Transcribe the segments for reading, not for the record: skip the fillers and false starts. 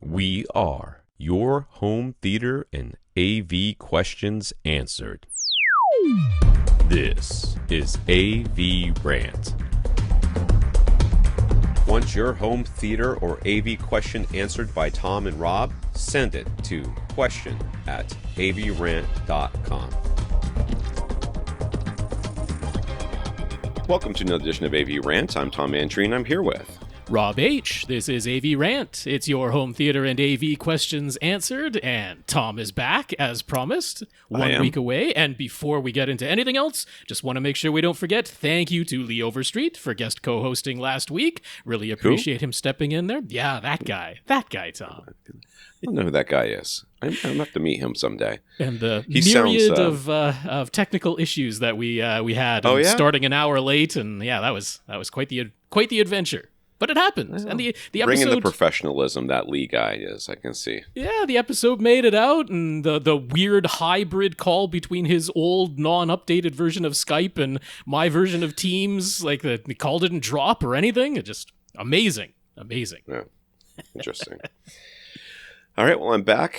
We are your home theater and AV questions answered. This is AVRant. Want your home theater or AV question answered by Tom and Rob? Send it to question@avrant.com. Welcome to another edition of AVRant. I'm Tom Antry, and I'm here with Rob H. This is AVRant. It's your home theater and AV questions answered, and Tom is back as promised, 1 week away. And before we get into anything else, just want to make sure we don't forget, thank you to Lee Overstreet for guest co-hosting last week. Really appreciate him stepping in there. Yeah, that guy, Tom. I don't know who that guy is. I'm going to have to meet him someday. And the myriad of technical issues that we had, starting an hour late, and yeah, that was quite the adventure. But it happened, and the episode... Bringing the professionalism that Lee guy is, I can see. Yeah, the episode made it out, and the weird hybrid call between his old, non-updated version of Skype and my version of Teams, like the call didn't drop or anything. It just... Amazing. Yeah, interesting. All right, well, I'm back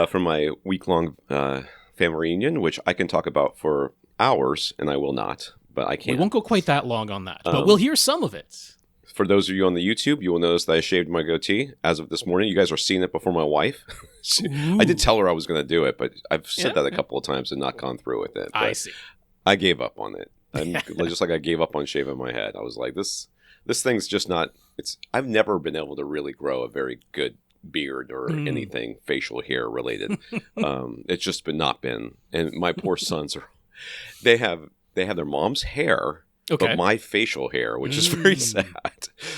from my week-long family reunion, which I can talk about for hours, and I will not, but I can't. We won't go quite that long on that, but we'll hear some of it. For those of you on the YouTube, you will notice that I shaved my goatee as of this morning. You guys are seeing it before my wife. I did tell her I was going to do it, but I've said that a couple of times and not gone through with it. But I see. I gave up on it. Just like I gave up on shaving my head. I was like, this thing's just not... I've never been able to really grow a very good beard or anything facial hair related. It's just not been. And my poor sons they have their mom's hair... Okay. But my facial hair, which is very sad.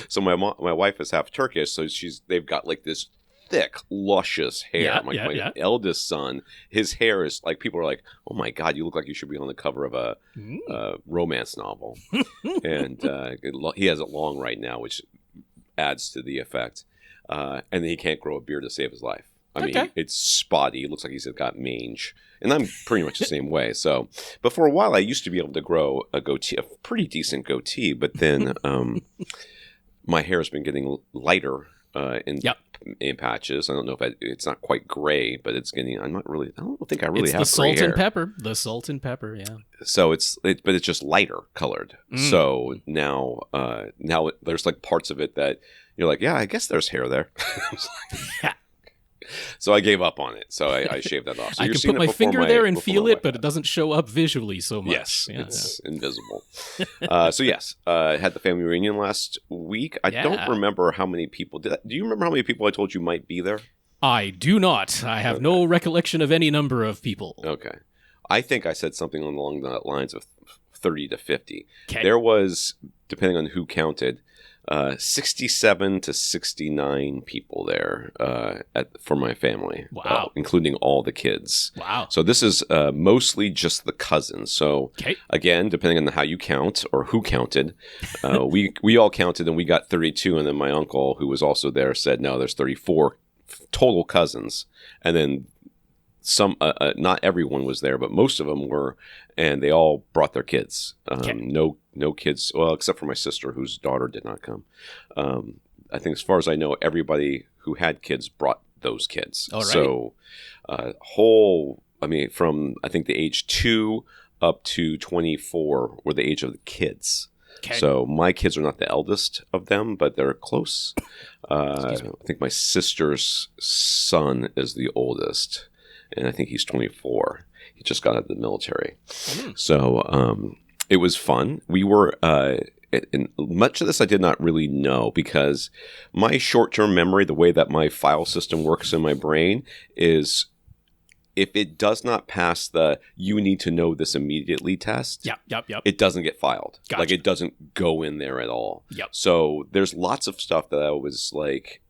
So my wife is half Turkish, so they've got like this thick, luscious hair. My eldest son, his hair is like, people are like, "Oh my God, you look like you should be on the cover of a romance novel." And he has it long right now, which adds to the effect. And then he can't grow a beard to save his life. I mean, it's spotty. It looks like he's got mange. And I'm pretty much the same way. So, but for a while, I used to be able to grow a goatee, a pretty decent goatee. But then my hair has been getting lighter in patches. I don't know if it's not quite gray, but it's getting. I don't think I really have the gray salt hair. and pepper. The salt and pepper, yeah. So but it's just lighter colored. So now there's like parts of it that you're like, yeah, I guess there's hair there. So I gave up on it. So I shaved that off. So I can put my finger there and feel it, but it doesn't show up visually so much. Yes, it's invisible. So yes, I had the family reunion last week. I don't remember how many people did that. Do you remember how many people I told you might be there? I do not. I have no recollection of any number of people. Okay. I think I said something along the lines of 30 to 50. Okay. There was, depending on who counted, 67 to 69 people there for my family. Wow. Including all the kids. Wow. So this is mostly just the cousins. So again, depending on how you count or who counted, we all counted and we got 32. And then my uncle, who was also there, said, no, there's 34 total cousins. And then some, not everyone was there, but most of them were, and they all brought their kids. No kids, well, except for my sister, whose daughter did not come. I think, as far as I know, everybody who had kids brought those kids. All right. So, from I think the age 2 up to 24 were the age of the kids. Okay. So my kids are not the eldest of them, but they're close. I think my sister's son is the oldest, and I think he's 24. He just got out of the military. So it was fun. We were, and much of this I did not really know, because my short-term memory, the way that my file system works in my brain, is if it does not pass the "you need to know this immediately" test, it doesn't get filed. Gotcha. Like, it doesn't go in there at all. Yep. So there's lots of stuff that I was like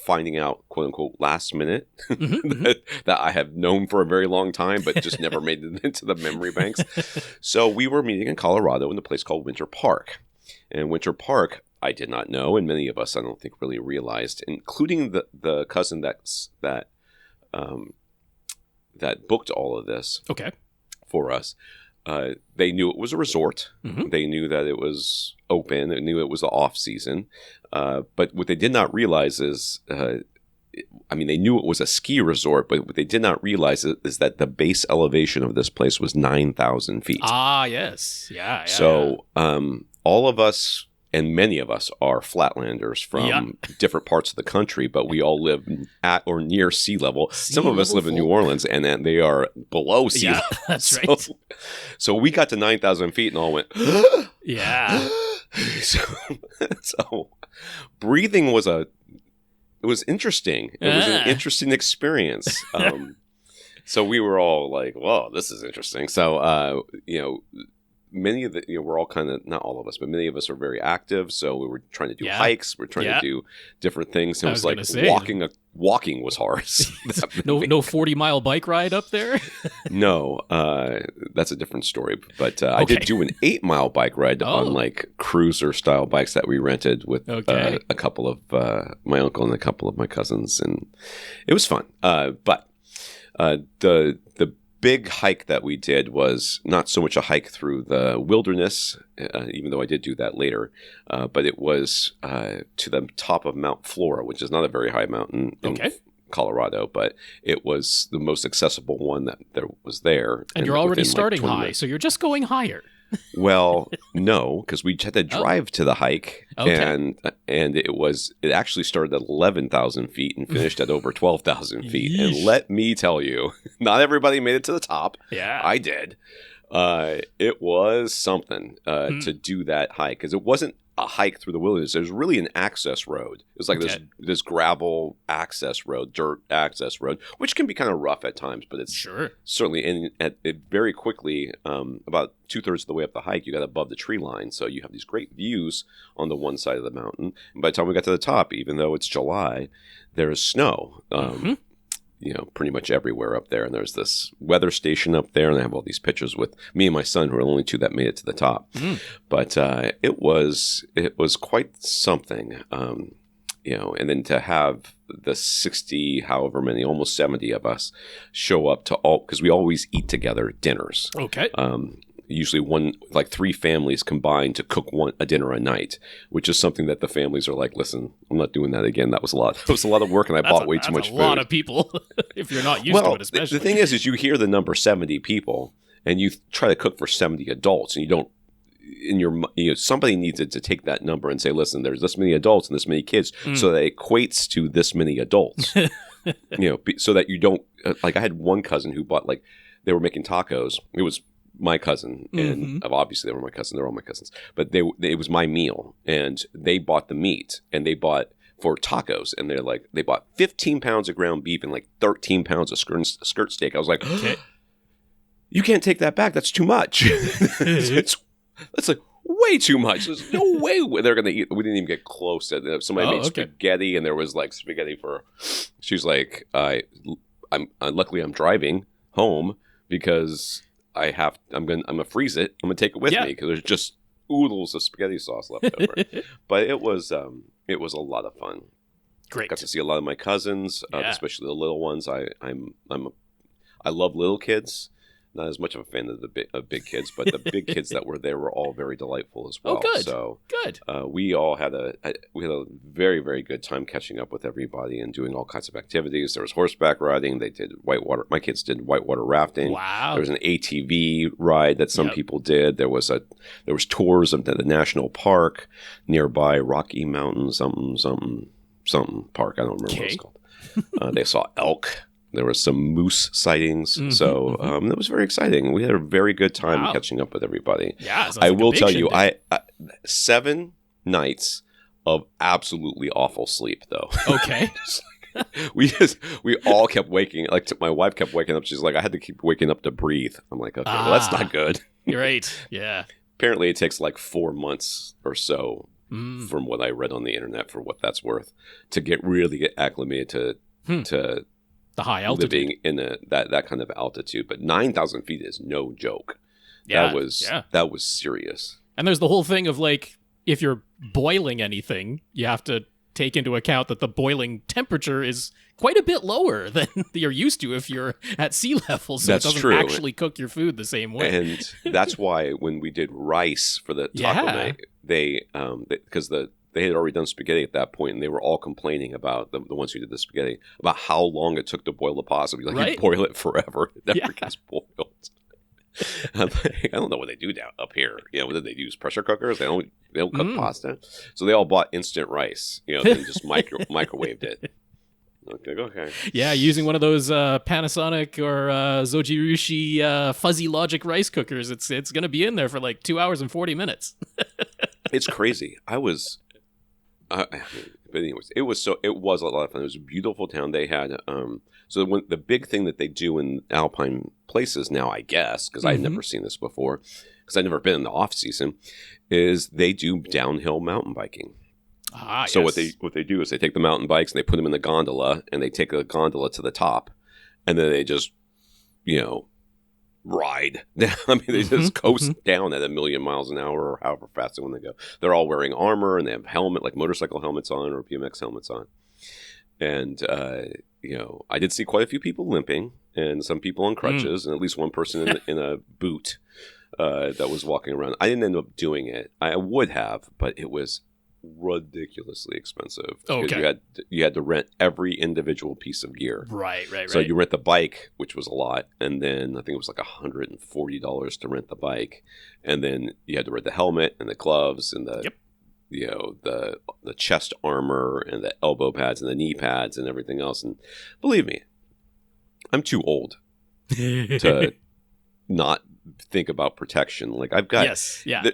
finding out, quote unquote, last minute that I have known for a very long time, but just never made it into the memory banks. So we were meeting in Colorado in a place called Winter Park. And Winter Park, I did not know, and many of us, I don't think, really realized, including the cousin that booked all of this for us. They knew it was a resort. They knew that it was open. They knew it was the off season. But what they did not realize is I mean, they knew it was a ski resort, but what they did not realize is that the base elevation of this place was 9,000 feet. Ah, yes. Yeah. So all of us, and many of us, are flatlanders from different parts of the country, but we all live at or near sea level. Some of us live in New Orleans, and then they are below sea level. That's right. So we got to 9,000 feet and all went, yeah. So breathing was it was interesting. It was an interesting experience. So we were all like, whoa, this is interesting. So, many of we're all kind of, not all of us, but many of us are very active. So we were trying to do hikes. We're trying to do different things. It was like walking was hard. no 40-mile bike ride up there? No, that's a different story. But I did do an 8-mile bike ride on like cruiser style bikes that we rented with a couple of my uncle and a couple of my cousins. And it was fun. But the big hike that we did was not so much a hike through the wilderness, even though I did do that later, but it was to the top of Mount Flora, which is not a very high mountain in Colorado, but it was the most accessible one that there was there. And you're already starting high, so you're just going higher. Well, no, because we had to drive to the hike, and it actually started at 11,000 feet and finished at over 12,000 feet. And let me tell you, not everybody made it to the top. Yeah, I did. It was something to do that hike, because it wasn't a hike through the wilderness. It was really an access road. It was like this gravel access road, dirt access road, which can be kind of rough at times, but it's certainly very quickly, about 2/3 of the way up the hike, you got above the tree line. So you have these great views on the one side of the mountain. And by the time we got to the top, even though it's July, there is snow. Pretty much everywhere up there. And there's this weather station up there, and I have all these pictures with me and my son, who are the only two that made it to the top. But it was quite something, and then to have the 60, however many, almost 70 of us show up to all, because we always eat together dinners. Okay. Usually 3 families combined to cook a dinner a night, which is something that the families are like, listen, I'm not doing that again. That was a lot. It was a lot of work, and I bought way too much food. A lot of people, if you're not used to it, especially. The thing is you hear the number 70 people, and you try to cook for 70 adults, and you don't. Somebody needs to take that number and say, listen, there's this many adults and this many kids, so that it equates to this many adults. So that you don't, like, I had one cousin who bought, like, they were making tacos. It was my cousin, and obviously they were my cousin. They're all my cousins, but it was my meal, and they bought the meat, and they bought for tacos, and they bought 15 pounds of ground beef and like 13 pounds of skirt steak. I was like, you can't take that back. That's too much. That's like way too much. There's no way they're gonna eat. We didn't even get close. Somebody made spaghetti, and there was like spaghetti for. She was like, I'm luckily I'm driving home because I'm gonna freeze it. I'm gonna take it with me because there's just oodles of spaghetti sauce left over. But it was a lot of fun. Great. Got to see a lot of my cousins, especially the little ones. I love little kids. Not as much of a fan of big kids, but the big kids that were there were all very delightful as well. Oh, good. So good. We all had a very, very good time catching up with everybody and doing all kinds of activities. There was horseback riding. They did whitewater. My kids did whitewater rafting. Wow. There was an ATV ride that some people did. There was tours of the national park nearby, Rocky Mountain something park. I don't remember what it's called. They saw elk. There were some moose sightings, so it was very exciting. We had a very good time catching up with everybody. Yeah, I will tell you, I 7 nights of absolutely awful sleep, though. Okay. we all kept waking. Like my wife kept waking up. She's like, I had to keep waking up to breathe. I'm like, okay, well, that's not good. You're right. Yeah. Apparently, it takes like 4 months or so, from what I read on the internet, for what that's worth, to get acclimated to the high altitude, living in that kind of altitude. But 9,000 feet is no joke. That was serious. And there's the whole thing of, like, if you're boiling anything, you have to take into account that the boiling temperature is quite a bit lower than you're used to if you're at sea level, so that's it doesn't actually cook your food the same way. And that's why when we did rice for the taco night, they because the they had already done spaghetti at that point, and they were all complaining about the ones who did the spaghetti about how long it took to boil the pasta. Like, Right. you boil it forever, it never gets boiled. I'm like, I don't know what they do down up here. What did they use? Pressure cookers? They don't cook pasta. So they all bought instant rice. And just microwaved it. Okay. Yeah, using one of those Panasonic or Zojirushi fuzzy logic rice cookers. It's going to be in there for like 2 hours and 40 minutes. It's crazy. But anyways, it was a lot of fun. It was a beautiful town. They had the big thing that they do in alpine places now, I guess, because I'd never seen this before, because I'd never been in the off season, is they do downhill mountain biking. So what they do is they take the mountain bikes and they put them in the gondola, and they take the gondola to the top, and then they just ride down. I mean, they just coast down at 1,000,000 miles an hour or however fast they want to go. They're all wearing armor, and they have like motorcycle helmets on or BMX helmets on. And I did see quite a few people limping, and some people on crutches, and at least one person in a boot that was walking around. I didn't end up doing it. I would have, but it was ridiculously expensive. Okay. You had to rent every individual piece of gear. Right. So you rent the bike, which was a lot, and then I think it was like $140 to rent the bike, and then you had to rent the helmet and the gloves and the the chest armor and the elbow pads and the knee pads and everything else. And believe me, I'm too old to not think about protection. Like, I've got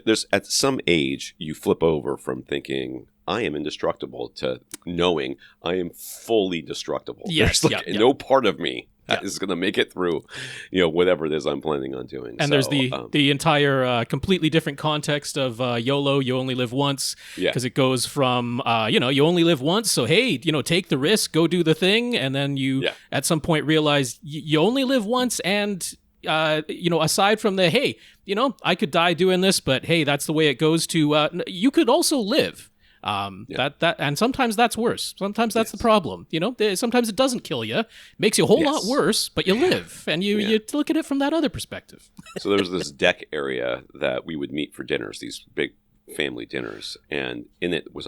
there's at some age you flip over from thinking I am indestructible to knowing I am fully destructible. There's no part of me that is going to make it through whatever it is I'm planning on doing. And there's the entire completely different context of YOLO, you only live once, because it goes from you only live once, so hey, take the risk, go do the thing, and then you at some point realize you only live once, and aside from the, hey, I could die doing this, but hey, that's the way it goes, to you could also live. That and sometimes that's worse. Sometimes that's the problem. Sometimes it doesn't kill you, makes you a whole lot worse, but you live, and you look at it from that other perspective. So there was this deck area that we would meet for dinners, these big family dinners, and in it was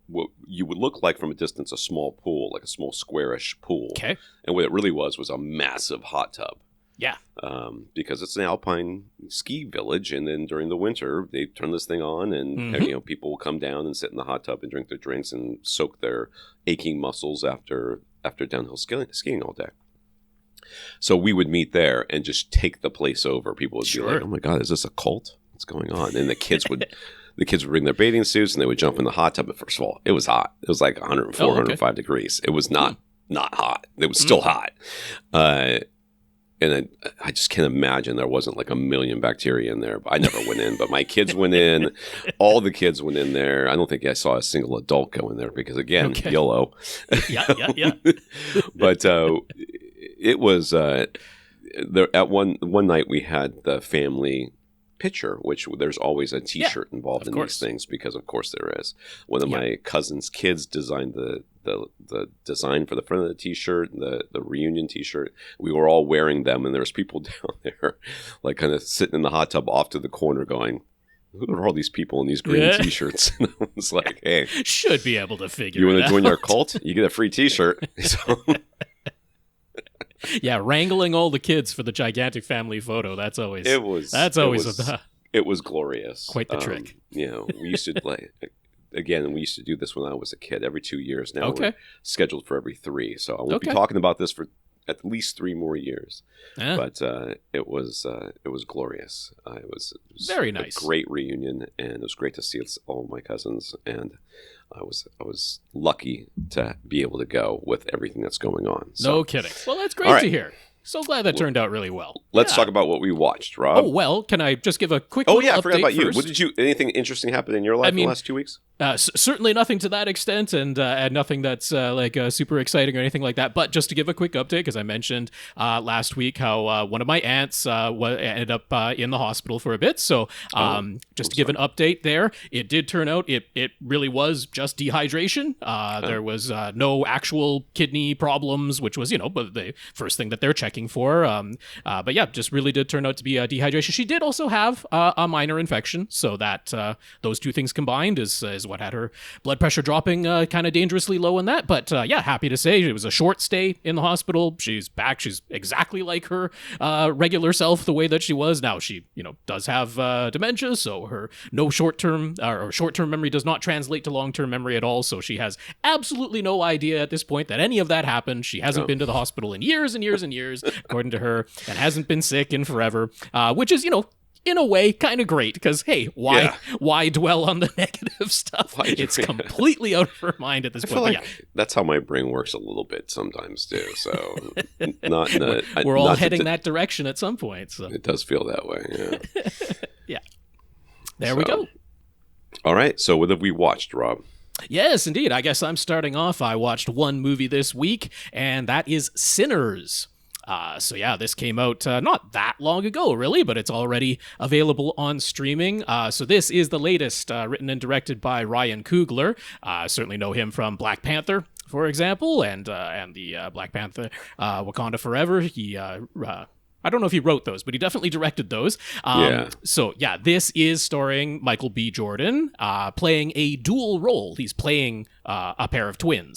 what you would look like from a distance a small pool, like a small squarish pool. Okay. And what it really was a massive hot tub. Yeah. Because it's an alpine ski village, and then during the winter they turn this thing on, and people will come down and sit in the hot tub and drink their drinks and soak their aching muscles after downhill skiing all day. So we would meet there and just take the place over. People would be like, "Oh my God, is this a cult? What's going on?" And the kids would bring their bathing suits and they would jump in the hot tub. But first of all, it was hot. It was like 104, 105 degrees. It was not hot. It was still hot. And I just can't imagine there wasn't like 1 million bacteria in there. But I never went in, but my kids went in. All the kids went in there. I don't think I saw a single adult go in there because, again, YOLO. Yeah. But it was there at one night we had the family picture, which there's always a T-shirt involved in these things, because of course there is. One of my cousin's kids designed the design for the front of the T-shirt, the reunion T-shirt. We were all wearing them, and there's people down there like kind of sitting in the hot tub off to the corner going, "Who are all these people in these green T-shirts?" And I was like, "Hey, should be able to figure you it out. Want to join our cult? You get a free T-shirt." So yeah, wrangling all the kids for the gigantic family photo. That's always it was glorious. Quite the trick. We used to we used to do this when I was a kid every 2 years. Now we're scheduled for every 3. So I won't be talking about this for at least 3 more years. But it was glorious. It was very nice. A great reunion, and it was great to see all of my cousins, and I was lucky to be able to go with everything that's going on. So. No kidding. Well, that's great to hear. So glad that turned out really well. Let's talk about what we watched, Rob. Oh, well, can I just give a quick update I forgot about you. What anything interesting happen in your life in the last 2 weeks? Certainly nothing to that extent, and nothing that's super exciting or anything like that. But just to give a quick update, because I mentioned last week how one of my aunts ended up in the hospital for a bit. So just to give an update there, it did turn out it really was just dehydration. There was no actual kidney problems, which was, but the first thing that they're checking for. But yeah, just really did turn out to be dehydration. She did also have a minor infection, so that those two things combined is what had her blood pressure dropping kind of dangerously low in that. But yeah, happy to say it was a short stay in the hospital. She's back. She's exactly like her regular self, the way that she was. Now she, does have dementia, so her short-term memory does not translate to long-term memory at all. So she has absolutely no idea at this point that any of that happened. She hasn't been to the hospital in years and years and years, according to her, and hasn't been sick in forever, which is, in a way, kind of great, because, hey, why dwell on the negative stuff? It's completely out of her mind at this point. I feel like that's how my brain works a little bit sometimes, too. So we're all heading that direction at some point. So. It does feel that way, yeah. Yeah. There we go. All right, so what have we watched, Rob? Yes, indeed. I guess I'm starting off. I watched one movie this week, and that is Sinners. So yeah, this came out not that long ago, really, but it's already available on streaming. So this is the latest, written and directed by Ryan Coogler. Certainly know him from Black Panther, for example, and the Black Panther Wakanda Forever. He I don't know if he wrote those, but he definitely directed those. So yeah, this is starring Michael B. Jordan, playing a dual role. He's playing a pair of twin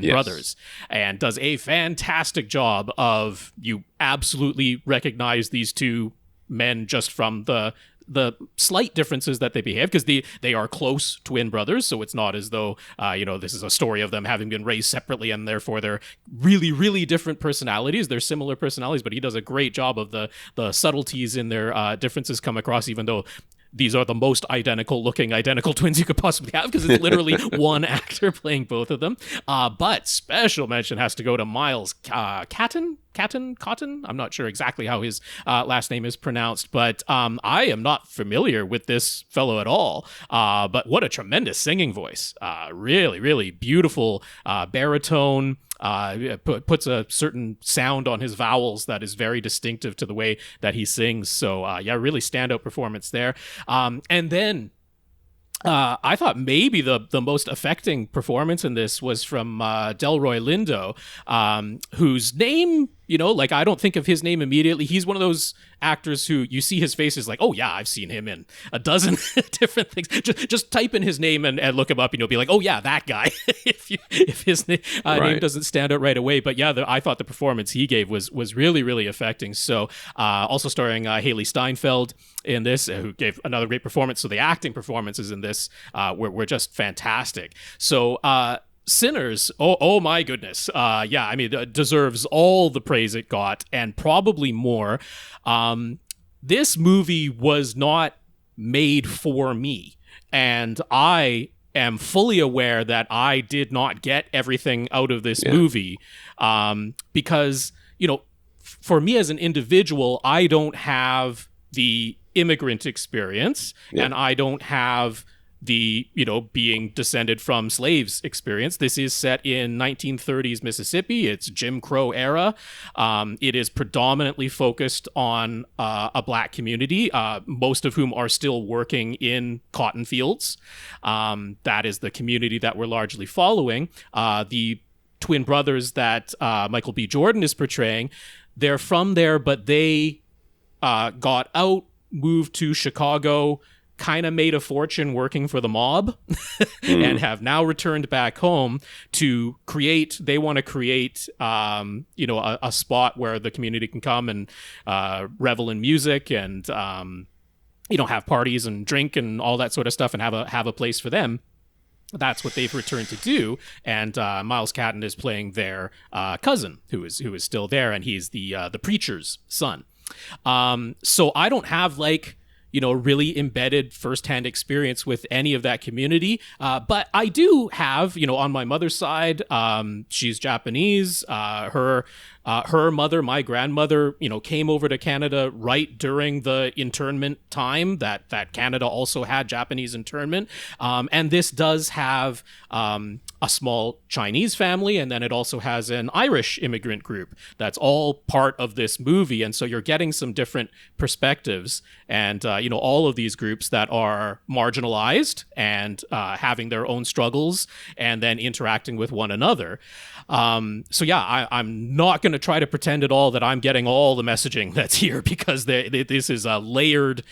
brothers, and does a fantastic job of, you absolutely recognize these two men just from the slight differences that they behave, because they are close twin brothers, so it's not as though this is a story of them having been raised separately and therefore they're really, really different personalities. They're similar personalities, but he does a great job of the subtleties in their differences come across, even though these are the most identical twins you could possibly have, because it's literally one actor playing both of them. But special mention has to go to Miles Cotton. I'm not sure exactly how his last name is pronounced, but I am not familiar with this fellow at all. But what a tremendous singing voice. Really, really beautiful baritone. Puts a certain sound on his vowels that is very distinctive to the way that he sings. So really standout performance there. And then I thought maybe the most affecting performance in this was from Delroy Lindo, whose name, I don't think of his name immediately. He's one of those actors who you see his face is like, oh yeah, I've seen him in a dozen different things. Just type in his name and look him up, and you'll be like, oh yeah, that guy. if his name doesn't stand out right away. But yeah, I thought the performance he gave was really, really affecting. So also starring Haley Steinfeld in this, who gave another great performance. So the acting performances in this were just fantastic. So Sinners, oh my goodness. Deserves all the praise it got, and probably more. This movie was not made for me, and I am fully aware that I did not get everything out of this movie, because, for me as an individual, I don't have the immigrant experience, and I don't have the, being descended from slaves experience. This is set in 1930s Mississippi. It's Jim Crow era. It is predominantly focused on a black community, most of whom are still working in cotton fields. That is the community that we're largely following. The twin brothers that Michael B. Jordan is portraying, they're from there, but they got out, moved to Chicago, kind of made a fortune working for the mob, and have now returned back home to create, they want to create, a spot where the community can come and revel in music and, have parties and drink and all that sort of stuff, and have a place for them. That's what they've returned to do, and Miles Catton is playing their cousin, who is still there, and he's the preacher's son. So I don't have really embedded firsthand experience with any of that community. But I do have, on my mother's side, she's Japanese. Her mother, my grandmother, came over to Canada right during the internment time that Canada also had Japanese internment. And this does have a a small Chinese family, and then it also has an Irish immigrant group. That's all part of this movie, and so you're getting some different perspectives, and all of these groups that are marginalized and having their own struggles, and then interacting with one another. I'm not going to try to pretend at all that I'm getting all the messaging that's here, because this is a layered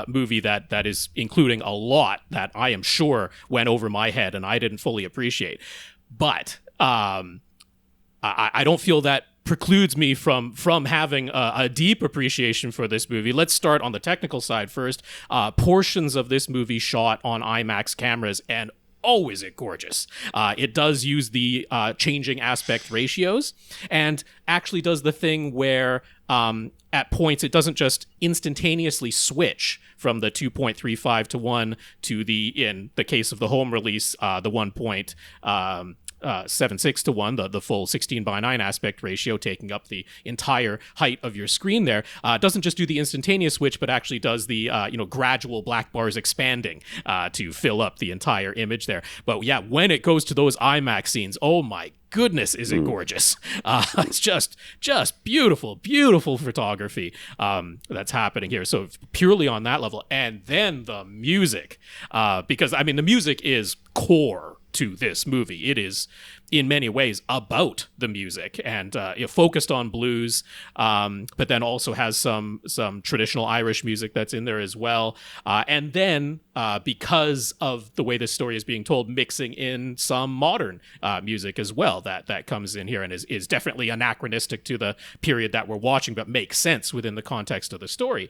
movie that is including a lot that I am sure went over my head and I didn't fully appreciate. But I don't feel that precludes me from having a deep appreciation for this movie. Let's start on the technical side first. Portions of this movie shot on IMAX cameras, and oh, is it gorgeous. It does use the changing aspect ratios, and actually does the thing where at points it doesn't just instantaneously switch from the 2.35 to 1 to in the case of the home release, the 1.76 to 1, the full 16:9 aspect ratio, taking up the entire height of your screen there. It doesn't just do the instantaneous switch, but actually does the gradual black bars expanding to fill up the entire image there. But yeah, when it goes to those IMAX scenes, oh my goodness, is it gorgeous. It's just beautiful photography that's happening here. So purely on that level. And then the music, because I mean, the music is core to this movie. It is in many ways about the music, and focused on blues, but then also has some traditional Irish music that's in there as well. And then because of the way this story is being told, mixing in some modern music as well that comes in here, and is definitely anachronistic to the period that we're watching, but makes sense within the context of the story.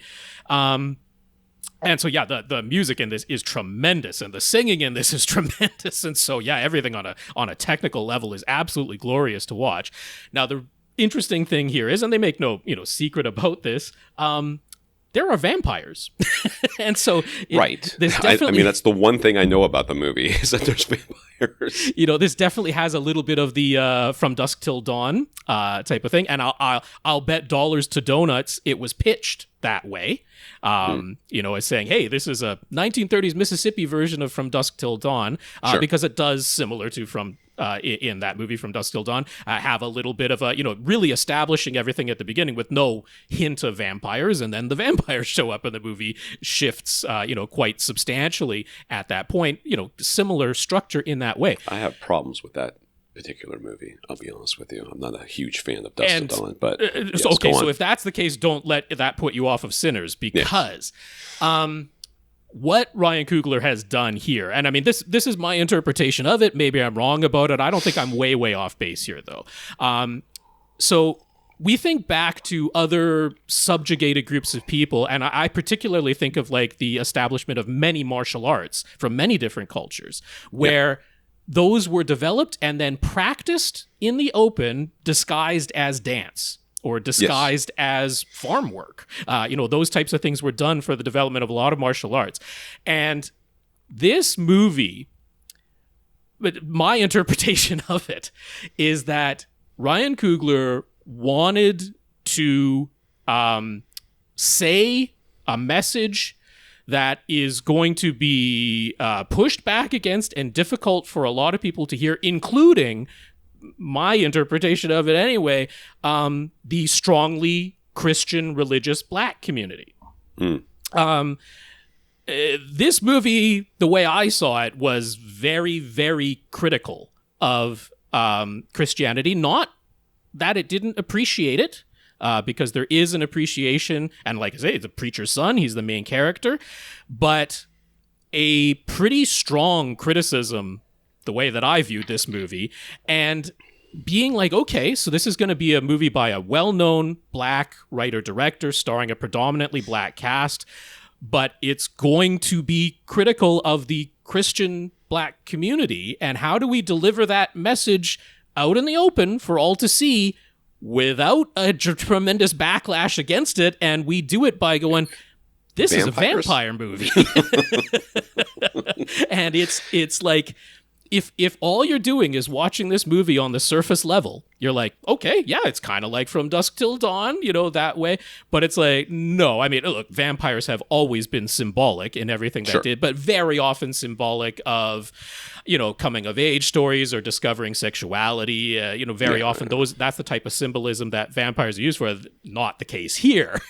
And so, yeah, the music in this is tremendous, and the singing in this is tremendous. And so, yeah, everything on a technical level is absolutely glorious to watch. Now, the interesting thing here is, and they make no secret about this, there are vampires. And so right. I mean, that's the one thing I know about the movie, is that there's vampires. This definitely has a little bit of the From Dusk Till Dawn type of thing. And I'll bet dollars to donuts it was pitched that way. As saying, hey, this is a 1930s Mississippi version of From Dusk Till Dawn, sure. Because it does, similar to in that movie From Dusk Till Dawn, have a little bit of a, really establishing everything at the beginning with no hint of vampires, and then the vampires show up and the movie shifts, quite substantially at that point. Similar structure in that way. I have problems with that particular movie, I'll be honest with you. I'm not a huge fan of Dusk Till Dawn, but yes, so if that's the case, don't let that put you off of Sinners, because what Ryan Coogler has done here, and I mean, this is my interpretation of it. Maybe I'm wrong about it. I don't think I'm way off base here, though. So we think back to other subjugated groups of people, and I particularly think of like the establishment of many martial arts from many different cultures, where those were developed and then practiced in the open, disguised as dance or disguised as farm work. Those types of things were done for the development of a lot of martial arts. And this movie, but my interpretation of it is that Ryan Coogler wanted to say a message that is going to be pushed back against and difficult for a lot of people to hear, including, my interpretation of it anyway, the strongly Christian religious black community. This movie, the way I saw it, was very, very critical of Christianity. Not that it didn't appreciate it, because there is an appreciation, and like I say, it's a preacher's son, he's the main character, but a pretty strong criticism, the way that I viewed this movie, and being like, okay, so this is going to be a movie by a well-known black writer-director starring a predominantly black cast, but it's going to be critical of the Christian black community, and how do we deliver that message out in the open for all to see without a tremendous backlash against it? And we do it by going, this is a vampire movie. And it's like, if all you're doing is watching this movie on the surface level, you're like, okay, yeah, it's kind of like From Dusk Till Dawn, that way. But it's like, no, I mean, look, vampires have always been symbolic in everything they did, but very often symbolic of, coming of age stories or discovering sexuality. Very often that's the type of symbolism that vampires are used for. Not the case here.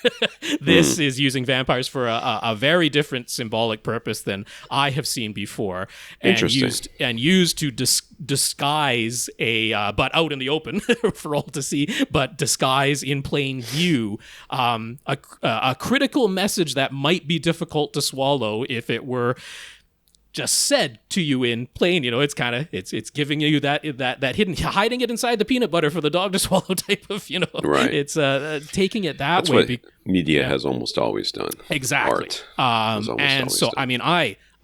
This is using vampires for a very different symbolic purpose than I have seen before, and used to disguise but out in the open for all to see, but disguise in plain view a critical message that might be difficult to swallow if it were just said to you in plain. It's kind of it's giving you that hidden, hiding it inside the peanut butter for the dog to swallow type of right. It's taking it That's way. What media has almost always done. Exactly. Art and so done. I mean,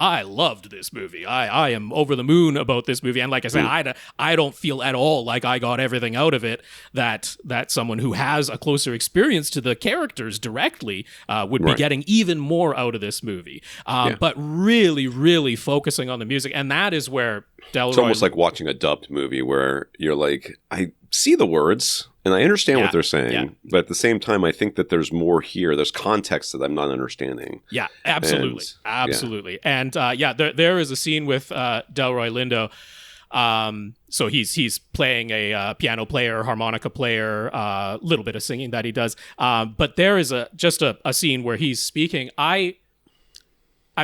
I loved this movie. I am over the moon about this movie. And like I said, I don't feel at all like I got everything out of it that someone who has a closer experience to the characters directly would be getting even more out of this movie. But really, really focusing on the music. And that is where Delroy... It's almost like watching a dubbed movie where you're like, I see the words and I understand what they're saying, but at the same time, I think that there's more here. There's context that I'm not understanding. Yeah, absolutely. Absolutely. And there is a scene with Delroy Lindo. So he's playing a piano player, harmonica player, a little bit of singing that he does. But there is just a scene where he's speaking. I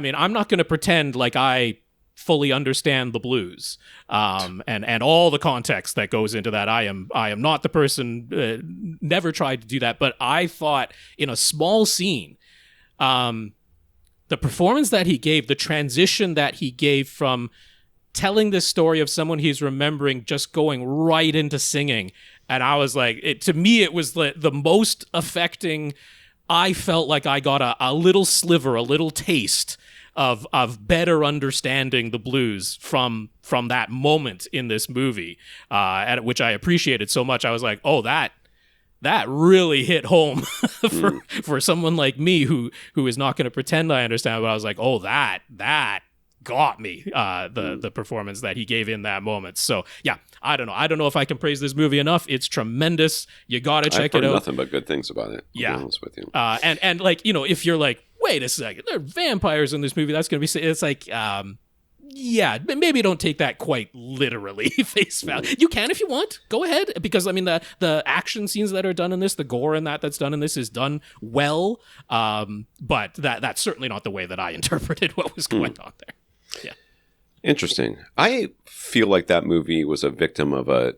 mean, I'm not going to pretend like I fully understand the blues and all the context that goes into that. I am not the person, never tried to do that, but I thought in a small scene, the performance that he gave, the transition that he gave from telling this story of someone he's remembering just going right into singing, and I was like, to me it was the most affecting. I felt like I got a little sliver, a little taste of better understanding the blues from that moment in this movie, which I appreciated so much. I was like, oh, that really hit home for someone like me who is not going to pretend I understand. But I was like, oh, that got me, the performance that he gave in that moment. So yeah, I don't know if I can praise this movie enough. It's tremendous. You got to check it out. Nothing but good things about it. Yeah, to be honest with you. And like, if you're like, wait a second, there are vampires in this movie, that's going to be... It's like, yeah, maybe don't take that quite literally, face value. You can if you want. Go ahead. Because, I mean, the action scenes that are done in this, the gore and that's done in this is done well. But that's certainly not the way that I interpreted what was going on there. Yeah. Interesting. I feel like that movie was a victim of a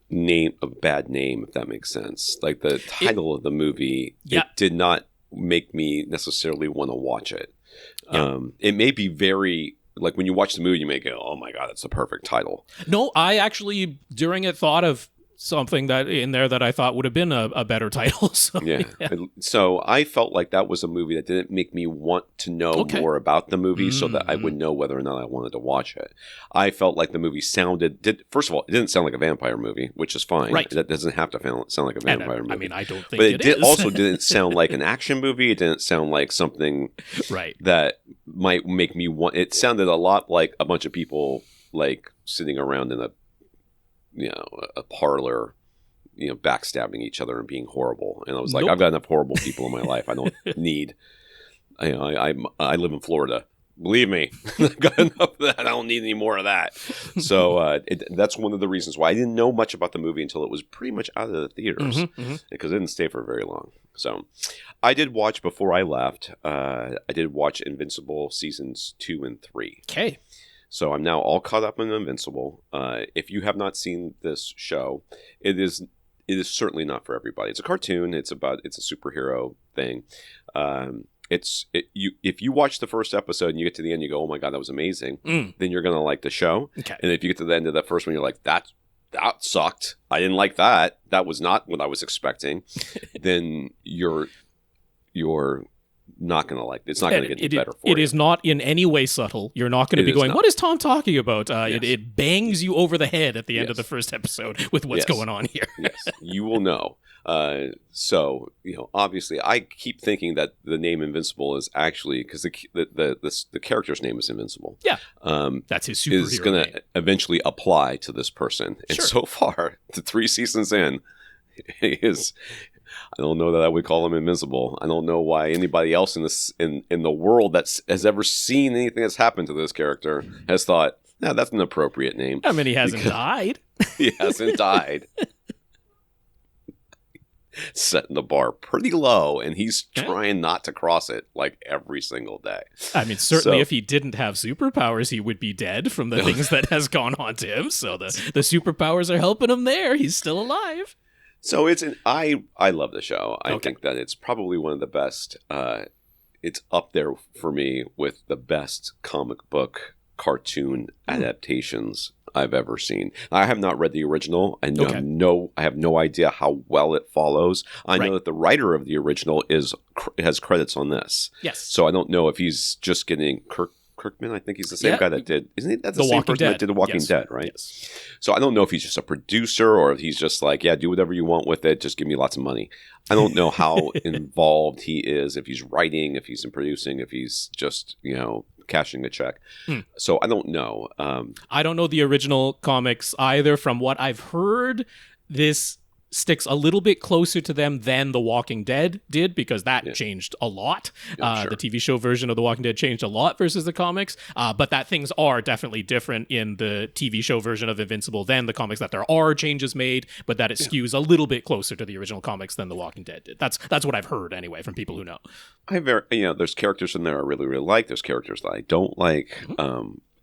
bad name, if that makes sense. Like the title of the movie, it did not make me necessarily want to watch it. It may be very, like when you watch the movie, you may go, oh my God, that's a perfect title. No, I actually, during it, thought of something that in there that I thought would have been a better title. So, So I felt like that was a movie that didn't make me want to know more about the movie so that I would know whether or not I wanted to watch it. I felt like the movie first of all, it didn't sound like a vampire movie, which is fine. Right. That doesn't have to sound like a vampire movie. I mean, I don't think but it also didn't sound like an action movie. It didn't sound like something that might make me want. It sounded a lot like a bunch of people like sitting around in a parlor, backstabbing each other and being horrible. And I was like, I've got enough horrible people in my life. I don't need, I live in Florida. Believe me, I've got enough of that. I don't need any more of that. So that's one of the reasons why I didn't know much about the movie until it was pretty much out of the theaters, because it didn't stay for very long. So I did watch, before I left, I did watch Invincible seasons 2 and 3. Okay. So I'm now all caught up in Invincible. If you have not seen this show, it is certainly not for everybody. It's a cartoon. It's a superhero thing. If you watch the first episode and you get to the end, you go, oh my God, that was amazing. Then you're gonna like the show. Okay. And if you get to the end of that first one, you're like, that sucked. I didn't like that. That was not what I was expecting. Then you're not going to like. It's not going to get any better for you. It is not in any way subtle. You're not going to be going, what is Tom talking about? Yes. It bangs you over the head at the end of the first episode with what's going on here. Yes, you will know. So, obviously, I keep thinking that the name Invincible is actually because the character's name is Invincible. Yeah, that's his superhero is going to eventually apply to this person. And so far, the 3 seasons in, he is. I don't know that I would call him invincible. I don't know why anybody else in the world that has ever seen anything that's happened to this character has thought, no, that's an appropriate name. I mean, he hasn't died. He hasn't died. Setting the bar pretty low, and he's trying not to cross it like every single day. I mean, certainly if he didn't have superpowers, he would be dead from the things that has gone on to him. So the superpowers are helping him there. He's still alive. So I love the show. I think that it's probably one of the best. It's up there for me with the best comic book cartoon adaptations I've ever seen. I have not read the original. I have no idea how well it follows. I know that the writer of the original has credits on this. Yes. So I don't know if he's just getting Kirkman. I think he's the same guy that did. Isn't he? That's the same person that did The Walking Dead, right? Yes. So I don't know if he's just a producer or if he's just like, do whatever you want with it. Just give me lots of money. I don't know how involved he is. If he's writing, if he's in producing, if he's just cashing a check. So I don't know. I don't know the original comics either. From what I've heard, this sticks a little bit closer to them than The Walking Dead did, because that changed a lot. The TV show version of The Walking Dead changed a lot versus the comics, but that things are definitely different in the TV show version of Invincible than the comics, that there are changes made, but that it skews a little bit closer to the original comics than The Walking Dead did. That's what I've heard anyway from people who know. There's characters in there I really, really like. There's characters that I don't like.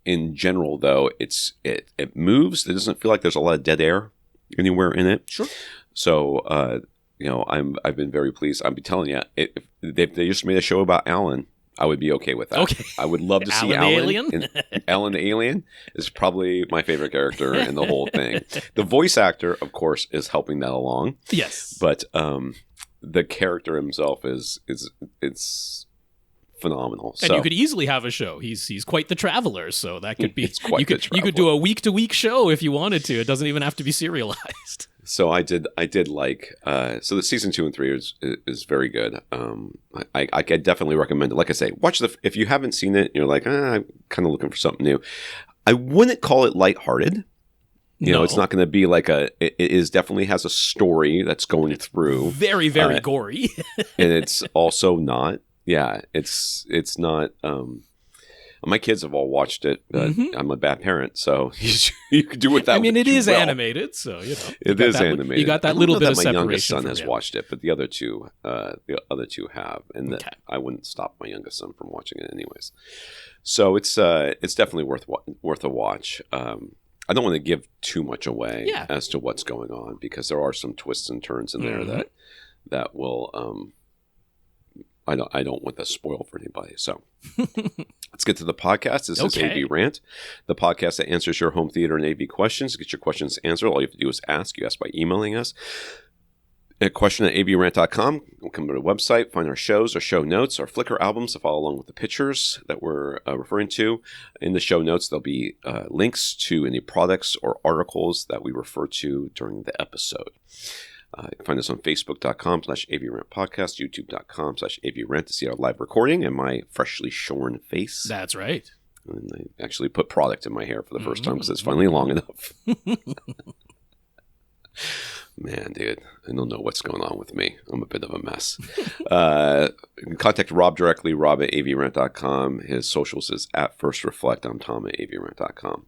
In general, though, it moves. It doesn't feel like there's a lot of dead air anywhere in it. Sure. So, I've been very pleased. I'll be telling you, if they just made a show about Alan, I would be okay with that. Okay. I would love to see Alan. The alien? Alan the alien is probably my favorite character in the whole thing. The voice actor, of course, is helping that along. Yes. But the character himself is phenomenal. And you could easily have a show. He's quite the traveler, so that could be. You could do a week-to-week show if you wanted to. It doesn't even have to be serialized. So I did like so the season 2 and 3 is very good. I definitely recommend it. Like I say, watch if you haven't seen it, you're like, I'm kind of looking for something new. I wouldn't call it lighthearted. It's not going to be like it is definitely has a story that's going through. Very, very gory. And it's also not. Yeah, it's not. My kids have all watched it, but I'm a bad parent, so you can do it that way. I mean, it is animated, so it is animated. You got that little bit of separation. My youngest son has watched it, but the other two have, and I wouldn't stop my youngest son from watching it anyways. So it's definitely worth a watch. I don't want to give too much away as to what's going on, because there are some twists and turns in there that will. I don't want to spoil for anybody. So let's get to the podcast. This is AVRant, the podcast that answers your home theater and AV questions. To get your questions answered, all you have to do is ask. You ask by emailing us at question@avrant.com. We'll come to the website, find our shows, our show notes, our Flickr albums to follow along with the pictures that we're referring to. In the show notes, there'll be links to any products or articles that we refer to during the episode. You can find us on Facebook.com/AVRant Podcast, YouTube.com/AVRant to see our live recording and my freshly shorn face. That's right. And I actually put product in my hair for the first time because it's finally long enough. Man, dude, I don't know what's going on with me. I'm a bit of a mess. You can contact Rob directly, rob@avrant.com. His socials is @FirstReflect. I'm Tom at avrant.com.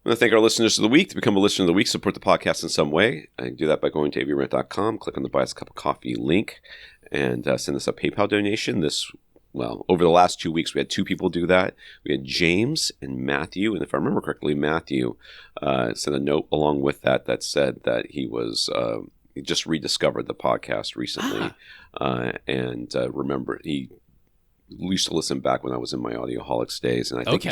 I want to thank our listeners of the week. To become a listener of the week, support the podcast in some way. I can do that by going to avrant.com, click on the Buy Us a Cup of Coffee link, and send us a PayPal donation. Over the last 2 weeks, we had 2 people do that. We had James and Matthew, and if I remember correctly, Matthew sent a note along with that said that he just rediscovered the podcast recently, and remember he used to listen back when I was in my Audioholics days, and I think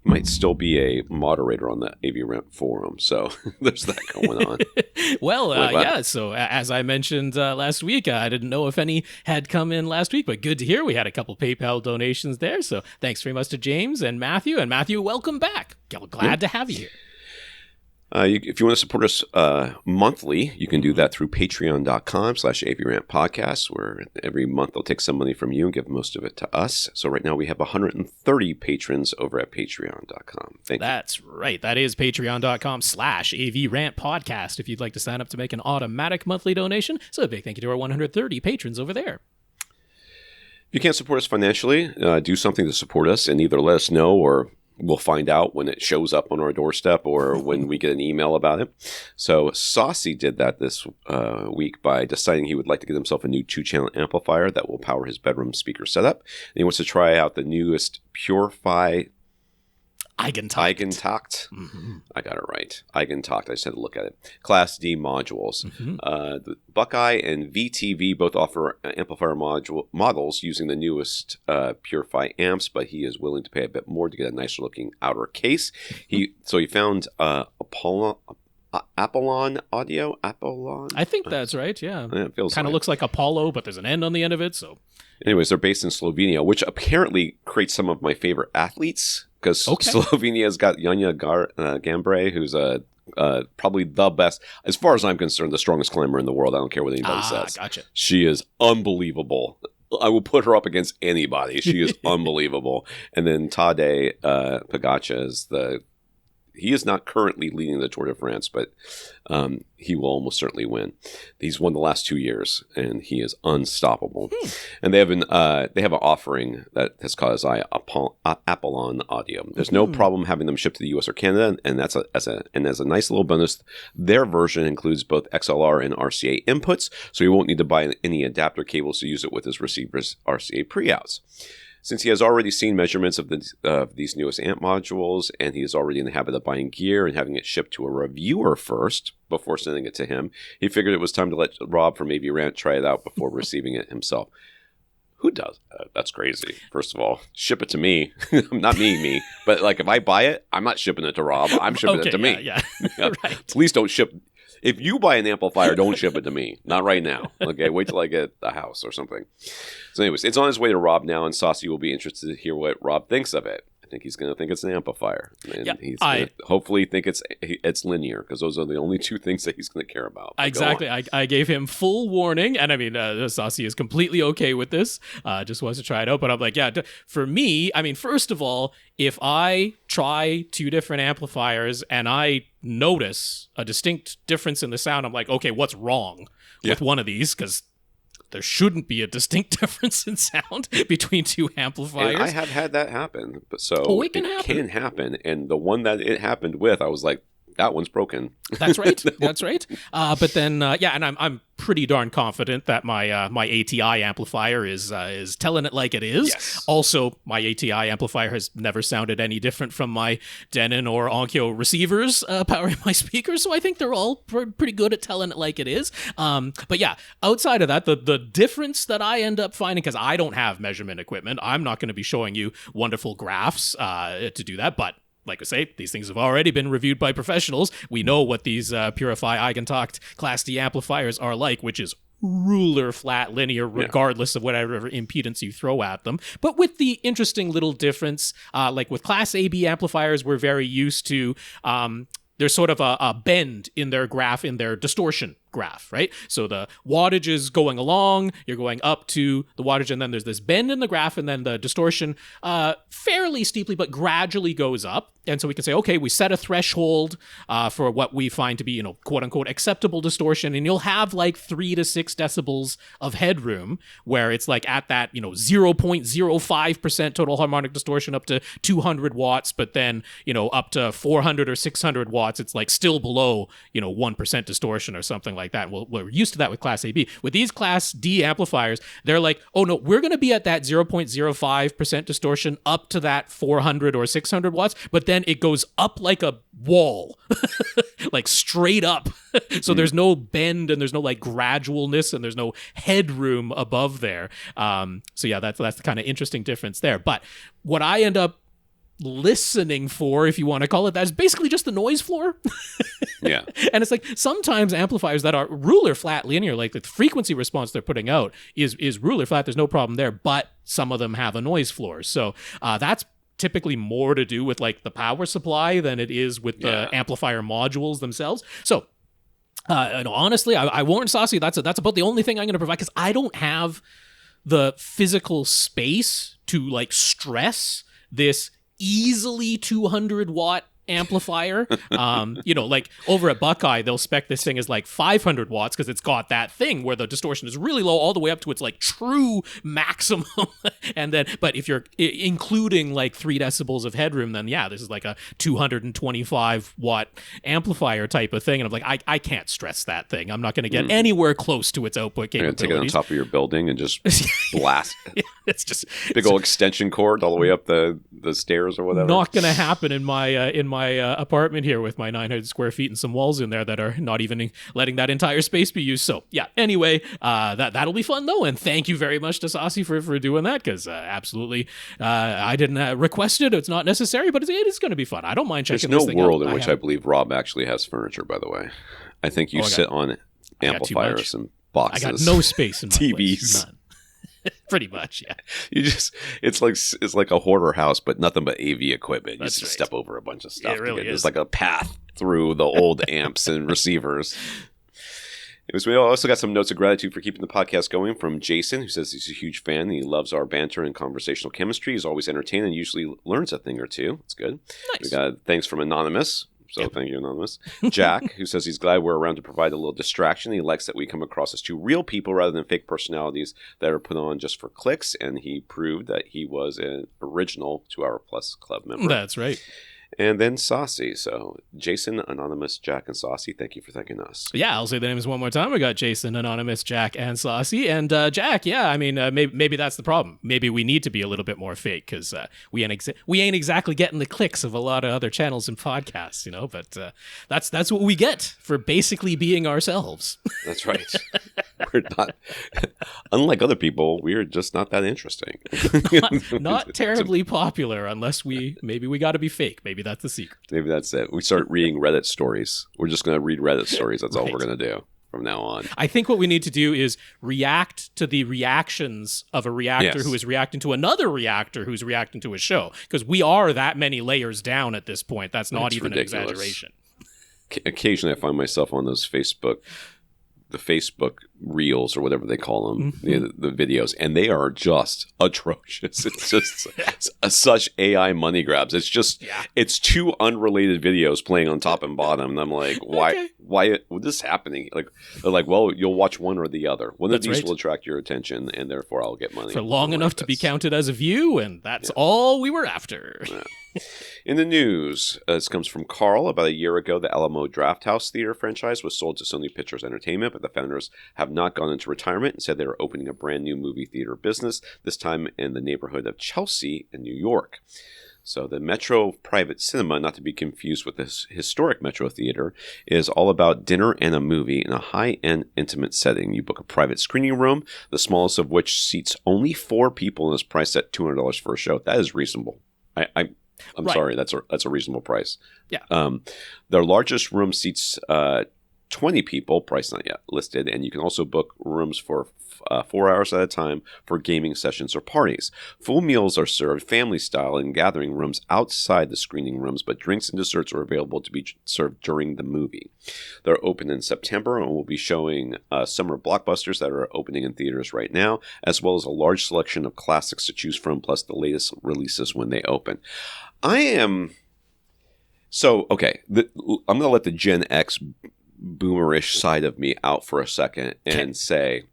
might still be a moderator on the AVRant forum, so there's that going on. Well, so as I mentioned last week, I didn't know if any had come in last week, but good to hear. We had a couple PayPal donations there, so thanks very much to James and Matthew. And Matthew, welcome back. Glad to have you here. If you want to support us monthly, you can do that through patreon.com/AVRant podcast, where every month they'll take some money from you and give most of it to us. So right now we have 130 patrons over at patreon.com. Thank you. That's right. That is patreon.com/AVRant podcast if you'd like to sign up to make an automatic monthly donation. So a big thank you to our 130 patrons over there. If you can't support us financially, do something to support us and either let us know or we'll find out when it shows up on our doorstep or when we get an email about it. So Sasi did that this week by deciding he would like to get himself a new 2-channel amplifier that will power his bedroom speaker setup. And he wants to try out the newest Purify Eigentakt. Mm-hmm. I got it right. Eigentakt. I just had to look at it. Class D modules. Mm-hmm. The Buckeye and VTV both offer amplifier models using the newest Purify amps, but he is willing to pay a bit more to get a nicer looking outer case. So he found Apollon Audio. Apollon. I think that's right. Yeah. It feels kind of looks like Apollo, but there's an N on the end of it. So, anyways, they're based in Slovenia, which apparently creates some of my favorite athletes. Because Slovenia's got Janja Gambre, who's probably the best, as far as I'm concerned, the strongest climber in the world. I don't care what anybody says. Gotcha. She is unbelievable. I will put her up against anybody. She is unbelievable. And then Tadej Pogačar is he is not currently leading the Tour de France, but he will almost certainly win. He's won the last 2 years, and he is unstoppable. And they have an offering that has caught his eye, Apollon Audio. There's no problem having them shipped to the U.S. or Canada, and as a nice little bonus, their version includes both XLR and RCA inputs, so you won't need to buy any adapter cables to use it with his receiver's RCA pre-outs. Since he has already seen measurements of these newest amp modules, and he is already in the habit of buying gear and having it shipped to a reviewer first before sending it to him, he figured it was time to let Rob from AVRant try it out before receiving it himself. Who does that? That's crazy. First of all, ship it to me. Not me. But like if I buy it, I'm not shipping it to Rob. I'm shipping it to me. Yeah. Right. Please don't ship. If you buy an amplifier, don't ship it to me. Not right now. Okay, wait till I get a house or something. So anyways, it's on its way to Rob now, and Sasi will be interested to hear what Rob thinks of it. I think he's going to think it's an amplifier. And he's going to hopefully think it's linear, because those are the only two things that he's going to care about. But exactly. I gave him full warning, and I mean, Sasi is completely okay with this. Just wants to try it out. But I'm like, for me, I mean, first of all, if I try 2 different amplifiers and I notice a distinct difference in the sound, I'm like, okay, what's wrong with one of these? Because there shouldn't be a distinct difference in sound between 2 amplifiers. And I have had that happen. So it can happen. And the one that it happened with, I was like, that one's broken. That's right. That's right. But then, and I'm pretty darn confident that my ATI amplifier is telling it like it is. Yes. Also, my ATI amplifier has never sounded any different from my Denon or Onkyo receivers powering my speakers, so I think they're all pretty good at telling it like it is. But yeah, outside of that, the difference that I end up finding, because I don't have measurement equipment, I'm not going to be showing you wonderful graphs to do that, but like I say, these things have already been reviewed by professionals. We know what these Purify Eigentakt Class D amplifiers are like, which is ruler flat linear, regardless of whatever impedance you throw at them. But with the interesting little difference, like with Class AB amplifiers, we're very used to there's sort of a bend in their graph, in their distortion graph, right? So the wattage is going along, you're going up to the wattage, and then there's this bend in the graph, and then the distortion fairly steeply but gradually goes up. And so we can say, okay, we set a threshold for what we find to be, quote unquote, acceptable distortion, and you'll have like 3 to 6 decibels of headroom where it's like at that, 0.05% total harmonic distortion up to 200 watts, but then, up to 400 or 600 watts, it's like still below, 1% distortion or something like that. Well, we're used to that with Class AB. With these Class D amplifiers, they're like, oh no, we're going to be at that 0.05% distortion up to that 400 or 600 watts, but then it goes up like a wall, like straight up. So there's no bend and there's no like gradualness and there's no headroom above there. So yeah, that's the kind of interesting difference there. But what I end up listening for, if you want to call it that, is basically just the noise floor. Yeah. And it's like sometimes amplifiers that are ruler flat linear, like the frequency response they're putting out is ruler flat, there's no problem there, but some of them have a noise floor. So that's typically more to do with like the power supply than it is with the amplifier modules themselves. So honestly, I warned Sasi, that's about the only thing I'm going to provide, because I don't have the physical space to like stress this easily 200 watt amplifier. Like over at Buckeye, they'll spec this thing as like 500 watts because it's got that thing where the distortion is really low all the way up to its like true maximum. And then, but if you're including like 3 decibels of headroom, then yeah, this is like a 225 watt amplifier type of thing. And I'm like, I can't stress that thing. I'm not going to get anywhere close to its output capabilities. You're going to take it on top of your building and just blast. It's just big old extension cord all the way up the stairs or whatever. Not going to happen in my apartment here with my 900 square feet and some walls in there that are not even letting that entire space be used. So yeah, anyway, that'll be fun though. And thank you very much to Sasi for doing that, because absolutely, I didn't request it. It's not necessary, but it is going to be fun. I don't mind checking this thing out. There's no world in which I believe Rob actually has furniture, by the way. I think you sit on amplifiers and boxes. I got no space in my TVs. Place. None. Pretty much, yeah. It's like a hoarder house, but nothing but AV equipment. That's you just right. step over a bunch of stuff. It really is. There's like a path through the old amps and receivers. We also got some notes of gratitude for keeping the podcast going from Jason, who says he's a huge fan and he loves our banter and conversational chemistry. He's always entertained and usually learns a thing or two. It's good. Nice. We got thanks from Anonymous. So thank you, Anonymous. Jack, who says he's glad we're around to provide a little distraction. He likes that we come across as 2 real people rather than fake personalities that are put on just for clicks. And he proved that he was an original 2 Hour Plus Club member. That's right. And then Sasi. So Jason, Anonymous, Jack, and Sasi, thank you for thanking us. Yeah, I'll say the names one more time. We got Jason, Anonymous, Jack, and Sasi. And Jack, yeah, I mean, maybe that's the problem. Maybe we need to be a little bit more fake, because we ain't exactly getting the clicks of a lot of other channels and podcasts, But that's what we get for basically being ourselves. That's right. We're not, unlike other people, we're just not that interesting. not terribly popular, unless maybe we got to be fake. Maybe that's the secret. Maybe that's it. We start reading Reddit stories. We're just going to read Reddit stories. That's all Right. we're going to do from now on. I think what we need to do is react to the reactions of a reactor who is reacting to another reactor who's reacting to a show. Because we are that many layers down at this point. That's not even ridiculous. An exaggeration. Occasionally I find myself on those Facebook reels or whatever they call them, the videos, and they are just atrocious. It's just such AI money grabs. It's just it's 2 unrelated videos playing on top and bottom, and I'm like, why what is happening? Like, they're like, well, you'll watch one or the other. One of these will attract your attention, and therefore I'll get money for long enough to be counted as a view, and that's all we were after. In the news, this comes from Carl. About a year ago, the Alamo Drafthouse theater franchise was sold to Sony Pictures Entertainment, but the founders have not gone into retirement and said they are opening a brand new movie theater business, this time in the neighborhood of Chelsea in New York. So the Metro Private Cinema, not to be confused with this historic Metro Theater, is all about dinner and a movie in a high-end intimate setting. You book a private screening room, the smallest of which seats only 4 people and is priced at $200 for a show. That is reasonable. I'm sorry, that's a reasonable price. Yeah. Their largest room seats 20 people, price not yet listed, and you can also book rooms for 4 hours at a time for gaming sessions or parties. Full meals are served family style in gathering rooms outside the screening rooms, but drinks and desserts are available to be served during the movie. They're open in September and will be showing summer blockbusters that are opening in theaters right now, as well as a large selection of classics to choose from, plus the latest releases when they open. I'm going to let the Gen X boomerish side of me out for a second and say,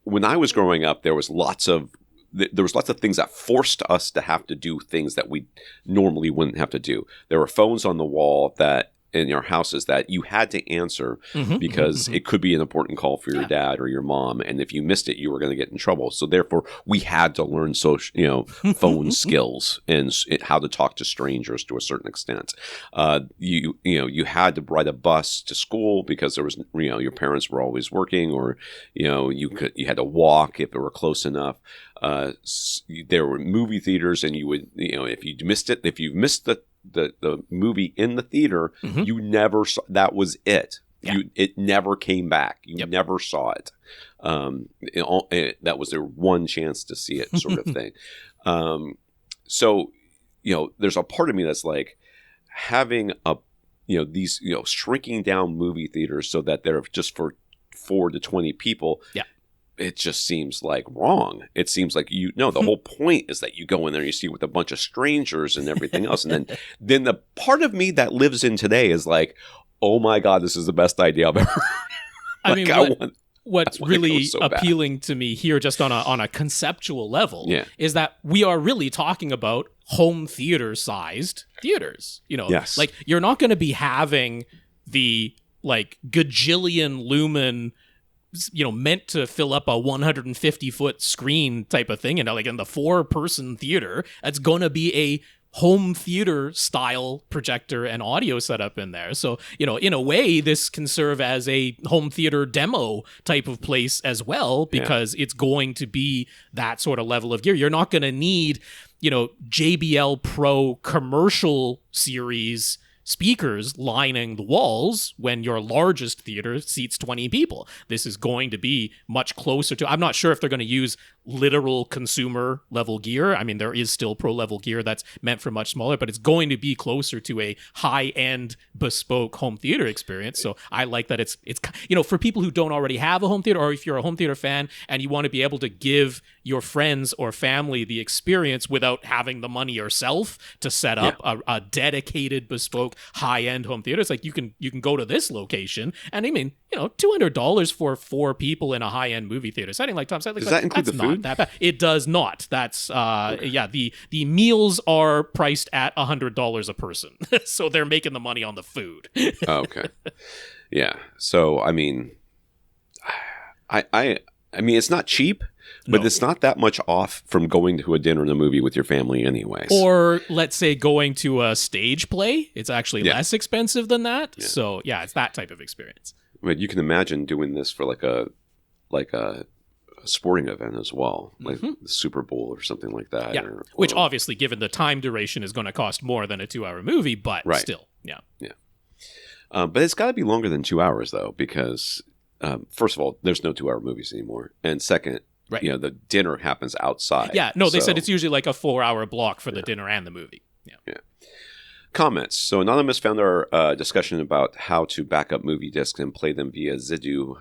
when I was growing up, there was lots of things that forced us to have to do things that we normally wouldn't have to do. There were phones on the wall that in your houses that you had to answer because it could be an important call for your dad or your mom, and if you missed it, you were going to get in trouble. So therefore, we had to learn phone skills and how to talk to strangers to a certain extent. You had to ride a bus to school because there was your parents were always working, or you had to walk if it were close enough. There were movie theaters, and you would if you missed the movie in the theater, you never saw. That was it. It never came back. You never saw it. That was their one chance to see it, sort of thing. So there's a part of me that's like having these shrinking down movie theaters so that they're just for 4 to 20 people. Yeah. It just seems like wrong. It seems like the whole point is that you go in there and you see with a bunch of strangers and everything else. And then the part of me that lives in today is like, oh my God, this is the best idea I've ever heard. What's really appealing to me here, just on a conceptual level, is that we are really talking about home theater sized theaters. Yes. Like, you're not going to be having the gajillion lumen, meant to fill up a 150-foot screen type of thing, in the 4-person theater. It's going to be a home theater style projector and audio setup in there. So, in a way, this can serve as a home theater demo type of place as well, because it's going to be that sort of level of gear. You're not going to need, JBL Pro commercial series speakers lining the walls when your largest theater seats 20 people. This is going to be much closer to, I'm not sure if they're going to use literal consumer level gear. I mean, there is still pro level gear that's meant for much smaller, but it's going to be closer to a high-end bespoke home theater experience. So I like that it's for people who don't already have a home theater, or if you're a home theater fan and you want to be able to give your friends or family the experience without having the money yourself to set up a dedicated bespoke high-end home theater. It's like you can go to this location, and I mean, $200 for 4 people in a high-end movie theater setting, like Tom said. Does that include the food? That bad. It does not. That's the meals are priced at $100 a person, so they're making the money on the food. Okay. Yeah. So I mean, I mean, it's not cheap. But it's not that much off from going to a dinner and a movie with your family anyways. Or let's say going to a stage play. It's actually less expensive than that. Yeah. So it's that type of experience. But you can imagine doing this for like a sporting event as well, like the Super Bowl or something like that. Yeah. Which obviously, given the time duration, is going to cost more than a 2-hour movie, but still, yeah. But it's got to be longer than 2 hours though, because first of all, there's no 2-hour movies anymore, and second, right. The dinner happens outside. Yeah, no, they said it's usually like a 4-hour block for the dinner and the movie. Yeah. Comments. So Anonymous found our discussion about how to back up movie discs and play them via Zidu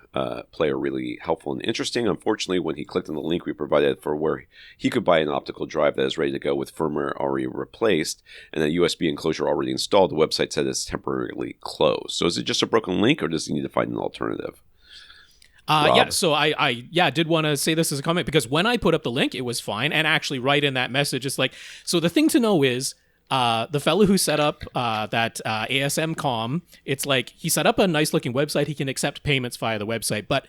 player really helpful and interesting. Unfortunately, when he clicked on the link we provided for where he could buy an optical drive that is ready to go with firmware already replaced and a USB enclosure already installed, the website said it's temporarily closed. So is it just a broken link, or does he need to find an alternative? So I did want to say this as a comment, because when I put up the link, it was fine. And actually right in that message, it's like, so the thing to know is the fellow who set up that ASM.com, it's like he set up a nice looking website. He can accept payments via the website, but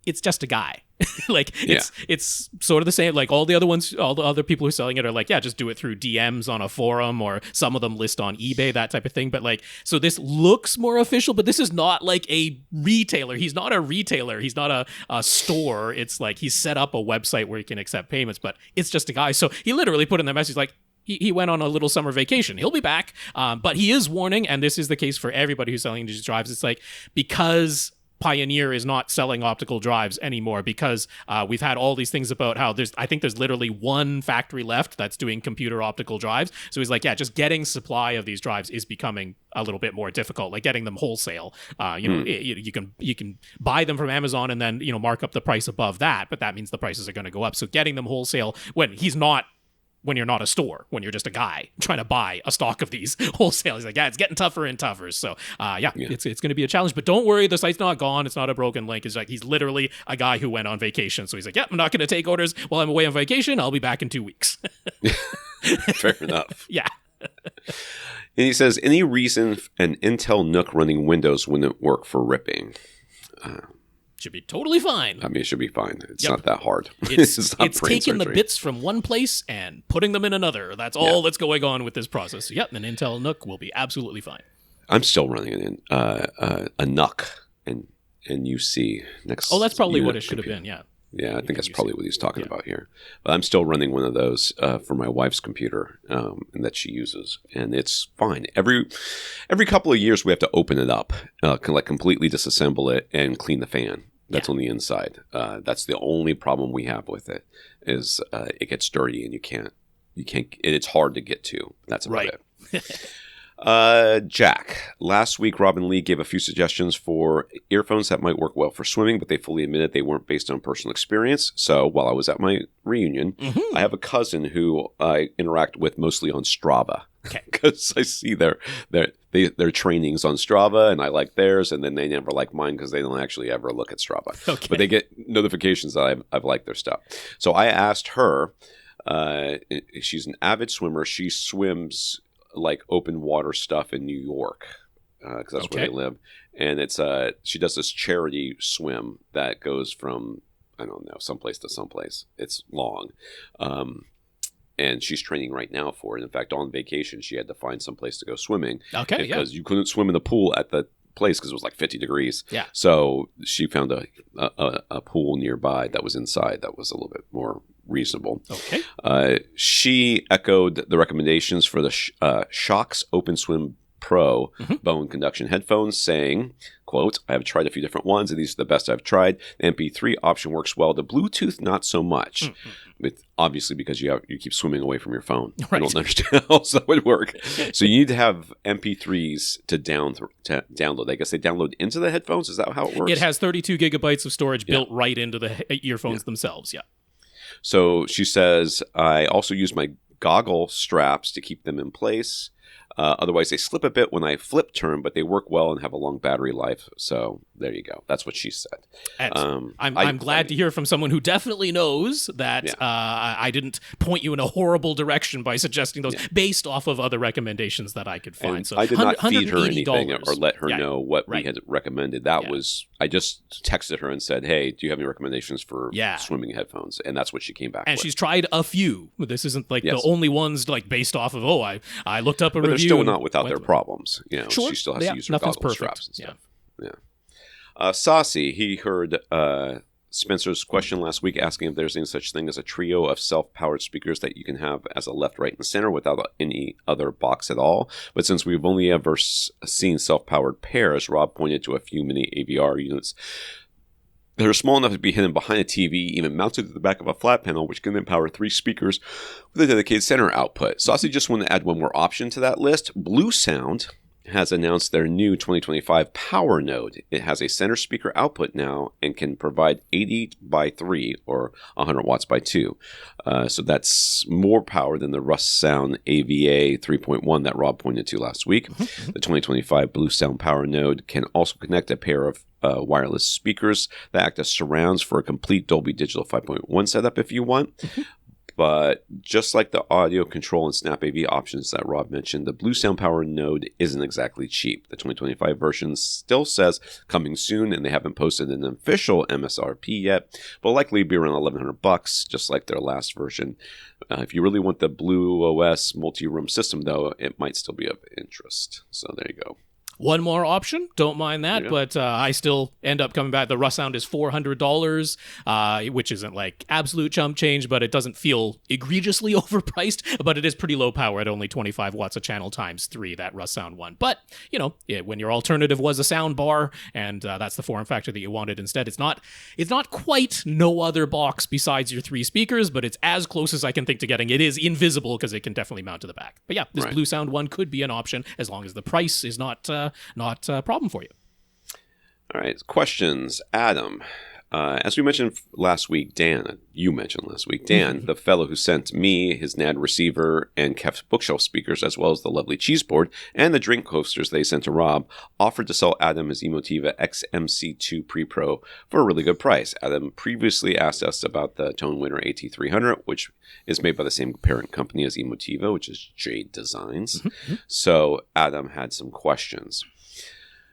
it's just a guy. It's sort of the same. Like all the other people who are selling it are like, just do it through DMs on a forum, or some of them list on eBay, that type of thing. But so this looks more official, but this is not like a retailer. He's not a retailer. He's not a store. It's like he's set up a website where he can accept payments, but it's just a guy. So he literally put in the message like, he went on a little summer vacation. He'll be back. But he is warning, and this is the case for everybody who's selling these drives. It's like, because Pioneer is not selling optical drives anymore, because we've had all these things about how I think there's literally one factory left that's doing computer optical drives. So he's like, just getting supply of these drives is becoming a little bit more difficult, like getting them wholesale. You can buy them from Amazon and then, mark up the price above that, but that means the prices are going to go up. So getting them wholesale when you're not a store, when you're just a guy trying to buy a stock of these wholesale. He's like, it's getting tougher and tougher. So, it's going to be a challenge. But don't worry, the site's not gone. It's not a broken link. It's like he's literally a guy who went on vacation. So he's like, I'm not going to take orders while I'm away on vacation. I'll be back in 2 weeks. Fair enough. Yeah. And he says, any reason an Intel NUC running Windows wouldn't work for ripping? Should be totally fine. I mean, it should be fine. It's not that hard. It's taking the bits from one place and putting them in another. That's all that's going on with this process. So, an Intel NUC will be absolutely fine. I'm still running a NUC and UC next. Oh, that's probably what it should have been. Yeah. Yeah, I think that's probably what he's talking about here. But I'm still running one of those for my wife's computer and that she uses, and it's fine. Every couple of years, we have to open it up, completely disassemble it, and clean the fan. That's on the inside. That's the only problem we have with it is it gets dirty and you can't. It's hard to get to. That's about it. Jack, last week Rob and Lee gave a few suggestions for earphones that might work well for swimming, but they fully admitted they weren't based on personal experience. So while I was at my reunion, I have a cousin who I interact with mostly on Strava because I see their trainings on Strava and I like theirs, and then they never like mine because they don't actually ever look at Strava. But they get notifications that I've liked their stuff. So I asked her, she's an avid swimmer. She swims like open water stuff in New York because that's where they live, and it's she does this charity swim that goes from I don't know someplace to someplace. It's long, and she's training right now for it. In fact, on vacation she had to find some place to go swimming because you couldn't swim in the pool at the place because it was like 50 degrees. So she found a pool nearby that was inside that was a little bit more reasonable. She echoed the recommendations for the Shokz OpenSwim Pro bone conduction headphones, saying, quote, I have tried a few different ones, and these are the best I've tried. The MP3 option works well. The Bluetooth, not so much. Obviously, because you keep swimming away from your phone. I don't understand how else that would work. So you need to have MP3s to download. I guess they download into the headphones. Is that how it works? It has 32 gigabytes of storage built right into the earphones themselves. So she says, I also use my goggle straps to keep them in place. Otherwise, they slip a bit when I flip turn, but they work well and have a long battery life. So there you go. That's what she said. I'm glad to hear from someone who definitely knows that I didn't point you in a horrible direction by suggesting those based off of other recommendations that I could find. So I did not feed her anything or let her know what we had recommended. That was, I just texted her and said, hey, do you have any recommendations for swimming headphones? And that's what she came back with. And she's tried a few. This isn't like the only ones like based off of, I looked up a review. They're still not without their problems. She still has to use her goggle straps and stuff. Sasi, he heard Spencer's question last week asking if there's any such thing as a trio of self-powered speakers that you can have as a left, right, and center without any other box at all. But since we've only ever seen self-powered pairs, Rob pointed to a few mini AVR units that are small enough to be hidden behind a TV, even mounted to the back of a flat panel, which can then power 3 speakers with a dedicated center output. Sasi just wanted to add one more option to that list. BlueSound has announced their new 2025 PowerNode. It has a center speaker output now and can provide 80 by 3 or 100 watts by 2. So that's more power than the Rust Sound AVA 3.1 that Rob pointed to last week. The 2025 BlueSound PowerNode can also connect a pair of wireless speakers that act as surrounds for a complete Dolby Digital 5.1 setup if you want. But just like the audio control and Snap AV options that Rob mentioned, the BlueSound PowerNode isn't exactly cheap. The 2025 version still says coming soon, and they haven't posted an official MSRP yet, but likely be around $1,100, just like their last version. If you really want the Blue OS multi-room system, though, it might still be of interest. So there you go. One more option, don't mind that, but I still end up coming back. The Rust Sound is $400, which isn't like absolute chump change, but it doesn't feel egregiously overpriced, but it is pretty low power at only 25 watts a channel times 3, that Rust Sound one. But, when your alternative was a sound bar, and that's the form factor that you wanted instead, it's not quite no other box besides your 3 speakers, but it's as close as I can think to getting. It is invisible because it can definitely mount to the back. But this BlueSound one could be an option as long as the price is not a problem for you. All right, questions. Adam, As we mentioned last week, Dan, the fellow who sent me his NAD receiver and KEF bookshelf speakers, as well as the lovely cheese board and the drink coasters they sent to Rob, offered to sell Adam his Emotiva XMC2 Pre-Pro for a really good price. Adam previously asked us about the ToneWinner AT300, which is made by the same parent company as Emotiva, which is Jade Designs. So Adam had some questions.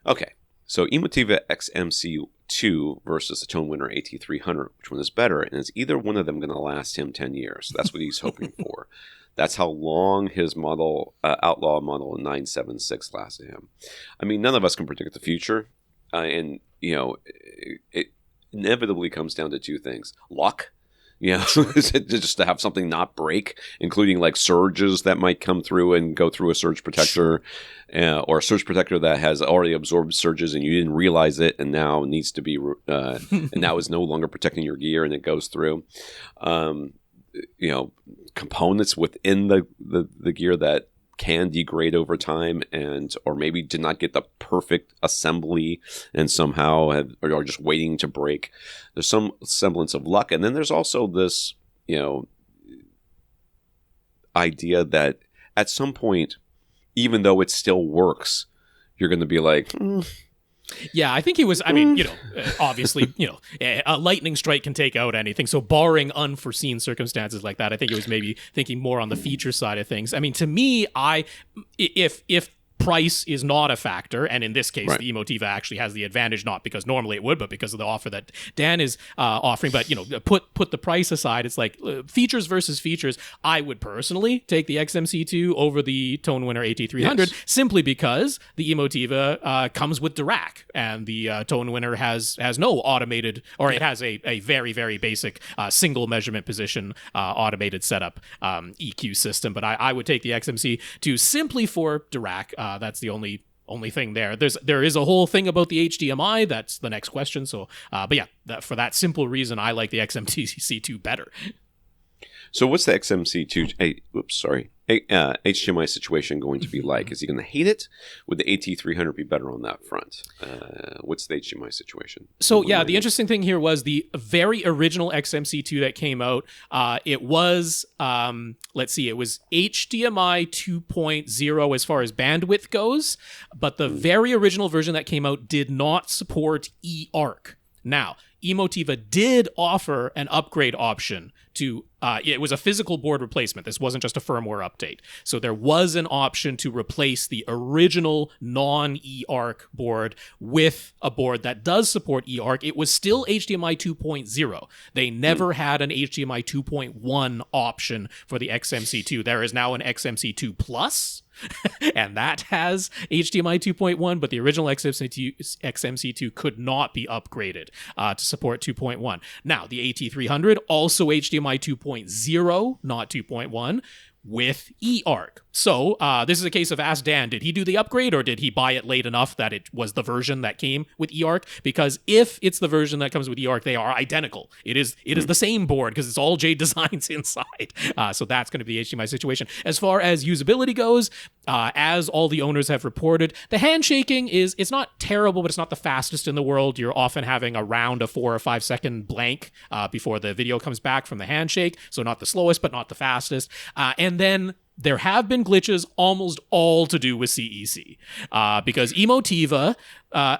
Okay, so Emotiva XMC2 versus the ToneWinner AT300, which one is better? And is either one of them going to last him 10 years? That's what he's hoping for. That's how long his model, Outlaw Model 976 lasted him. I mean, none of us can predict the future. And, you know, it inevitably comes down to two things. Luck. Just to have something not break, including like surges that might come through and go through a surge protector, or a surge protector that has already absorbed surges and you didn't realize it, and now needs to be, and now is no longer protecting your gear, and it goes through. Components within the gear that can degrade over time, or maybe did not get the perfect assembly and somehow are just waiting to break. There's some semblance of luck. And then there's also this, idea that at some point, even though it still works, you're going to be like, Yeah, I think he was, obviously, a lightning strike can take out anything. So barring unforeseen circumstances like that, I think it was maybe thinking more on the feature side of things. I mean, to me, if price is not a factor, and in this case, right, the Emotiva actually has the advantage, not because normally it would, but because of the offer that Dan is offering. But, put the price aside, it's like features versus features. I would personally take the XMC2 over the ToneWinner AT300, yes, simply because the Emotiva comes with Dirac, and the ToneWinner has no automated, or it has a very, very basic single measurement position automated setup EQ system. But I would take the XMC2 simply for Dirac. That's the only thing there. There is a whole thing about the HDMI. That's the next question. So, but yeah, for that simple reason, I like the XMC2 better. So what's the XMC2? HDMI situation going to be like? Is he going to hate it? Would the AT300 be better on that front? What's the HDMI situation? So yeah, the interesting thing here was the very original XMC2 that came out. It was it was HDMI 2.0 as far as bandwidth goes, but the very original version that came out did not support eARC. Now, Emotiva did offer an upgrade option to, it was a physical board replacement. This wasn't just a firmware update. So there was an option to replace the original non-eARC board with a board that does support eARC. It was still HDMI 2.0. They never had an HDMI 2.1 option for the XMC2. There is now an XMC2 Plus, and that has HDMI 2.1, but the original XMC2 could not be upgraded to support 2.1. Now, the AT300, also HDMI 2.0, not 2.1, with eARC. So this is a case of ask Dan, did he do the upgrade, or did he buy it late enough that it was the version that came with eARC? Because if it's the version that comes with eARC, they are identical. It is the same board because it's all Jade Designs inside. So that's going to be the HDMI situation. As far as usability goes, as all the owners have reported, the handshaking it's not terrible, but it's not the fastest in the world. You're often having around a 4 or 5 second blank before the video comes back from the handshake. So not the slowest, but not the fastest. And then there have been glitches, almost all to do with CEC, because Emotiva,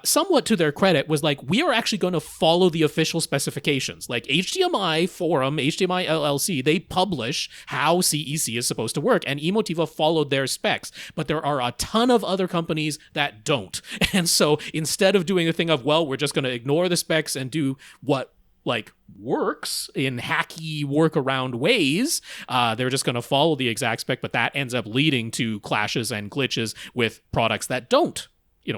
somewhat to their credit, was like, we are actually going to follow the official specifications. Like HDMI Forum, HDMI LLC, they publish how CEC is supposed to work, and Emotiva followed their specs. But there are a ton of other companies that don't. And so instead of doing the thing of, well, we're just going to ignore the specs and do what works in hacky workaround ways, they're just going to follow the exact spec, but that ends up leading to clashes and glitches with products that don't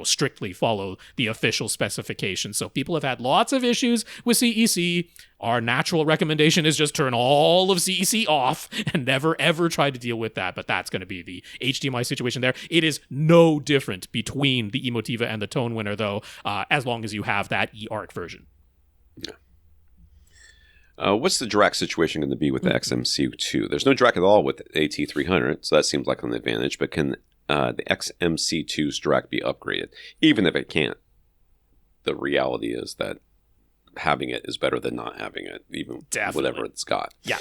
strictly follow the official specifications. So people have had lots of issues with CEC. Our natural recommendation is just turn all of CEC off and never ever try to deal with that. But that's going to be the HDMI situation there. It is no different between the Emotiva and the ToneWinner, though, as long as you have that eARC version. Yeah. What's the Dirac situation going to be with the XMC2? There's no Dirac at all with the AT300, so that seems like an advantage. But can the XMC2's Dirac be upgraded? Even if it can't, the reality is that having it is better than not having it, even Definitely. whatever it's got. Yeah.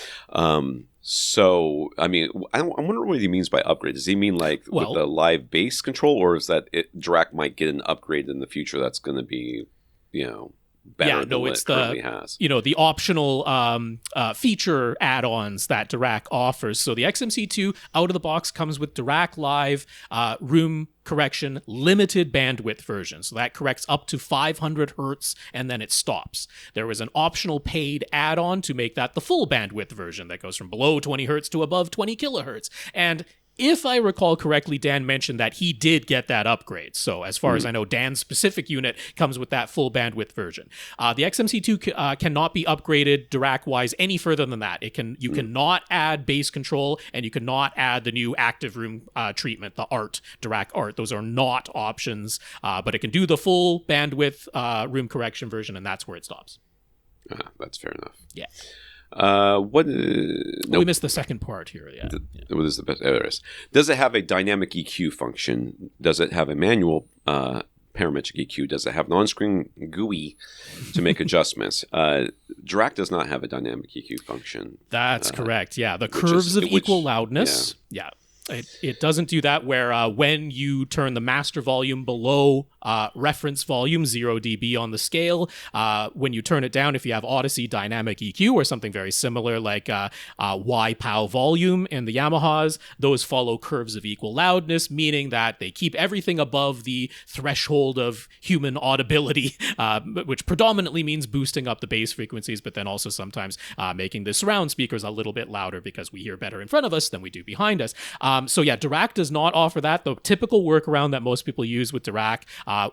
So, I mean, I wonder what he means by upgrade. Does he mean like with the live bass control, or is that Dirac might get an upgrade in the future that's going to be, better than what it currently has? The optional feature add-ons that Dirac offers. So the XMC2 out of the box comes with Dirac Live room correction limited bandwidth version. So that corrects up to 500 hertz and then it stops. There was an optional paid add-on to make that the full bandwidth version that goes from below 20 hertz to above 20 kilohertz. And if I recall correctly, Dan mentioned that he did get that upgrade. So as far as I know, Dan's specific unit comes with that full bandwidth version. The XMC2 cannot be upgraded Dirac-wise any further than that. You cannot add bass control, and you cannot add the new active room treatment, the Dirac Art. Those are not options, but it can do the full bandwidth room correction version, and that's where it stops. That's fair enough. Yeah. We missed the second part here. Yeah. What is the best? There it is. Does it have a dynamic EQ function? Does it have a manual parametric EQ? Does it have non-screen GUI to make adjustments? Dirac does not have a dynamic EQ function. That's correct. Yeah, the curves of equal loudness. Yeah. It doesn't do that, where when you turn the master volume below reference volume, 0 dB on the scale, when you turn it down, if you have Odyssey dynamic EQ or something very similar like Y-POW volume in the Yamahas, those follow curves of equal loudness, meaning that they keep everything above the threshold of human audibility, which predominantly means boosting up the bass frequencies, but then also sometimes making the surround speakers a little bit louder because we hear better in front of us than we do behind us. So yeah, Dirac does not offer that. The typical workaround that most people use with Dirac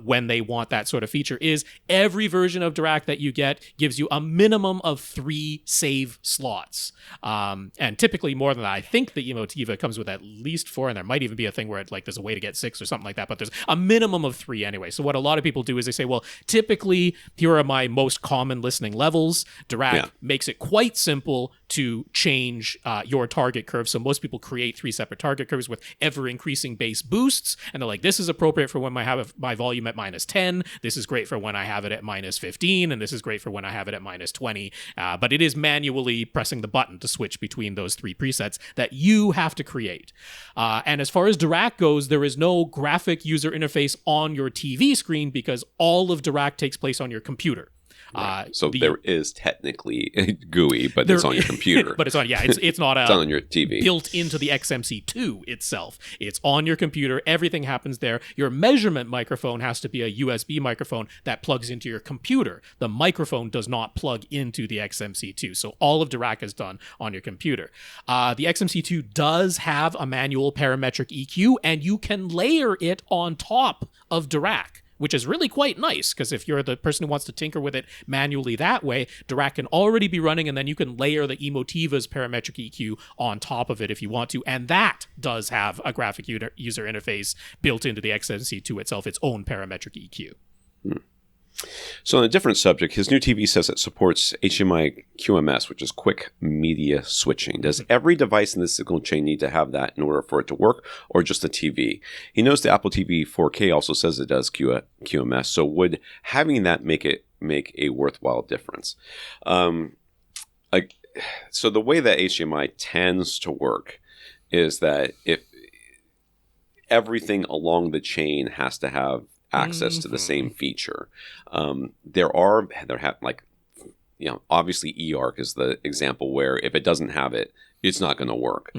when they want that sort of feature is every version of Dirac that you get gives you a minimum of 3 save slots. And typically more than that. I think the Emotiva comes with at least 4, and there might even be a thing where there's a way to get 6 or something like that, but there's a minimum of 3 anyway. So what a lot of people do is they say, well, typically here are my most common listening levels. Dirac makes it quite simple to change your target curve. So most people create 3 separate target curves with ever increasing bass boosts, and they're like, this is appropriate for when I have my volume at -10, this is great for when I have it at -15, and this is great for when I have it at -20, but it is manually pressing the button to switch between those 3 presets that you have to create. And as far as Dirac goes, there is no graphic user interface on your TV screen because all of Dirac takes place on your computer. Right. So there is technically a GUI, but it's on your computer. But it's on, it's not it's on your TV. Built into the XMC2 itself. It's on your computer. Everything happens there. Your measurement microphone has to be a USB microphone that plugs into your computer. The microphone does not plug into the XMC2. So all of Dirac is done on your computer. The XMC2 does have a manual parametric EQ, and you can layer it on top of Dirac, which is really quite nice, because if you're the person who wants to tinker with it manually that way, Dirac can already be running, and then you can layer the Emotiva's parametric EQ on top of it if you want to, and that does have a graphic user interface built into the XMC2 itself, its own parametric EQ. So on a different subject, his new TV says it supports HDMI QMS, which is quick media switching. Does every device in the signal chain need to have that in order for it to work, or just the TV? He knows the Apple TV 4K also says it does QMS, so would having that make a worthwhile difference? So the way that HDMI tends to work is that if everything along the chain has to have access to the same feature. Obviously eARC is the example where if it doesn't have it, it's not going to work.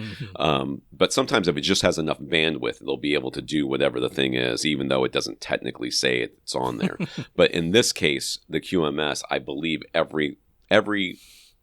But sometimes if it just has enough bandwidth, they'll be able to do whatever the thing is, even though it doesn't technically say it's on there. But in this case, the QMS, I believe every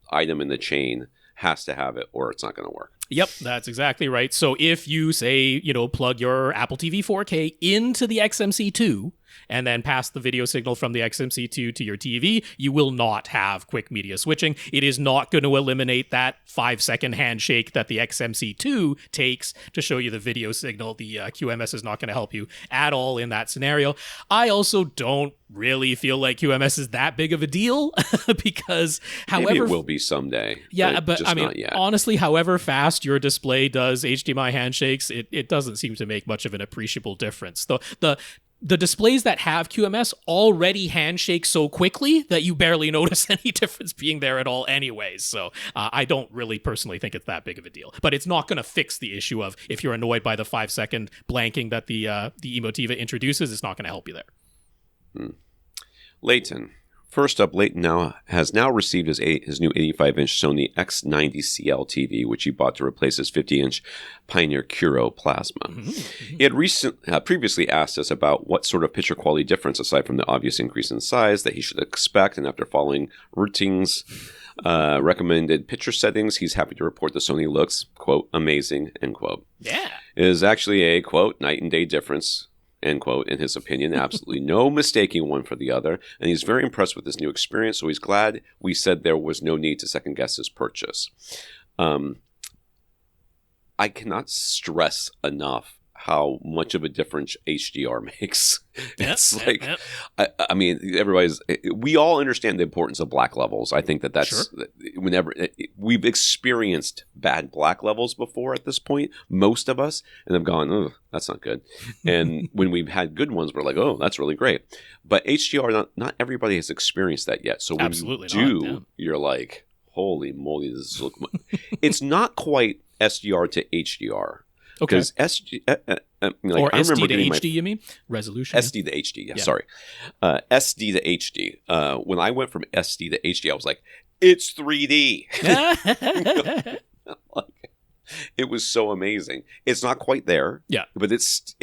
item in the chain has to have it or it's not going to work. Yep, that's exactly right. So if you say, plug your Apple TV 4K into the XMC2 and then pass the video signal from the XMC2 to your TV, you will not have quick media switching. It is not going to eliminate that 5-second handshake that the XMC2 takes to show you the video signal. The QMS is not going to help you at all in that scenario. I also don't really feel like QMS is that big of a deal because maybe it will be someday. Yeah, but just I mean, not yet. Honestly, however fast your display does HDMI handshakes, it doesn't seem to make much of an appreciable difference. The the displays that have QMS already handshake so quickly that you barely notice any difference being there at all anyways. So I don't really personally think it's that big of a deal. But it's not going to fix the issue of if you're annoyed by the 5-second blanking that the Emotiva introduces, it's not going to help you there. Leighton. First up, Leighton has now received his new 85-inch Sony X90 CL TV, which he bought to replace his 50-inch Pioneer Curo Plasma. Mm-hmm. He had previously asked us about what sort of picture quality difference, aside from the obvious increase in size, that he should expect, and after following routines recommended picture settings, he's happy to report the Sony looks, quote, amazing, end quote. Yeah. It is actually a, quote, night and day difference, end quote, in his opinion. Absolutely no mistaking one for the other. And he's very impressed with this new experience, so he's glad we said there was no need to second guess his purchase. I cannot stress enough how much of a difference HDR makes. It's I mean, we all understand the importance of black levels. I think that's sure. Whenever we've experienced bad black levels before at this point, most of us, and have gone, oh, that's not good. And when we've had good ones, we're like, oh, that's really great. But HDR, not everybody has experienced that yet. So when Absolutely you do, not, yeah. You're like, holy moly, this look. It's not quite SDR to HDR. Okay. Because or SD to HD, you mean? Resolution? SD to HD, yeah. Sorry. SD to HD. When I went from SD to HD, I was like, it's 3D. It was so amazing. It's not quite there, but it's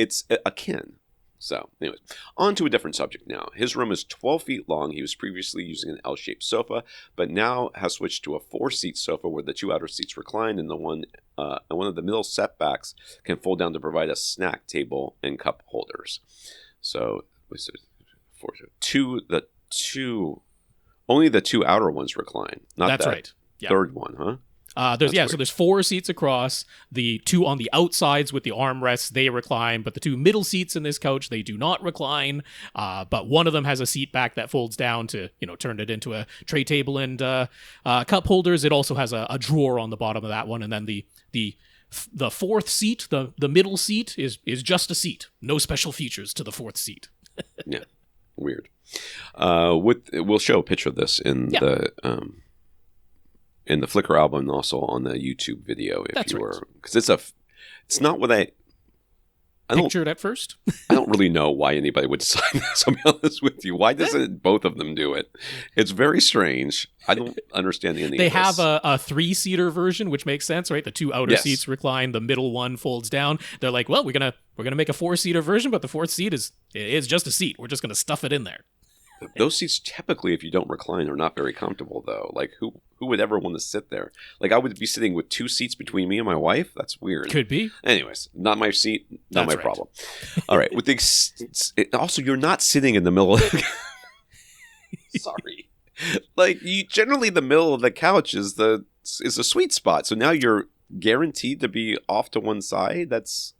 akin. So, anyways, on to a different subject now. His room is 12 feet long. He was previously using an L-shaped sofa, but now has switched to a 4-seat sofa where the 2 outer seats recline and one of the middle setbacks can fold down to provide a snack table and cup holders. So, only the 2 outer ones recline. Not That's that right. third one, huh? So there's 4 seats across. The 2 on the outsides with the armrests, they recline, but the 2 middle seats in this couch, they do not recline. But one of them has a seat back that folds down to, turn it into a tray table and cup holders. It also has a drawer on the bottom of that one, and then the 4th seat, the middle seat, is just a seat. No special features to the 4th seat. Yeah, weird. We'll show a picture of this in the Flickr album and also on the YouTube video if you were, because it's not what I pictured at first. I don't really know why anybody would design this. I'll be honest with you. Why doesn't both of them do it? It's very strange. I don't understand the ending. They have a 3-seater version, which makes sense, right? The 2 outer seats recline, the middle one folds down. They're like, well, we're gonna make a 4-seater version, but the 4th seat is just a seat. We're just gonna stuff it in there. Those seats typically, if you don't recline, are not very comfortable, though. Like, who would ever want to sit there? Like, I would be sitting with 2 seats between me and my wife. That's weird. Could be. Anyways, not my seat, not my problem. All right. With also, you're not sitting in the middle of Sorry. Like, generally the middle of the couch is a sweet spot. So now you're guaranteed to be off to one side. It's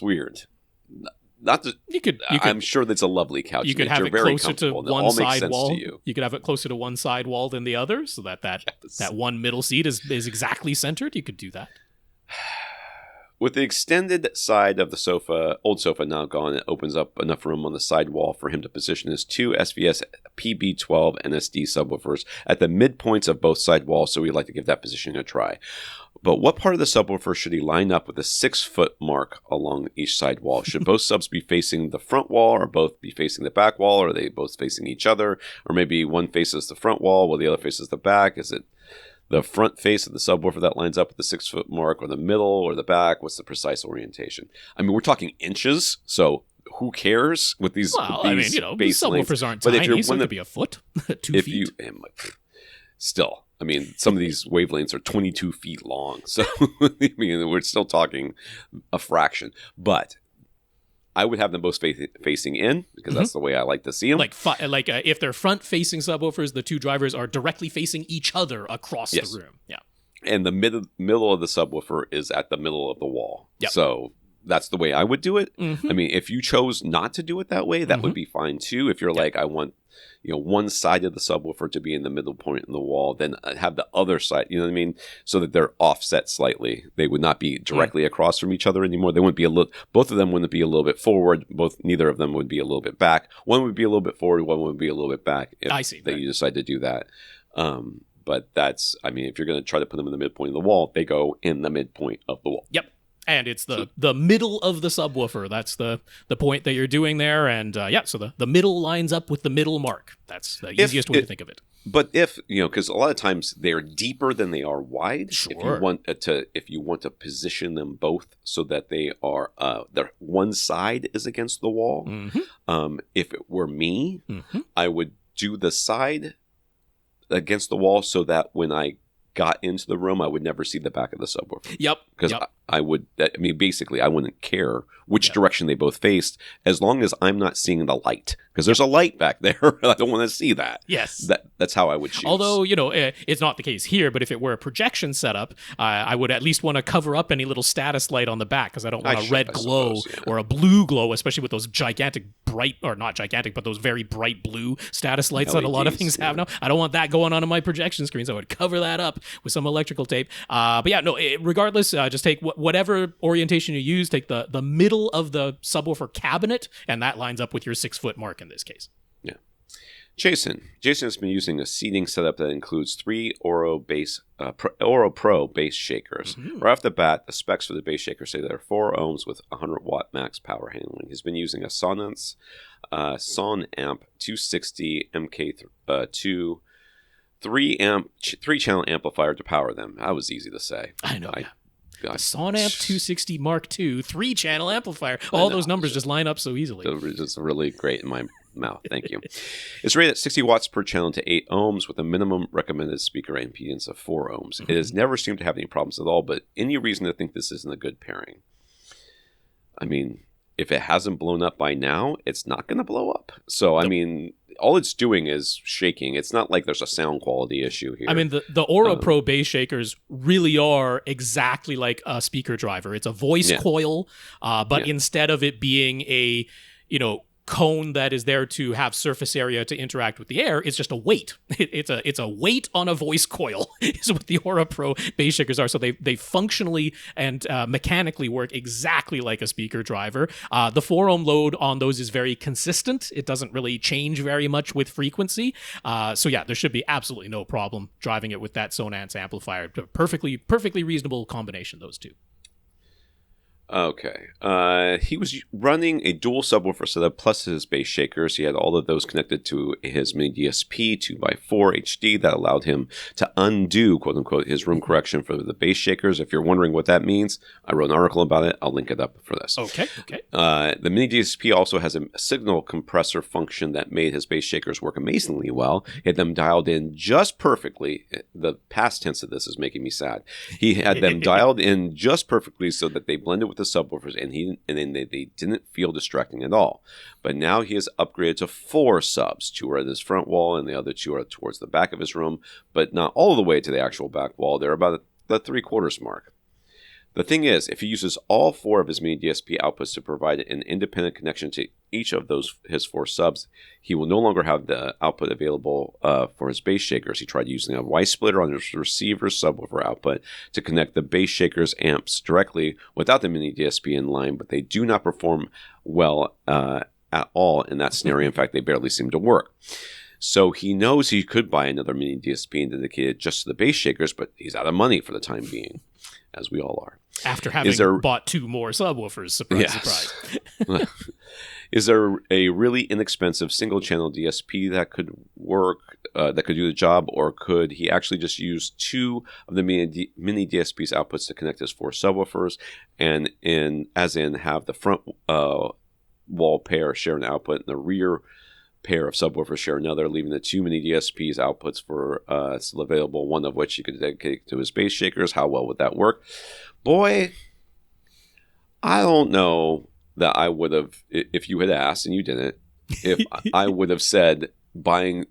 weird. I'm sure that's a lovely couch. You could have it closer to one side wall. You could have it closer to one side wall than the other, so that one middle seat is exactly centered. You could do that. With the extended side of the old sofa now gone, it opens up enough room on the side wall for him to position his 2 SVS PB12 NSD subwoofers at the midpoints of both side walls, so we'd like to give that position a try. But what part of the subwoofer should he line up with a 6-foot mark along each side wall? Should both subs be facing the front wall, or both be facing the back wall? Or are they both facing each other? Or maybe one faces the front wall while the other faces the back? Is it the front face of the subwoofer that lines up with the 6-foot mark, or the middle, or the back? What's the precise orientation? I mean, we're talking inches, so who cares with these? Well, these subwoofers aren't tiny, so it could be a foot, 2 feet. Still, I mean, some of these wavelengths are 22 feet long, so I mean, we're still talking a fraction. But I would have them both facing in, because that's the way I like to see them. If they're front-facing subwoofers, the 2 drivers are directly facing each other across the room. Yeah, and the middle of the subwoofer is at the middle of the wall. Yep. So that's the way I would do it. I mean, if you chose not to do it that way, that would be fine too. If you're like, I want, one side of the subwoofer to be in the middle point in the wall, then have the other side, you know what I mean? So that they're offset slightly. They would not be directly across from each other anymore. They wouldn't be both of them wouldn't be a little bit forward. Neither of them would be a little bit back. One would be a little bit forward. One would be a little bit back. I see. That you decide to do that. But that's, I mean, if you're going to try to put them in the midpoint of the wall, they go in the midpoint of the wall. Yep. And it's the middle of the subwoofer. That's the point that you're doing there. And so the middle lines up with the middle mark. That's the easiest way to think of it. But if, because a lot of times they're deeper than they are wide. Sure. If you want to position them both so that they are, one side is against the wall. If it were me, I would do the side against the wall so that when I got into the room, I would never see the back of the subwoofer. Yep. Because basically, I wouldn't care which direction they both faced as long as I'm not seeing the light. Because there's a light back there. I don't want to see that. Yes. That's how I would choose. Although, it's not the case here, but if it were a projection setup, I would at least want to cover up any little status light on the back because I don't want a red glow or a blue glow, especially with those gigantic bright, or not gigantic, but those very bright blue status lights that a lot of things have now. I don't want that going on my projection screen, so I would cover that up with some electrical tape. Regardless, just take whatever orientation you use, take the middle of the subwoofer cabinet, and that lines up with your 6-foot mark in this case. Yeah. Jason has been using a seating setup that includes 3 Oro Pro bass shakers. Right off the bat, the specs for the bass shakers say they're 4 ohms with 100 watt max power handling. He's been using a Sonance Sonamp 260 MK2 3-channel amplifier to power them. That was easy to say. I know. The Sonamp 260 Mark II 3-channel amplifier. All those numbers just line up so easily. It's really great in my mouth. Thank you. It's rated at 60 watts per channel to 8 ohms with a minimum recommended speaker impedance of 4 ohms. It has never seemed to have any problems at all, but any reason to think this isn't a good pairing? I mean, if it hasn't blown up by now, it's not going to blow up. So, I mean, all it's doing is shaking. It's not like there's a sound quality issue here. I mean, the Oro Pro bass shakers really are exactly like a speaker driver. It's a voice coil, but instead of it being a, cone that is there to have surface area to interact with the air, it's just a weight. It's a weight on a voice coil is what the Oro Pro bass shakers are. So they functionally and mechanically work exactly like a speaker driver. The 4 ohm load on those is very consistent. It doesn't really change very much with frequency. There should be absolutely no problem driving it with that Sonance amplifier. Perfectly reasonable combination, those two. Okay. He was running a dual subwoofer setup plus his bass shakers. He had all of those connected to his mini DSP 2x4 HD that allowed him to undo, quote unquote, his room correction for the bass shakers. If you're wondering what that means, I wrote an article about it. I'll link it up for this. Okay. The mini DSP also has a signal compressor function that made his bass shakers work amazingly well. He had them dialed in just perfectly. The past tense of this is making me sad. He had them dialed in just perfectly so that they blended with the subwoofers, and they didn't feel distracting at all. But now he has upgraded to 4 subs. 2 are at his front wall, and the other 2 are towards the back of his room, but not all the way to the actual back wall. They're about the 3/4 mark. The thing is, if he uses all 4 of his mini DSP outputs to provide an independent connection to each of his 4 subs, he will no longer have the output available for his bass shakers. He tried using a Y splitter on his receiver subwoofer output to connect the bass shakers amps directly without the mini DSP in line, but they do not perform well at all in that scenario. In fact, they barely seem to work. So he knows he could buy another mini DSP and dedicate it just to the bass shakers, but he's out of money for the time being, as we all are. After having bought 2 more subwoofers, surprise. Is there a really inexpensive single-channel DSP that could work, that could do the job, or could he actually just use 2 of the mini DSP's outputs to connect his 4 subwoofers, and have the front wall pair share an output and the rear pair of subwoofers share another, leaving the 2 mini DSP's outputs for still available, one of which he could dedicate to his bass shakers? How well would that work? Boy, I don't know that I would have, if you had asked and you didn't, if I would have said buying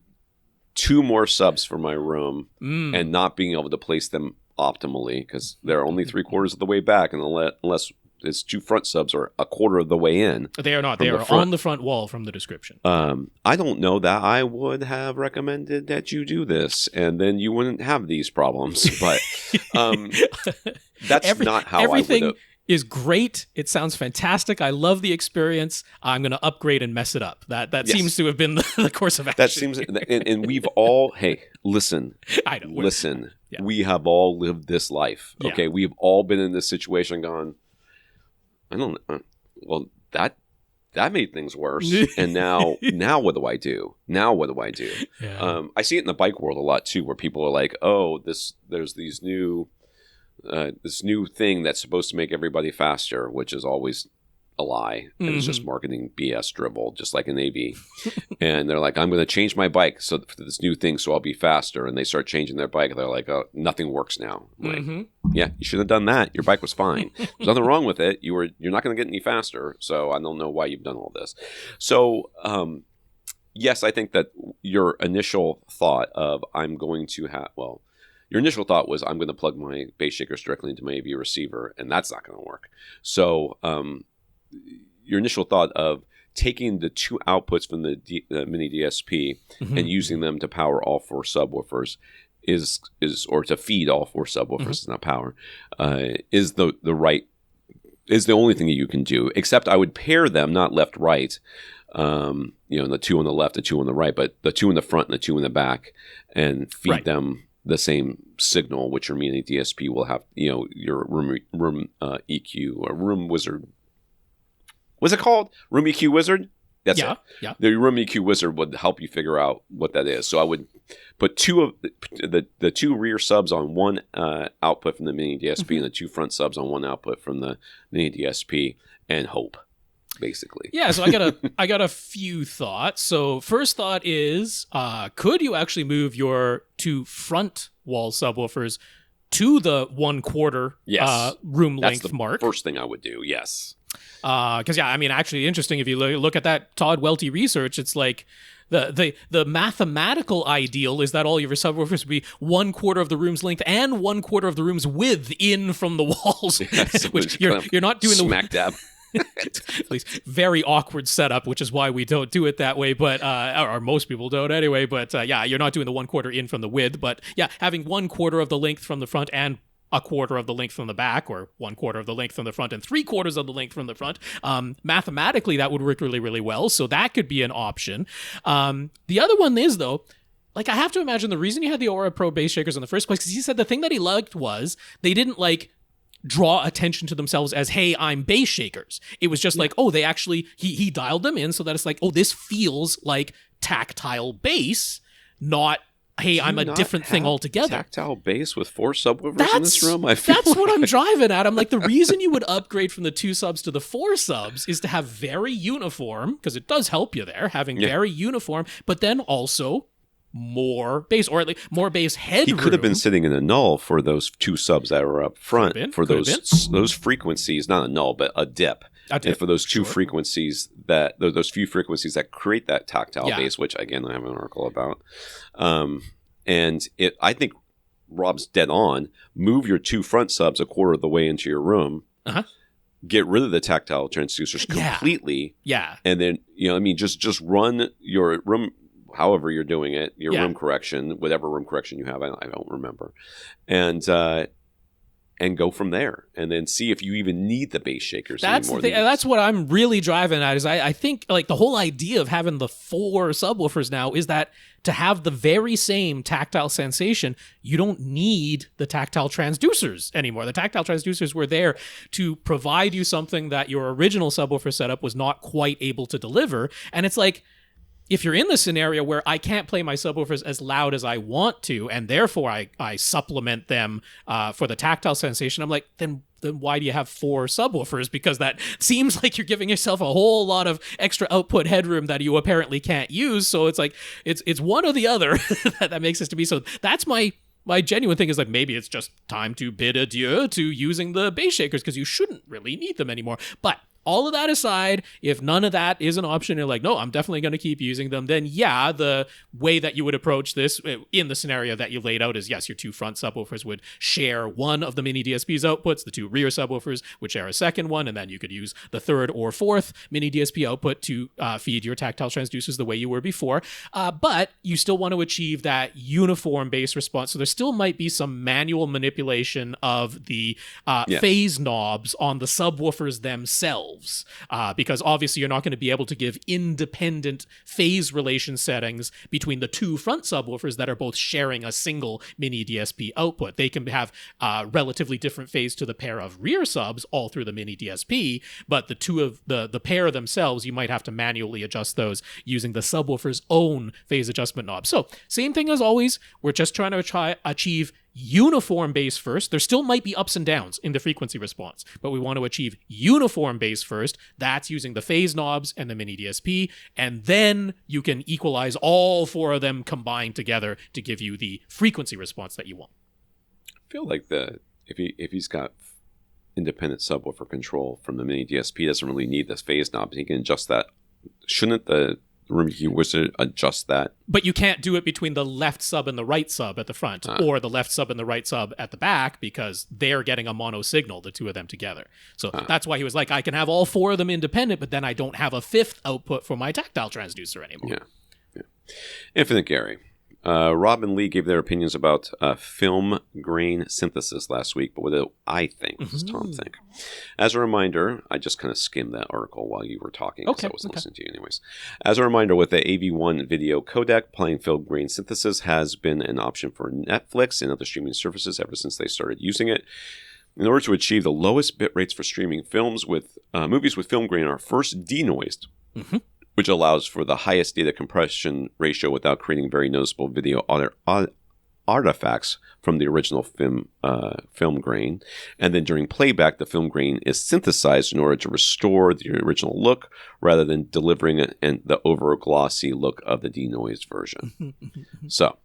2 more subs for my room and not being able to place them optimally because they're only 3/4 of the way back, and unless its two front subs are a quarter of the way in. They are not. They are on the front wall from the description. I don't know that I would have recommended that you do this, and then you wouldn't have these problems. But that's not how I would have. Is great. It sounds fantastic. I love the experience. I'm going to upgrade and mess it up. That seems to have been the course of action. That seems, and we've all, hey, listen. I know. Listen. Yeah. We have all lived this life. Okay, yeah. We've all been in this situation. Gone. I don't. Well, that made things worse. And now what do I do? Now what do I do? Yeah. I see it in the bike world a lot too, where people are like, oh, there's these new. This new thing that's supposed to make everybody faster, which is always a lie. And it's just marketing BS dribble, just like an AV. And they're like, I'm going to change my bike for this new thing so I'll be faster. And they start changing their bike. And they're like, oh, nothing works now. Like, yeah, you should have done that. Your bike was fine. There's nothing wrong with it. You're not going to get any faster. So I don't know why you've done all this. So, yes, I think that your initial thought of your initial thought was, I'm going to plug my bass shakers directly into my AV receiver, and that's not going to work. So your initial thought of taking the two outputs from the mini DSP and using them to power all four subwoofers is or to feed all four subwoofers, not power, is the only thing that you can do. Except I would pair them, not left right. The two on the left, the two on the right, but the two in the front and the two in the back, and feed them the same signal, which your mini DSP will have, your room EQ or room wizard. What's it called? Room EQ wizard? That's it. Yeah. The room EQ wizard would help you figure out what that is. So I would put two of the two rear subs on one output from the mini DSP and the two front subs on one output from the mini DSP and hope. Basically. Yeah, so I got a few thoughts. So first thought is, could you actually move your two front wall subwoofers to the 1/4 room length mark? First thing I would do, yes. Because actually interesting, if you look at that Todd Welty research, it's like the mathematical ideal is that all your subwoofers would be 1/4 of the room's length and 1/4 of the room's width in from the walls, which you're not doing smack dab. At least very awkward setup, which is why we don't do it that way, but or most people don't anyway. But you're not doing the 1/4 in from the width, but having 1/4 of the length from the front and 1/4 of the length from the back, or 1/4 of the length from the front and 3/4 of the length from the front. Mathematically, that would work really, really well. So that could be an option. The other one is though. Like, I have to imagine the reason you had the Aura Pro bass shakers in the first place, because he said the thing that he liked was they didn't draw attention to themselves as, hey, I'm bass shakers. It was just they actually, he dialed them in so that it's like, oh, this feels like tactile bass, not, hey, I'm a different thing altogether. Tactile bass with 4 subwoofers in this room? That's what I'm driving at. I'm like, the reason you would upgrade from the 2 subs to the 4 subs is to have very uniform, because it does help you there, having very uniform, but then also more bass, or at least more bass headroom. He could have been sitting in a null for those 2 subs that were up front for those frequencies, not a null, but a dip. And for those 2 frequencies those few frequencies that create that tactile bass, which again I have an article about. And I think Rob's dead on. Move your 2 front subs 1/4 of the way into your room. Get rid of the tactile transducers completely. Yeah. And then just run your room. However you're doing it, your room correction, whatever room correction you have, I don't remember, and go from there, and then see if you even need the bass shakers anymore. That's what I'm really driving at. Is I think the whole idea of having the 4 subwoofers now is that to have the very same tactile sensation, you don't need the tactile transducers anymore. The tactile transducers were there to provide you something that your original subwoofer setup was not quite able to deliver, and it's like, if you're in the scenario where I can't play my subwoofers as loud as I want to, and therefore I supplement them for the tactile sensation, I'm like, then why do you have 4 subwoofers? Because that seems like you're giving yourself a whole lot of extra output headroom that you apparently can't use. So it's like, it's one or the other that makes this to be. So that's my genuine thing, is like, maybe it's just time to bid adieu to using the bass shakers, because you shouldn't really need them anymore. But all of that aside, if none of that is an option, you're like, no, I'm definitely going to keep using them, then yeah, the way that you would approach this in the scenario that you laid out is, yes, your two front subwoofers would share one of the mini DSP's outputs, the two rear subwoofers would share a second one, and then you could use the third or fourth mini DSP output to feed your tactile transducers the way you were before. But you still want to achieve that uniform bass response. So there still might be some manual manipulation of the phase knobs on the subwoofers themselves, because obviously you're not going to be able to give independent phase relation settings between the two front subwoofers that are both sharing a single mini DSP output. They can have relatively different phase to the pair of rear subs all through the mini DSP, but the two of the pair themselves, you might have to manually adjust those using the subwoofer's own phase adjustment knob. So same thing as always, we're just trying to achieve uniform bass first. There still might be ups and downs in the frequency response, but we want to achieve uniform bass first. That's using the phase knobs and the mini DSP, and then you can equalize all four of them combined together to give you the frequency response that you want. I feel like if he's got independent subwoofer control from the mini DSP, he doesn't really need this phase knob. He can adjust that. Shouldn't the Room Wizard adjust that? But you can't do it between the left sub and the right sub at the front, or the left sub and the right sub at the back, because they're getting a mono signal, the two of them together. So that's why he was like, I can have all four of them independent, but then I don't have a fifth output for my tactile transducer anymore. Yeah. Infinite Gary. Rob and Lee gave their opinions about film grain synthesis last week, but what do I think? What does Tom think? As a reminder, I just kind of skimmed that article while you were talking, because I wasn't listening to you anyways. As a reminder, with the AV1 video codec, playing film grain synthesis has been an option for Netflix and other streaming services ever since they started using it. In order to achieve the lowest bit rates for streaming films with movies with film grain are first denoised, which allows for the highest data compression ratio without creating very noticeable video artifacts from the original film grain. And then during playback, the film grain is synthesized in order to restore the original look rather than delivering the over-glossy look of the denoised version. So,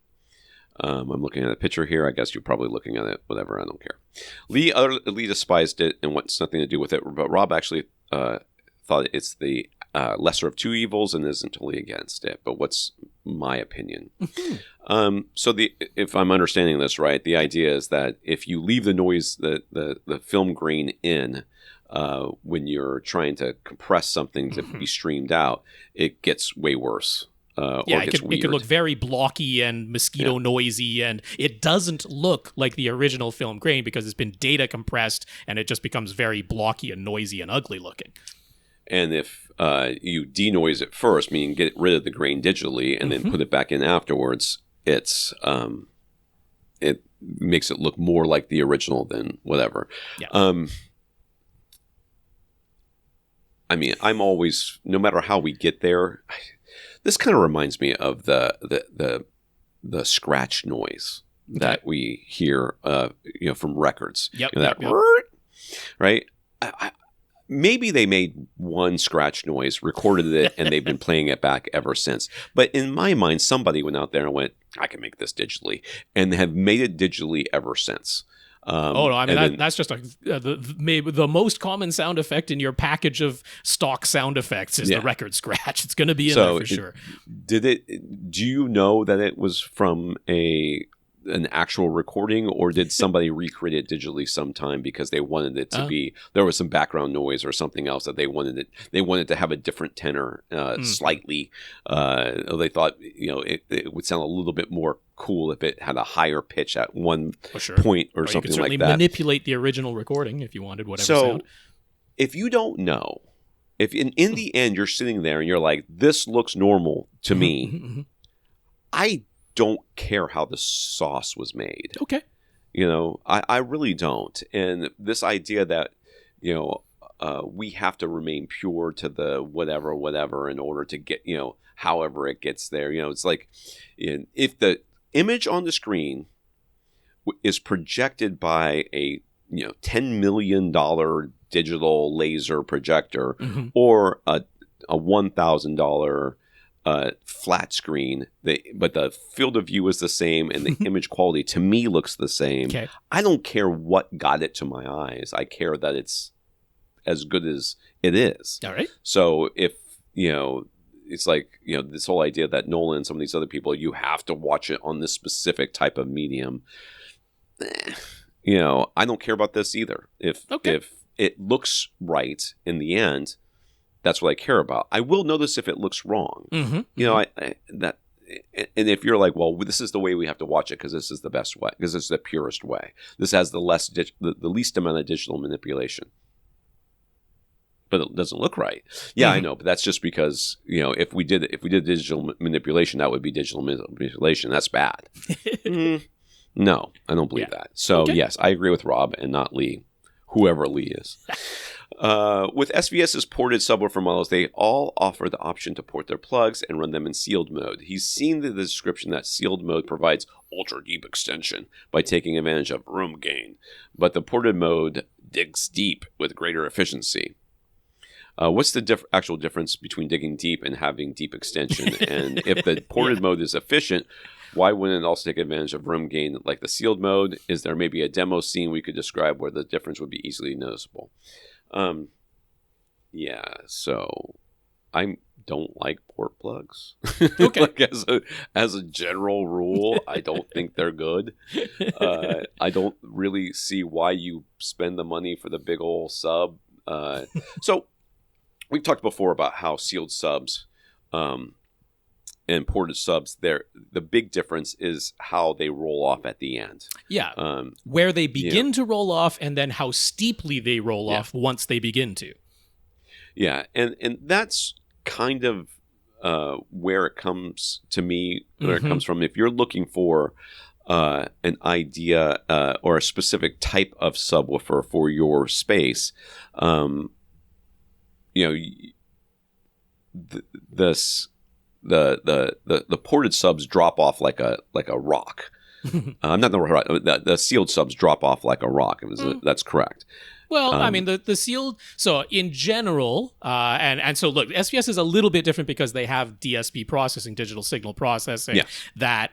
I'm looking at a picture here. I guess you're probably looking at it. Whatever, I don't care. Lee despised it and wants nothing to do with it, but Rob actually thought it's the lesser of two evils and isn't totally against it. But what's my opinion? So if I'm understanding this right, the idea is that if you leave the noise, the film grain in when you're trying to compress something to be streamed out, it gets way worse. It could look very blocky and mosquito noisy, and it doesn't look like the original film grain because it's been data compressed, and it just becomes very blocky and noisy and ugly looking. And if you denoise it first, meaning get rid of the grain digitally and then put it back in afterwards, it makes it look more like the original than whatever. Yeah. I mean, I'm always, no matter how we get there, this kind of reminds me of the scratch noise that we hear, from records. Yep. Right. Maybe they made one scratch noise, recorded it, and they've been playing it back ever since. But in my mind, somebody went out there and went, I can make this digitally, and have made it digitally ever since. That's just maybe the most common sound effect in your package of stock sound effects is the record scratch. It's going to be in there for sure. Do you know that it was from an actual recording, or did somebody recreate it digitally sometime because they wanted it to be, there was some background noise or something else that they wanted to have a different tenor slightly. They thought, it would sound a little bit more cool if it had a higher pitch at one point or something like that. You could certainly manipulate the original recording if you wanted whatever sound. If you don't know, if in the end you're sitting there and you're like, this looks normal to me, I don't care how the sauce was made. Okay. I really don't. And this idea that, we have to remain pure to the whatever in order to get, however it gets there. It's like if the image on the screen is projected by a, $10 million digital laser projector or a $1,000 flat screen, but the field of view is the same and the image quality to me looks the same. I don't care what got it to my eyes. I care that it's as good as it is. All right. So if, it's like, this whole idea that Nolan and some of these other people, you have to watch it on this specific type of medium. I don't care about this either. If it looks right in the end, that's what I care about. I will notice if it looks wrong. And if you're like, well, this is the way we have to watch it because this is the best way, because it's the purest way. This has the least amount of digital manipulation. But it doesn't look right. Yeah, I know, but that's just because if we did digital manipulation, that would be digital manipulation. That's bad. No, I don't believe that. So yes, I agree with Rob and not Lee, whoever Lee is. With SVS's ported subwoofer models, they all offer the option to port their plugs and run them in sealed mode. He's seen the description that sealed mode provides ultra deep extension by taking advantage of room gain, but the ported mode digs deep with greater efficiency. What's the actual difference between digging deep and having deep extension? And if the ported mode is efficient, why wouldn't it also take advantage of room gain like the sealed mode? Is there maybe a demo scene we could describe where the difference would be easily noticeable? So I don't like port plugs. Okay. Like as a general rule, I don't think they're good. I don't really see why you spend the money for the big old sub. So we've talked before about how sealed subs and ported subs, the big difference is how they roll off at the end. Yeah. Where they begin to roll off and then how steeply they roll off once they begin to. Yeah. And that's kind of where it comes to me, where it comes from. If you're looking for an idea or a specific type of subwoofer for your space, the ported subs drop off like a rock. The sealed subs drop off like a rock. That's correct. Well, I mean, the sealed, so in general, and so look, SPS is a little bit different because they have DSP processing, digital signal processing, that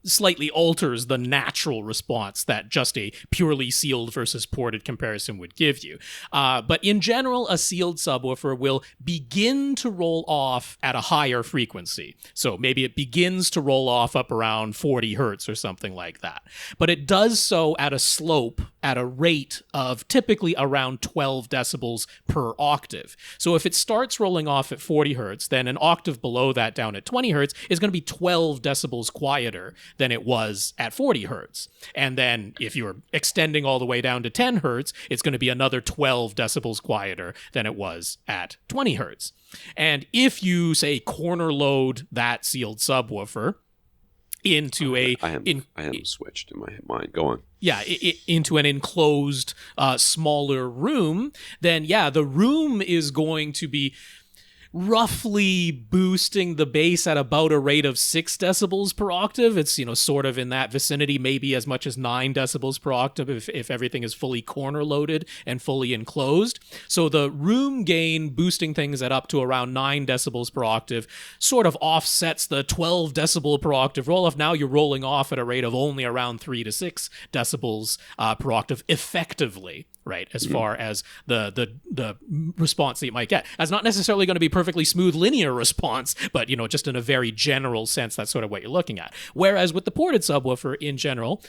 slightly alters the natural response that just a purely sealed versus ported comparison would give you. But in general, a sealed subwoofer will begin to roll off at a higher frequency. So maybe it begins to roll off up around 40 hertz or something like that. But it does so at a slope, at a rate of typically around 12 decibels per octave. So if it starts rolling off at 40 hertz, then an octave below that down at 20 hertz is going to be 12 decibels quieter than it was at 40 hertz. And then if you're extending all the way down to 10 hertz, it's going to be another 12 decibels quieter than it was at 20 hertz. And if you, say, corner load that sealed subwoofer into I am switched in my mind. Go on. Yeah, into an enclosed, smaller room, then the room is going to be roughly boosting the bass at about a rate of 6 decibels per octave. It's, sort of in that vicinity, maybe as much as 9 decibels per octave if everything is fully corner loaded and fully enclosed. So the room gain boosting things at up to around 9 decibels per octave sort of offsets the 12 decibel per octave roll off. Now you're rolling off at a rate of only around 3 to 6 decibels per octave effectively. Right, as far as the response that you might get. That's not necessarily going to be perfectly smooth linear response, but just in a very general sense, that's sort of what you're looking at. Whereas with the ported subwoofer in general,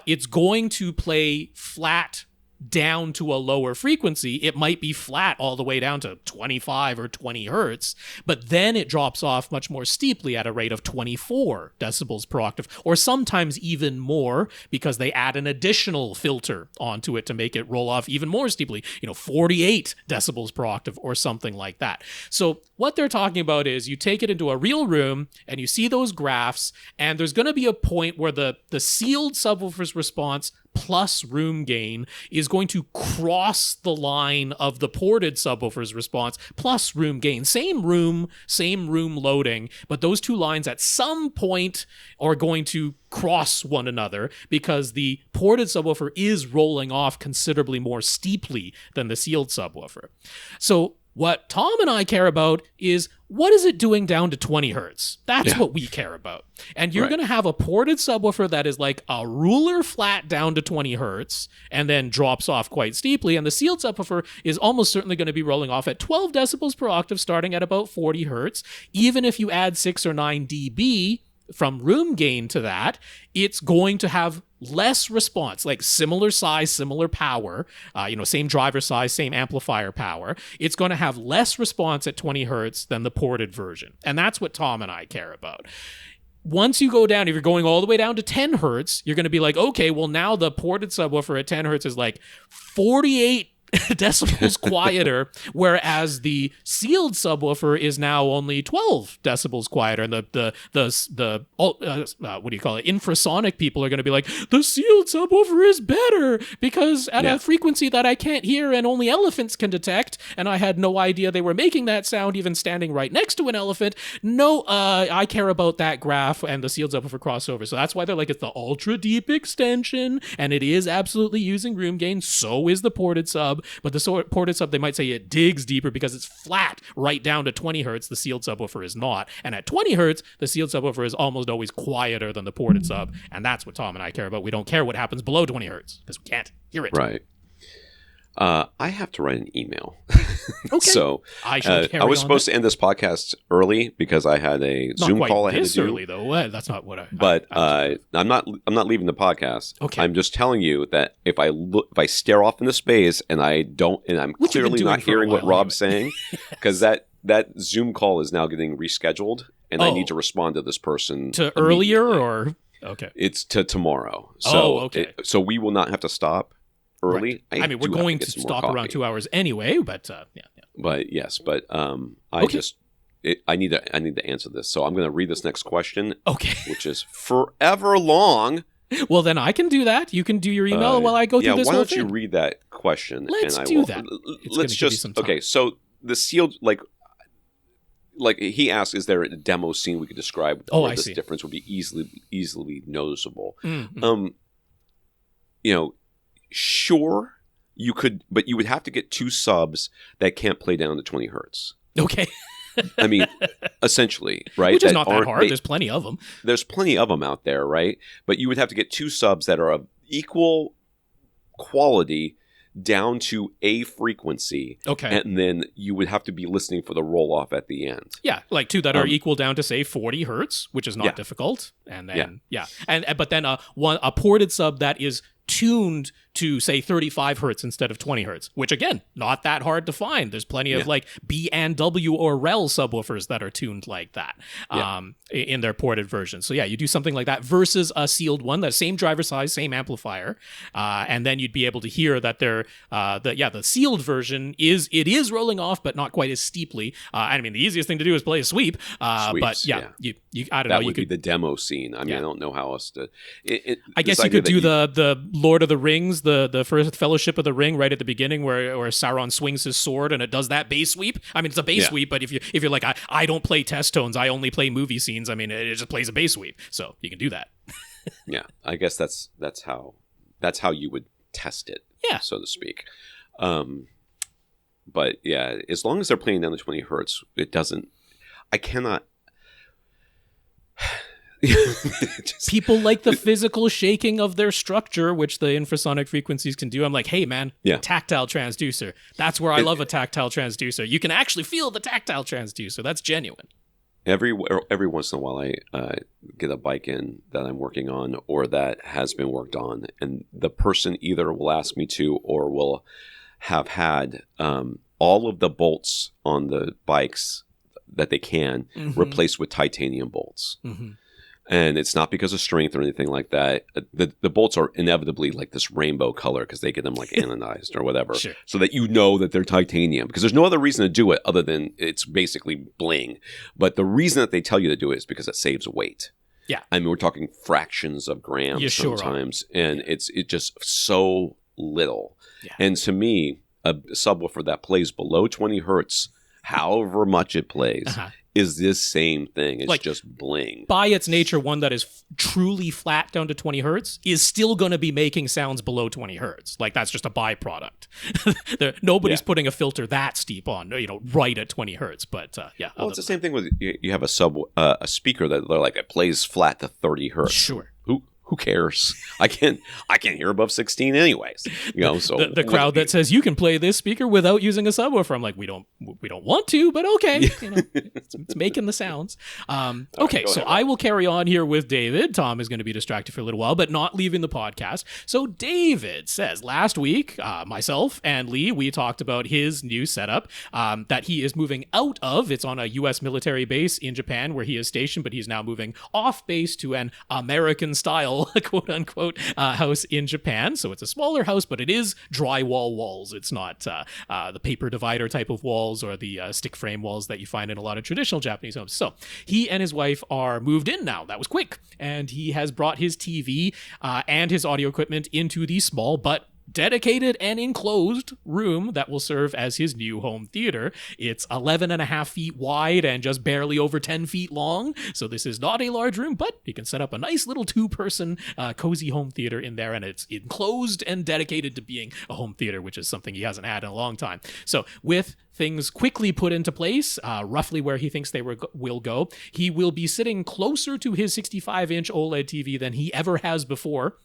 it's going to play flat down to a lower frequency. It might be flat all the way down to 25 or 20 hertz, but then it drops off much more steeply at a rate of 24 decibels per octave, or sometimes even more because they add an additional filter onto it to make it roll off even more steeply, 48 decibels per octave or something like that. So what they're talking about is you take it into a real room and you see those graphs, and there's going to be a point where the sealed subwoofer's response plus room gain is going to cross the line of the ported subwoofer's response plus room gain. Same room loading, but those two lines at some point are going to cross one another because the ported subwoofer is rolling off considerably more steeply than the sealed subwoofer. So What Tom and I care about is what is it doing down to 20 hertz? That's what we care about. And you're going to have a ported subwoofer that is like a ruler flat down to 20 hertz and then drops off quite steeply. And the sealed subwoofer is almost certainly going to be rolling off at 12 decibels per octave, starting at about 40 hertz. Even if you add 6 or 9 dB from room gain to that, it's going to have less response, like similar size, similar power, same driver size, same amplifier power. It's going to have less response at 20 hertz than the ported version. And that's what Tom and I care about. Once you go down, if you're going all the way down to 10 hertz, you're going to be like, okay, well now the ported subwoofer at 10 hertz is like 48 decibels quieter, whereas the sealed subwoofer is now only 12 decibels quieter, and the what do you call it, infrasonic people are going to be like, the sealed subwoofer is better because at a frequency that I can't hear and only elephants can detect, and I had no idea they were making that sound even standing right next to an elephant. No, I care about that graph and the sealed subwoofer crossover, so that's why they're like, it's the ultra deep extension, and it is absolutely using room gain. So is the ported sub. But the ported sub, they might say it digs deeper because it's flat right down to 20 hertz. The sealed subwoofer is not. And at 20 hertz, the sealed subwoofer is almost always quieter than the ported sub. And that's what Tom and I care about. We don't care what happens below 20 hertz because we can't hear it. Right. I have to write an email. Okay. So I was supposed to end this podcast early because I had a Zoom call I had to do. Early though. That's not what But I'm not leaving the podcast. Okay. I'm just telling you that if I stare off into space and I'm clearly not hearing what Rob's saying, because that Zoom call is now getting rescheduled, and I need to respond to this person to earlier or okay. It's to tomorrow. So okay. So we will not have to stop early. Right. I mean, we're going to stop around 2 hours anyway, but yeah. But yes, I need to answer this. So I'm going to read this next question. Okay. Which is forever long. Well, then I can do that. You can do your email while I go through this whole thing. Why don't you read that question? Let's and do that. Let's just okay. So the sealed like he asked, is there a demo scene we could describe where this difference would be easily noticeable? Mm-hmm. Sure, you could, but you would have to get 2 subs that can't play down to 20 hertz. Okay. I mean, essentially, right? Which is not that hard. There's plenty of them. There's plenty of them out there, right? But you would have to get 2 subs that are of equal quality down to a frequency. Okay. And then you would have to be listening for the roll-off at the end. Yeah, like 2 that are equal down to, say, 40 hertz, which is not difficult. And then, but then a ported sub that is tuned to, say, 35 hertz instead of 20 hertz, which, again, not that hard to find. There's plenty of, like, B and W or REL subwoofers that are tuned like that in their ported version. So, yeah, you do something like that versus a sealed one, that same driver size, same amplifier, and then you'd be able to hear that the sealed version is rolling off, but not quite as steeply. I mean, the easiest thing to do is play a sweep, but, you I don't know. That would be the demo scene. I mean, I don't know how else to... I guess you could do the Lord of the Rings, the first Fellowship of the Ring right at the beginning where Sauron swings his sword and it does that bass sweep. I mean, it's a bass sweep, but if you're like, I don't play test tones, I only play movie scenes, I mean, it just plays a bass sweep. So you can do that. Yeah, I guess that's how you would test it, so to speak. But yeah, as long as they're playing down to 20 hertz, I cannot... People like the physical shaking of their structure, which the infrasonic frequencies can do. I'm like, hey man, tactile transducer. That's where I love a tactile transducer. You can actually feel the tactile transducer. That's genuine. Every once in a while, I get a bike in that I'm working on or that has been worked on, and the person either will ask me to or will have had all of the bolts on the bikes that they can replaced with titanium bolts. Mm-hmm. And it's not because of strength or anything like that. The bolts are inevitably like this rainbow color because they get them like anodized or whatever. Sure. So that you know that they're titanium. Because there's no other reason to do it other than it's basically bling. But the reason that they tell you to do it is because it saves weight. Yeah. I mean, we're talking fractions of grams sometimes. Sure and it's just so little. Yeah. And to me, a subwoofer that plays below 20 hertz, however much it plays, is this same thing. It's like, just bling. By its nature, one that is truly flat down to 20 hertz is still going to be making sounds below 20 hertz. Like, that's just a byproduct. Nobody's putting a filter that steep on, right at 20 hertz. But yeah. Well, it's the same thing with you have a speaker that it plays flat to 30 hertz. Sure. Who cares? I can't hear above 16 anyways. So the crowd that says you can play this speaker without using a subwoofer. I'm like, we don't want to, but okay. It's making the sounds. Okay, so I will carry on here with David. Tom is going to be distracted for a little while, but not leaving the podcast. So David says, last week, myself and Lee, we talked about his new setup that he is moving out of. It's on a U.S. military base in Japan where he is stationed, but he's now moving off base to an American style quote unquote house in Japan. So it's a smaller house, but it is drywall walls. It's not the paper divider type of walls or the stick frame walls that you find in a lot of traditional Japanese homes. So he and his wife are moved in now. That was quick. And he has brought his TV and his audio equipment into the small but dedicated and enclosed room that will serve as his new home theater. It's 11.5 feet wide and just barely over 10 feet long. So this is not a large room, but you can set up a nice little 2-person cozy home theater in there, and it's enclosed and dedicated to being a home theater, which is something he hasn't had in a long time. So with things quickly put into place, roughly where he thinks they will go, he will be sitting closer to his 65-inch OLED TV than he ever has before.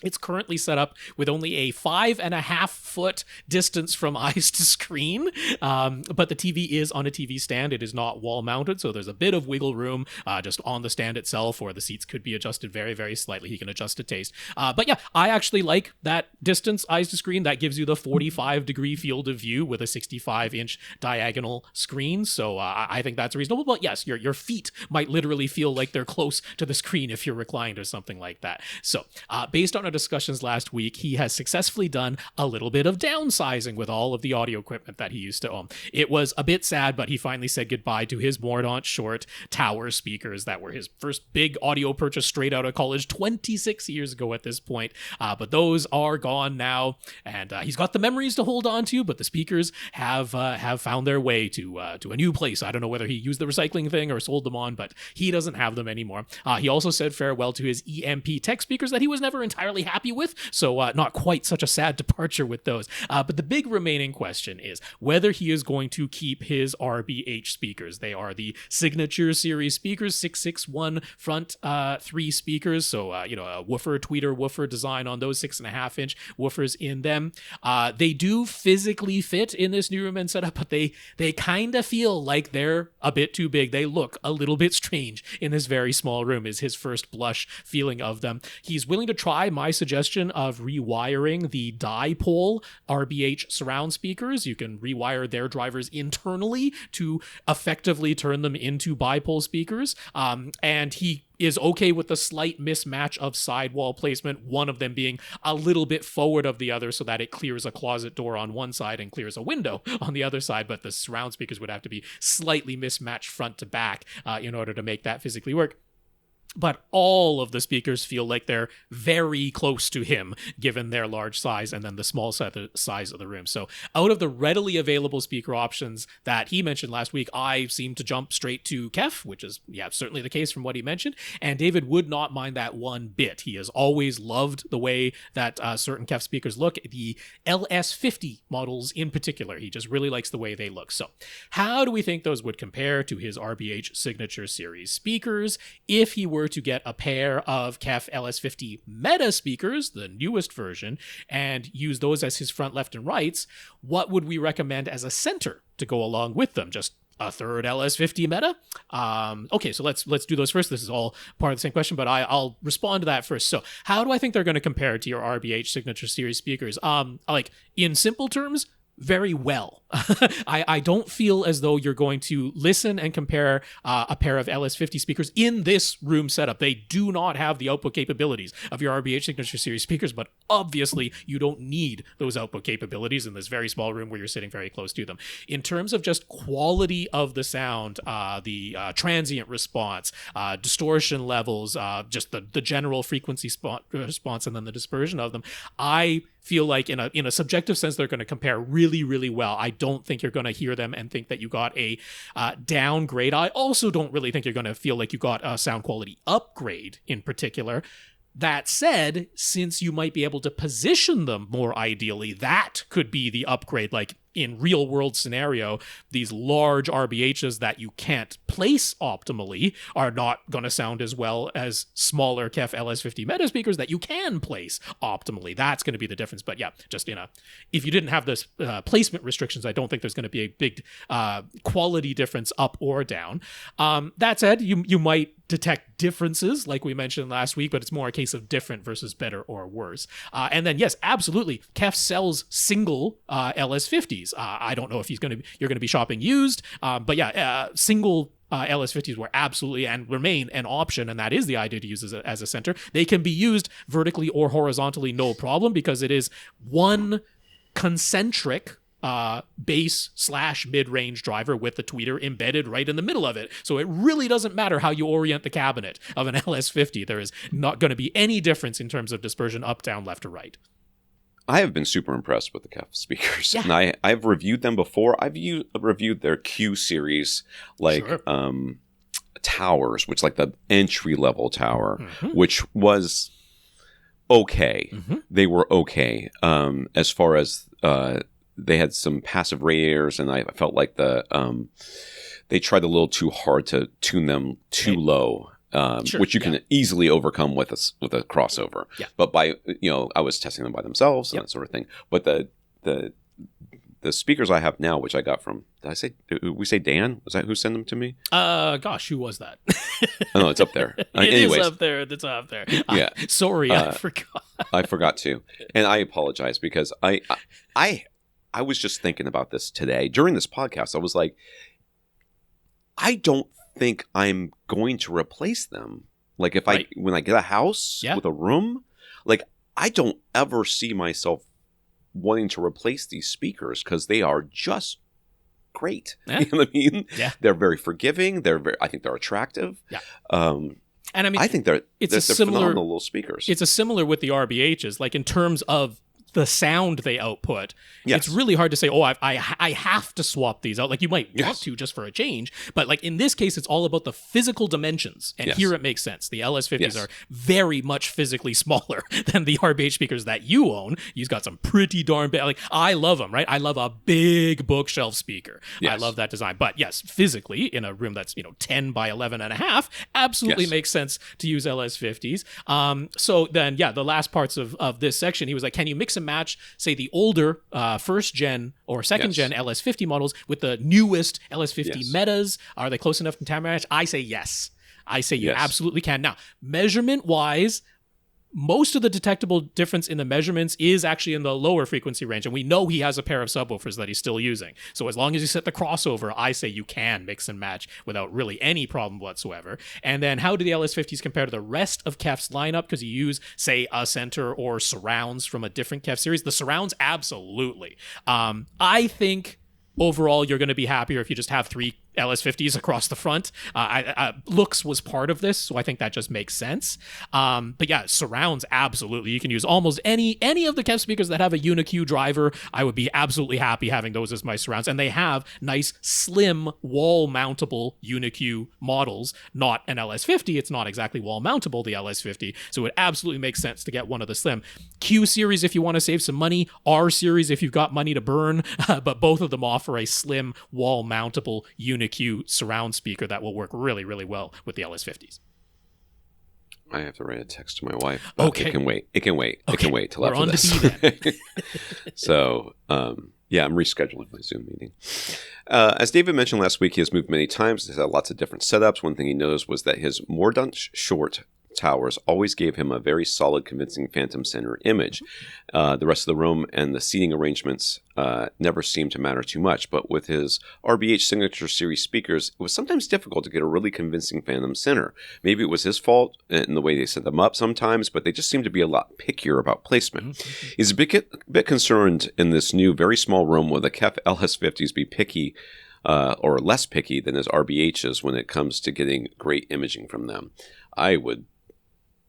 It's currently set up with only a 5.5-foot distance from eyes to screen, but the TV is on a TV stand. It is not wall mounted, so there's a bit of wiggle room just on the stand itself, or the seats could be adjusted very, very slightly. He can adjust to taste. But yeah, I actually like that distance eyes to screen. That gives you the 45-degree field of view with a 65-inch diagonal screen, so I think that's reasonable. But yes, your feet might literally feel like they're close to the screen if you're reclined or something like that. So based on our discussions last week, he has successfully done a little bit of downsizing with all of the audio equipment that he used to own. It was a bit sad, but he finally said goodbye to his Mordaunt short tower speakers that were his first big audio purchase straight out of college 26 years ago at this point. But those are gone now, and he's got the memories to hold on to, but the speakers have found their way to a new place. I don't know whether he used the recycling thing or sold them on, but he doesn't have them anymore. He also said farewell to his EMP tech speakers that he was never entirely happy with, so not quite such a sad departure with those. But the big remaining question is whether he is going to keep his RBH speakers. They are the Signature Series speakers, 661 front 3 speakers, so a woofer, tweeter woofer design on those 6.5-inch woofers in them. They do physically fit in this new room and setup, but they kind of feel like they're a bit too big. They look a little bit strange in this very small room, is his first blush feeling of them. He's willing to try my suggestion of rewiring the dipole RBH surround speakers. You can rewire their drivers internally to effectively turn them into bipole speakers. And he is okay with the slight mismatch of sidewall placement, one of them being a little bit forward of the other so that it clears a closet door on one side and clears a window on the other side, but the surround speakers would have to be slightly mismatched front to back in order to make that physically work. But all of the speakers feel like they're very close to him, given their large size and then the small size of the room. So out of the readily available speaker options that he mentioned last week, I seem to jump straight to KEF, which is, certainly the case from what he mentioned. And David would not mind that one bit. He has always loved the way that certain KEF speakers look, the LS50 models in particular. He just really likes the way they look. So how do we think those would compare to his RBH Signature Series speakers if he were to get a pair of KEF LS50 Meta speakers, the newest version, and use those as his front, left, and rights? What would we recommend as a center to go along with them? Just a third LS50 Meta? Okay, so let's do those first. This is all part of the same question, but I'll respond to that first. So how do I think they're going to compare to your RBH Signature Series speakers? Like, in simple terms, very well. I don't feel as though you're going to listen and compare a pair of LS50 speakers in this room setup. They do not have the output capabilities of your RBH Signature Series speakers, but obviously you don't need those output capabilities in this very small room where you're sitting very close to them. In terms of just quality of the sound, the transient response, distortion levels, just the general frequency response, and then the dispersion of them, I feel like in a subjective sense they're going to compare really, really well. I don't think you're going to hear them and think that you got a downgrade. I also don't really think you're going to feel like you got a sound quality upgrade in particular. That said, since you might be able to position them more ideally, that could be the upgrade. Like in real world scenario, these large RBHs that you can't place optimally are not going to sound as well as smaller KEF LS50 meta speakers that you can place optimally. That's going to be the difference. But yeah, just if you didn't have this placement restrictions, I don't think there's going to be a big quality difference up or down. That said, you might detect differences like we mentioned last week, but it's more a case of different versus better or worse. And then yes, absolutely, KEF sells single LS50s. I don't know if you're going to be shopping used, but yeah, single LS50s were absolutely and remain an option, and that is the idea to use as a center. They can be used vertically or horizontally, no problem, because it is one concentric bass/mid-range driver with the tweeter embedded right in the middle of it. So it really doesn't matter how you orient the cabinet of an LS50. There is not going to be any difference in terms of dispersion up, down, left, or right. I have been super impressed with the KEF speakers. Yeah. And I've reviewed them before. I've reviewed their Q series, like Sure. towers, which like the entry-level tower, which was okay. They were okay. As far as they had some passive radiators, and I felt like they tried a little too hard to tune them too low. Sure, which you can easily overcome with a crossover. Yeah. But by I was testing them by themselves and that sort of thing. But the speakers I have now, which I got from, did we say Dan? Was that who sent them to me? Gosh, who was that? Oh, no, it's up there. Anyways. Is up there. It's up there. Yeah. Sorry, I forgot. I forgot to, and I apologize because I was just thinking about this today during this podcast. I was like, I don't think I'm going to replace them. Like if when I get a house with a room, like I don't ever see myself wanting to replace these speakers because they are just great. You know what I mean? Yeah. They're very forgiving. I think they're attractive. Yeah. And I mean, I think they're phenomenal little speakers. It's a similar with the RBHs, like in terms of the sound they output. Yes. It's really hard to say, I have to swap these out. Like you might want to just for a change, but like in this case, it's all about the physical dimensions. And here it makes sense. The LS50s are very much physically smaller than the RBH speakers that you own. You've got some pretty darn big, like I love them, right? I love a big bookshelf speaker. Yes. I love that design. But yes, physically in a room that's, 10 by 11 and a half, absolutely makes sense to use LS50s. So then, the last parts of this section, he was like, can you mix and match, say, the older first gen or second gen LS50 models with the newest LS50 metas? Are they close enough to time match? I say yes. I say you absolutely can. Now, measurement wise, most of the detectable difference in the measurements is actually in the lower frequency range. And we know he has a pair of subwoofers that he's still using. So as long as you set the crossover, I say you can mix and match without really any problem whatsoever. And then how do the LS50s compare to the rest of KEF's lineup? Because you use, say, a center or surrounds from a different KEF series. The surrounds, absolutely. I think overall you're going to be happier if you just have 3 LS50s across the front. Looks was part of this, so I think that just makes sense. But yeah, surrounds, absolutely. You can use almost any of the KEF speakers that have a UniQ driver. I would be absolutely happy having those as my surrounds. And they have nice, slim, wall-mountable UniQ models, not an LS50. It's not exactly wall-mountable, the LS50, so it absolutely makes sense to get one of the slim. Q series if you want to save some money, R series if you've got money to burn, but both of them offer a slim, wall-mountable UniQ surround speaker that will work really, really well with the LS50s. I have to write a text to my wife. Okay. It can wait. It can wait till We're after on this. The B then. So, I'm rescheduling my Zoom meeting. As David mentioned last week, he has moved many times. He's had lots of different setups. One thing he noticed was that his Mordaunt short towers always gave him a very solid, convincing phantom center image. The rest of the room and the seating arrangements never seemed to matter too much, but with his RBH Signature Series speakers, it was sometimes difficult to get a really convincing phantom center. Maybe it was his fault in the way they set them up sometimes, but they just seemed to be a lot pickier about placement. He's a bit concerned in this new, very small room will the KEF LS50s be picky or less picky than his RBHs when it comes to getting great imaging from them. I would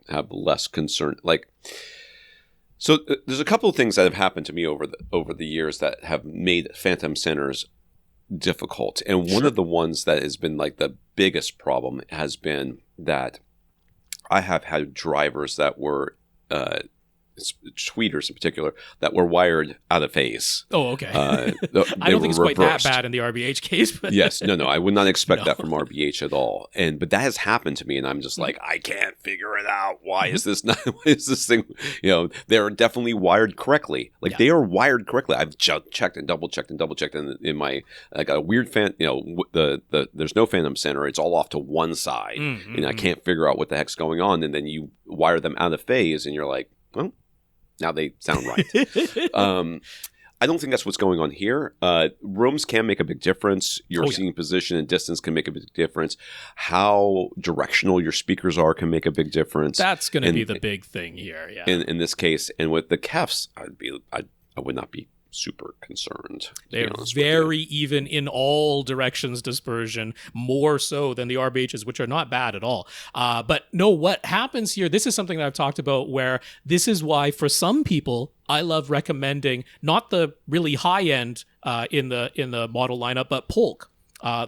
have less concern. Like, So there's a couple of things that have happened to me over the years that have made phantom centers difficult. And one of the ones that has been like the biggest problem has been that I have had drivers that were tweeters in particular that were wired out of phase. Oh, okay. I don't think it's quite that bad in the RBH case. But yes, no, I would not expect that from RBH at all. But that has happened to me, and I'm just like, I can't figure it out. Why is this not? Why is this thing? They're definitely wired correctly. Like they are wired correctly. I've checked and double checked in my like a weird fan. There's no phantom center. It's all off to one side, and I can't figure out what the heck's going on. And then you wire them out of phase, and you're like, well. Now they sound right. I don't think that's what's going on here. Rooms can make a big difference. Your seating position and distance can make a big difference. How directional your speakers are can make a big difference. That's going to be the big thing here. Yeah. In this case, and with the KEFs, I would not be super concerned. They're very even in all directions dispersion, more so than the RBHs, which are not bad at all. But no, what happens here, this is something that I've talked about where this is why for some people, I love recommending not the really high end in the model lineup, but Polk.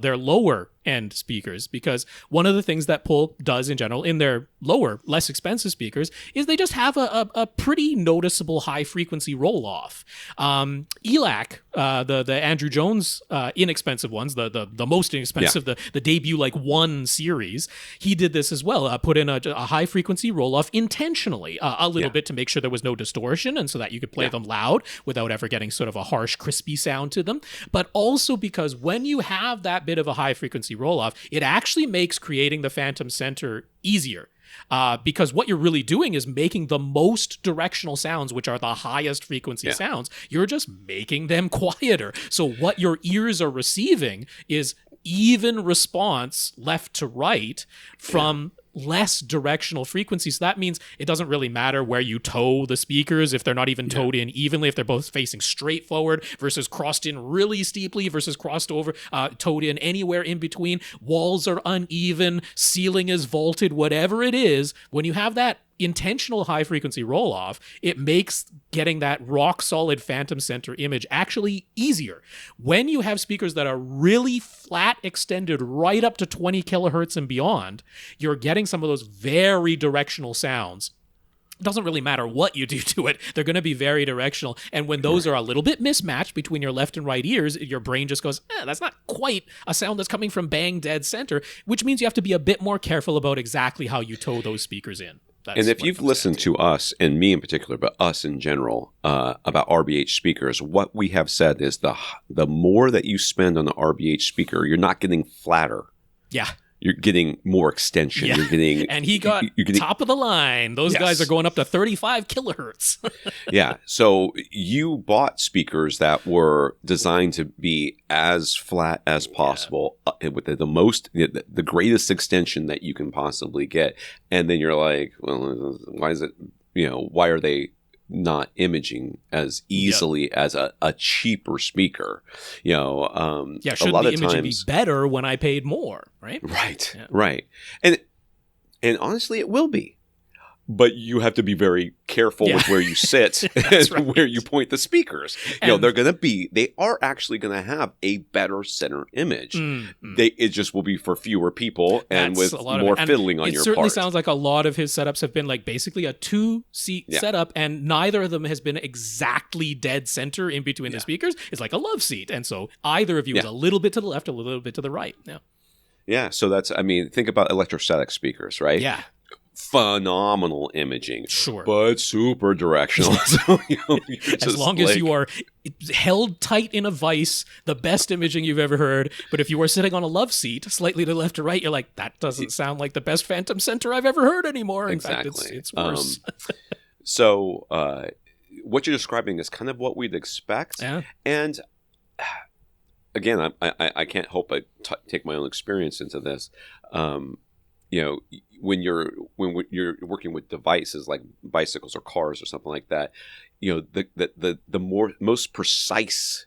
Their lower end speakers, because one of the things that Polk does in general in their lower, less expensive speakers is they just have a pretty noticeable high frequency roll off. ELAC, the Andrew Jones inexpensive ones, the most inexpensive, the debut like 1 series, he did this as well. Put in a high frequency roll off intentionally, a little bit to make sure there was no distortion, and so that you could play them loud without ever getting sort of a harsh, crispy sound to them. But also because when you have that bit of a high frequency roll off, it actually makes creating the phantom center easier. Because what you're really doing is making the most directional sounds, which are the highest frequency sounds. You're just making them quieter. So what your ears are receiving is even response left to right from less directional frequencies. So that means it doesn't really matter where you toe the speakers, if they're not even towed in evenly, if they're both facing straight forward versus crossed in really steeply versus crossed over, towed in anywhere in between. Walls are uneven, ceiling is vaulted, whatever it is. When you have that intentional high frequency roll off, it makes getting that rock solid phantom center image actually easier. When you have speakers that are really flat extended right up to 20 kilohertz and beyond, you're getting some of those very directional sounds. It doesn't really matter what you do to it. They're going to be very directional. And when those are a little bit mismatched between your left and right ears, your brain just goes, that's not quite a sound that's coming from bang dead center, which means you have to be a bit more careful about exactly how you toe those speakers in. And if you've listened to us, and me in particular, but us in general, about RBH speakers, what we have said is the more that you spend on the RBH speaker, you're not getting flatter. Yeah. You're getting more extension. Yeah. You're getting, and he got top of the line. Those guys are going up to 35 kilohertz. Yeah. So you bought speakers that were designed to be as flat as possible, with the greatest extension that you can possibly get. And then you're like, well, why is it? Why are they not imaging as easily as a cheaper speaker? Shouldn't the imaging be better when I paid more, right? Right. And honestly, it will be. But you have to be very careful with where you sit and where you point the speakers. They are actually going to have a better center image. It just will be for fewer people and with more fiddling on your part. It certainly sounds like a lot of his setups have been like basically a 2-seat setup, and neither of them has been exactly dead center in between the speakers. It's like a love seat. And so either of you is a little bit to the left, a little bit to the right. Yeah. So think about electrostatic speakers, right? Yeah. Phenomenal imaging, sure, but super directional. So, as long as you are held tight in a vice, the best imaging you've ever heard. But if you are sitting on a love seat, slightly to left or right, you're like, that doesn't sound like the best phantom center I've ever heard anymore. In fact, it's worse. So what you're describing is kind of what we'd expect. Yeah. And again, I can't help but take my own experience into this. When you're working with devices like bicycles or cars or something like that, the most precise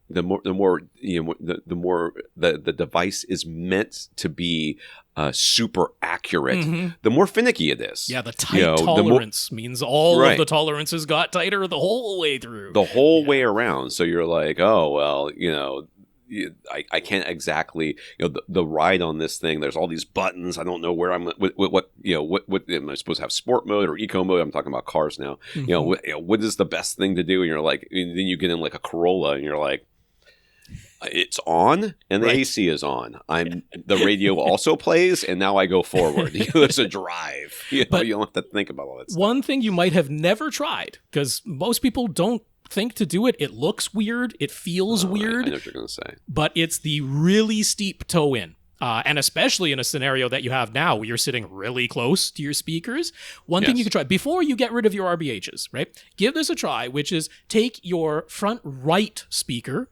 the more the device is meant to be super accurate, the more finicky it is. Yeah, the tight tolerance means all of the tolerances got tighter the whole way through. The whole way around. So you're like, oh, well, I can't exactly, the ride on this thing, there's all these buttons. I don't know where I'm, what am I supposed to have, sport mode or eco mode? I'm talking about cars now. What is the best thing to do? And you're like, and then you get in like a Corolla and you're like, it's on and the AC is on. The radio also plays and now I go forward. There's a drive. But you don't have to think about all that stuff. One thing you might have never tried, because most people don't think to do it. It looks weird. It feels weird. I know what you're going to say. But it's the really steep toe in. And especially in a scenario that you have now where you're sitting really close to your speakers. One thing you can try before you get rid of your RBHs, right? Give this a try, which is take your front right speaker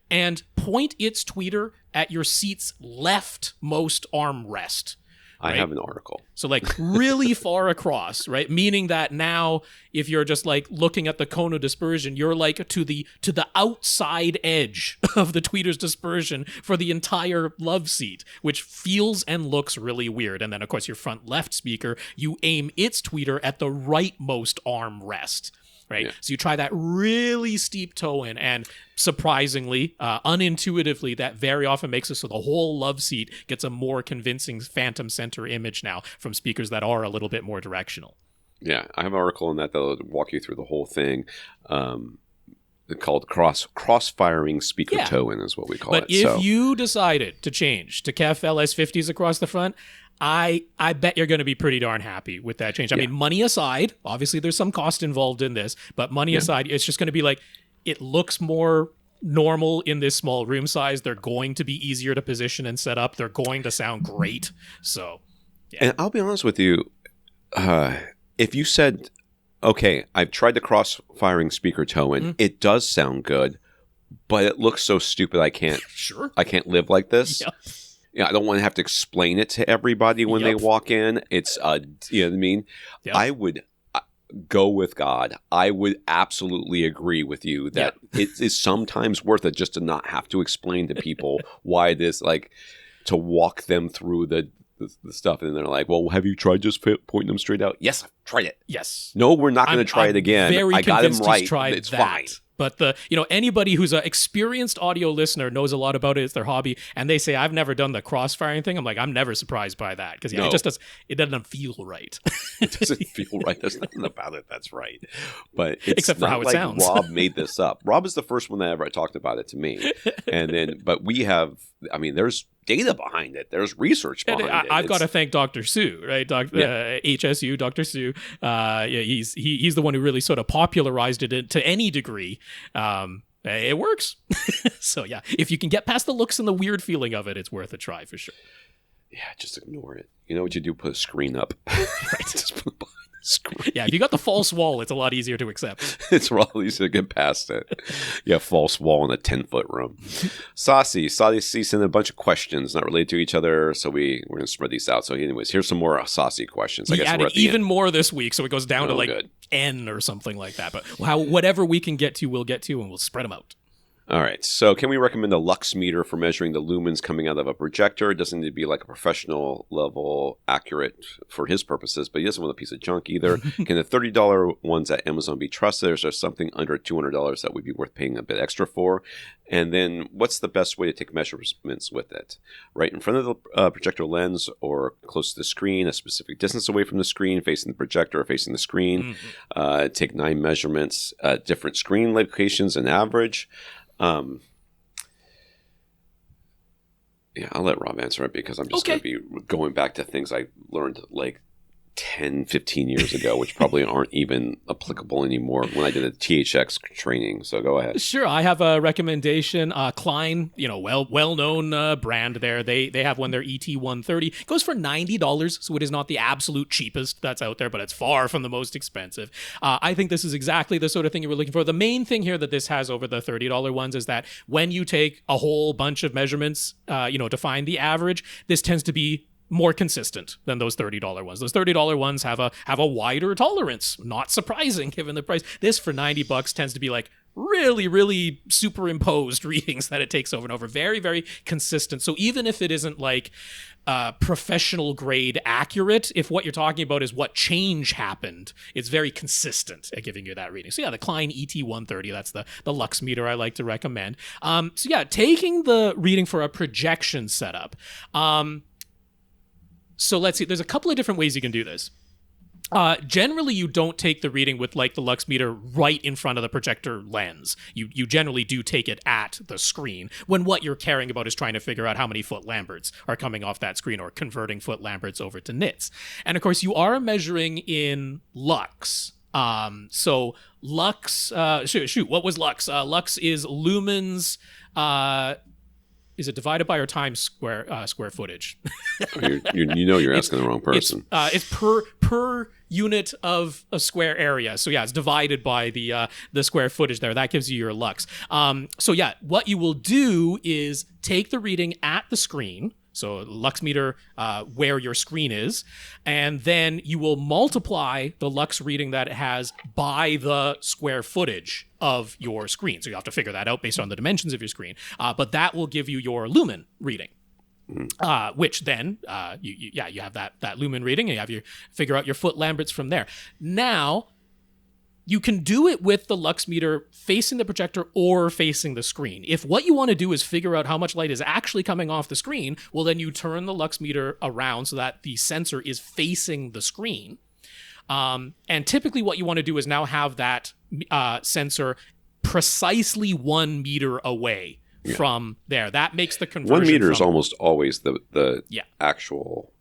and point its tweeter at your seat's leftmost armrest. Right? I have an article. So like really far across, right? Meaning that now if you're just like looking at the cone of dispersion, you're like to the outside edge of the tweeter's dispersion for the entire love seat, which feels and looks really weird. And then of course your front left speaker, you aim its tweeter at the rightmost armrest. Right. Yeah. So you try that really steep toe in, and surprisingly, unintuitively, that very often makes it so the whole love seat gets a more convincing phantom center image now from speakers that are a little bit more directional. Yeah, I have an article on that that'll walk you through the whole thing. Called cross-firing speaker toe in is what we call it. But if you decided to change to KEF LS50s across the front, I bet you're going to be pretty darn happy with that change. I mean, money aside, obviously there's some cost involved in this, but money aside, it's just going to be like, it looks more normal in this small room size. They're going to be easier to position and set up. They're going to sound great. So, And I'll be honest with you, if you said, okay, I've tried the cross-firing speaker toe in, it does sound good, but it looks so stupid I can't I can't live like this. I don't want to have to explain it to everybody when they walk in. It's, you know what I mean? I would go with God. I would absolutely agree with you that it is sometimes worth it just to not have to explain to people why it is, like, to walk them through the stuff. And they're like, well, have you tried just pointing them straight out? Yes, I've tried it. Yes. No, we're not going to try it again. I got him right. It's fine. But anybody who's an experienced audio listener knows a lot about it. It's their hobby, and they say, "I've never done the cross-firing thing." I'm like, I'm never surprised by that because it doesn't feel right. It doesn't feel right. There's nothing about it that's right. But it's except for how it sounds. Rob made this up. Rob is the first one that ever talked about it to me, and then we have. I mean, there's data behind it. There's research behind it. I've got to thank Dr. Sue, right? HSU, Dr. Sue. He's the one who really sort of popularized it to any degree. It works. So yeah, if you can get past the looks and the weird feeling of it, it's worth a try for sure. Yeah, just ignore it. You know what you do? Put a screen up. Right. Just put it behind the screen. Yeah, if you got the false wall, it's a lot easier to accept. It's a lot easier to get past it. Yeah, false wall in a 10-foot room. Sasi sent a bunch of questions not related to each other, so we're going to spread these out. So anyways, here's some more Sasi questions. He added even more this week, so it goes down to like N or something like that. But whatever we can get to, we'll get to, and we'll spread them out. All right. So can we recommend a lux meter for measuring the lumens coming out of a projector? It doesn't need to be like a professional level accurate for his purposes, but he doesn't want a piece of junk either. Can the $30 ones at Amazon be trusted? Or is there something under $200 that would be worth paying a bit extra for? And then what's the best way to take measurements with it? Right in front of the projector lens or close to the screen, a specific distance away from the screen, facing the projector or facing the screen. Take 9 measurements at different screen locations and average. I'll let Rob answer it because I'm just going to be going back to things I learned like 10, 15 years ago, which probably aren't even applicable anymore when I did a THX training. So go ahead. Sure. I have a recommendation. Klein, well-known brand there. They have one, their ET130. It goes for $90, so it is not the absolute cheapest that's out there, but it's far from the most expensive. I think this is exactly the sort of thing you were looking for. The main thing here that this has over the $30 ones is that when you take a whole bunch of measurements, to find the average, this tends to be more consistent than those $30 ones. Those $30 ones have a wider tolerance. Not surprising given the price. This for $90 tends to be like really, really superimposed readings that it takes over and over. Very, very consistent. So even if it isn't like professional grade accurate, if what you're talking about is what change happened, it's very consistent at giving you that reading. So yeah, the Klein ET130, that's the lux meter I like to recommend. So yeah, taking the reading for a projection setup. So let's see, there's a couple of different ways you can do this. Generally, you don't take the reading with like the lux meter right in front of the projector lens. You generally do take it at the screen when what you're caring about is trying to figure out how many foot Lamberts are coming off that screen or converting foot Lamberts over to nits. And of course, you are measuring in lux. So lux, what was lux? Lux is lumens, is it divided by or times square footage? You're asking the wrong person. It's per unit of a square area. So yeah, it's divided by the square footage there. That gives you your lux. So yeah, what you will do is take the reading at the screen. So lux meter where your screen is, and then you will multiply the lux reading that it has by the square footage of your screen. So you have to figure that out based on the dimensions of your screen. But that will give you your lumen reading. Which then you have that lumen reading, and you figure out your foot Lamberts from there. Now, you can do it with the lux meter facing the projector or facing the screen. If what you want to do is figure out how much light is actually coming off the screen, well, then you turn the lux meter around so that the sensor is facing the screen. And typically what you want to do is now have that sensor precisely 1 meter away from there. That makes the conversion. 1 meter is almost always the actual,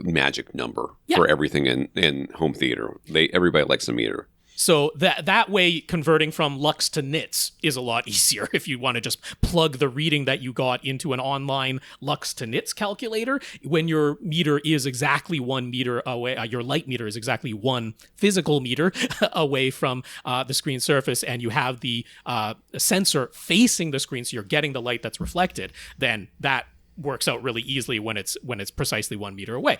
magic number for everything in home theater. Everybody likes a meter. So that way, converting from lux to nits is a lot easier if you want to just plug the reading that you got into an online lux to nits calculator. When your meter is exactly 1 meter away, your light meter is exactly 1 physical meter away from the screen surface, and you have the sensor facing the screen, so you're getting the light that's reflected, then that works out really easily when it's precisely 1 meter away.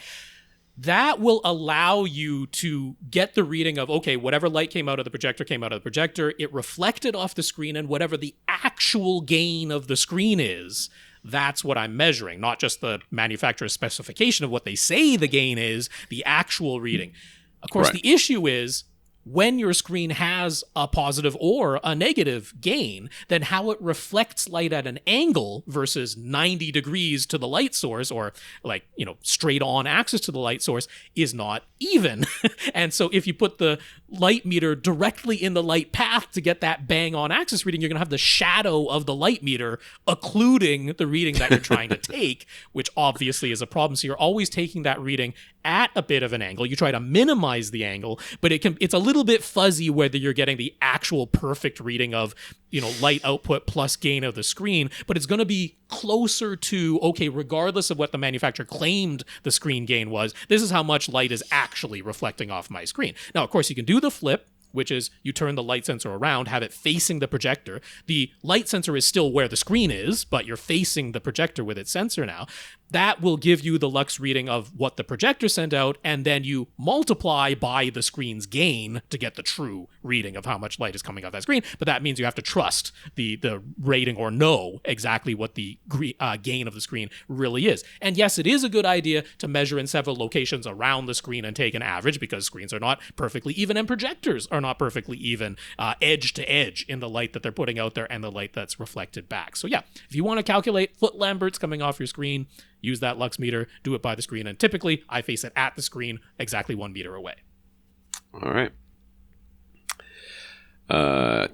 That will allow you to get the reading of, okay, whatever light came out of the projector, it reflected off the screen, and whatever the actual gain of the screen is, that's what I'm measuring, not just the manufacturer's specification of what they say the gain is, the actual reading. Of course, the issue is, when your screen has a positive or a negative gain, then how it reflects light at an angle versus 90 degrees to the light source, or straight on axis to the light source, is not even. And so if you put the light meter directly in the light path to get that bang on axis reading, you're going to have the shadow of the light meter occluding the reading that you're trying to take, which obviously is a problem. So you're always taking that reading at a bit of an angle. You try to minimize the angle, but it's a little bit fuzzy whether you're getting the actual perfect reading of, light output plus gain of the screen, but it's going to be closer to, okay, regardless of what the manufacturer claimed the screen gain was, this is how much light is actually reflecting off my screen. Now, of course, you can do the flip, which is you turn the light sensor around, have it facing the projector. The light sensor is still where the screen is, but you're facing the projector with its sensor now. That will give you the lux reading of what the projector sent out, and then you multiply by the screen's gain to get the true reading of how much light is coming off that screen. But that means you have to trust the rating or know exactly what the gain of the screen really is. And yes, it is a good idea to measure in several locations around the screen and take an average, because screens are not perfectly even and projectors are not perfectly even edge to edge in the light that they're putting out there and the light that's reflected back. So yeah, if you want to calculate foot Lamberts coming off your screen, use that lux meter, do it by the screen, and typically I face it at the screen exactly 1 meter away. All right. A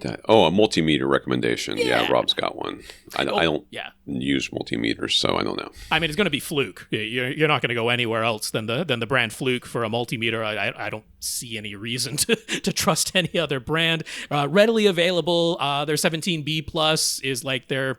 multimeter recommendation. Yeah, Rob's got one. I don't use multimeters, so I don't know. I mean, it's going to be Fluke. You're not going to go anywhere else than the brand Fluke for a multimeter. I don't see any reason to trust any other brand. Readily available. Their 17B Plus is like their...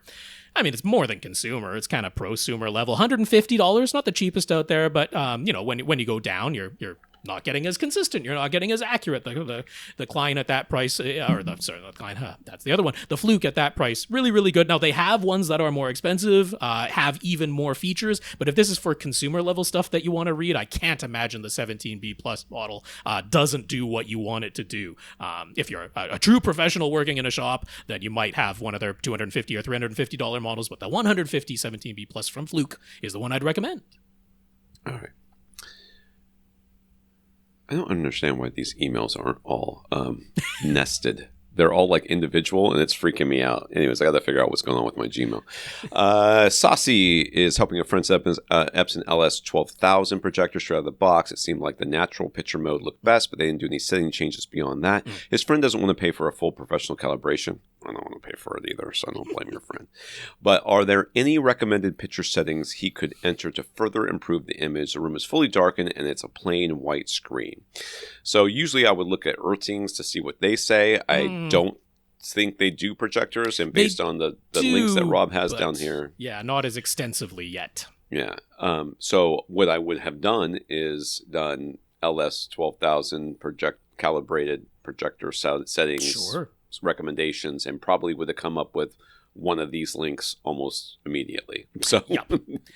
it's more than consumer. It's kind of prosumer level. $150, not the cheapest out there, but when you go down, you're not getting as consistent. You're not getting as accurate. The Klein at that price, the Klein, that's the other one. The Fluke at that price, really, really good. Now, they have ones that are more expensive, have even more features, but if this is for consumer level stuff that you want to read, I can't imagine the 17B Plus model doesn't do what you want it to do. If you're a true professional working in a shop, then you might have one of their $250 or $350 models, but the 150 17B Plus from Fluke is the one I'd recommend. All right. I don't understand why these emails aren't all nested. They're all like individual, and it's freaking me out. Anyways, I got to figure out what's going on with my Gmail. Sasi is helping a friend set up Epson LS12000 projector straight out of the box. It seemed like the natural picture mode looked best, but they didn't do any setting changes beyond that. His friend doesn't want to pay for a full professional calibration. I don't want to pay for it either, so I don't blame your friend. But are there any recommended picture settings he could enter to further improve the image? The room is fully darkened, and it's a plain white screen. So usually I would look at Earthings to see what they say. I don't think they do projectors, and based on the links that Rob has down here. Yeah, not as extensively yet. Yeah. So what I would have done is done LS12000 calibrated projector settings. Sure. Recommendations, and probably would have come up with one of these links almost immediately. So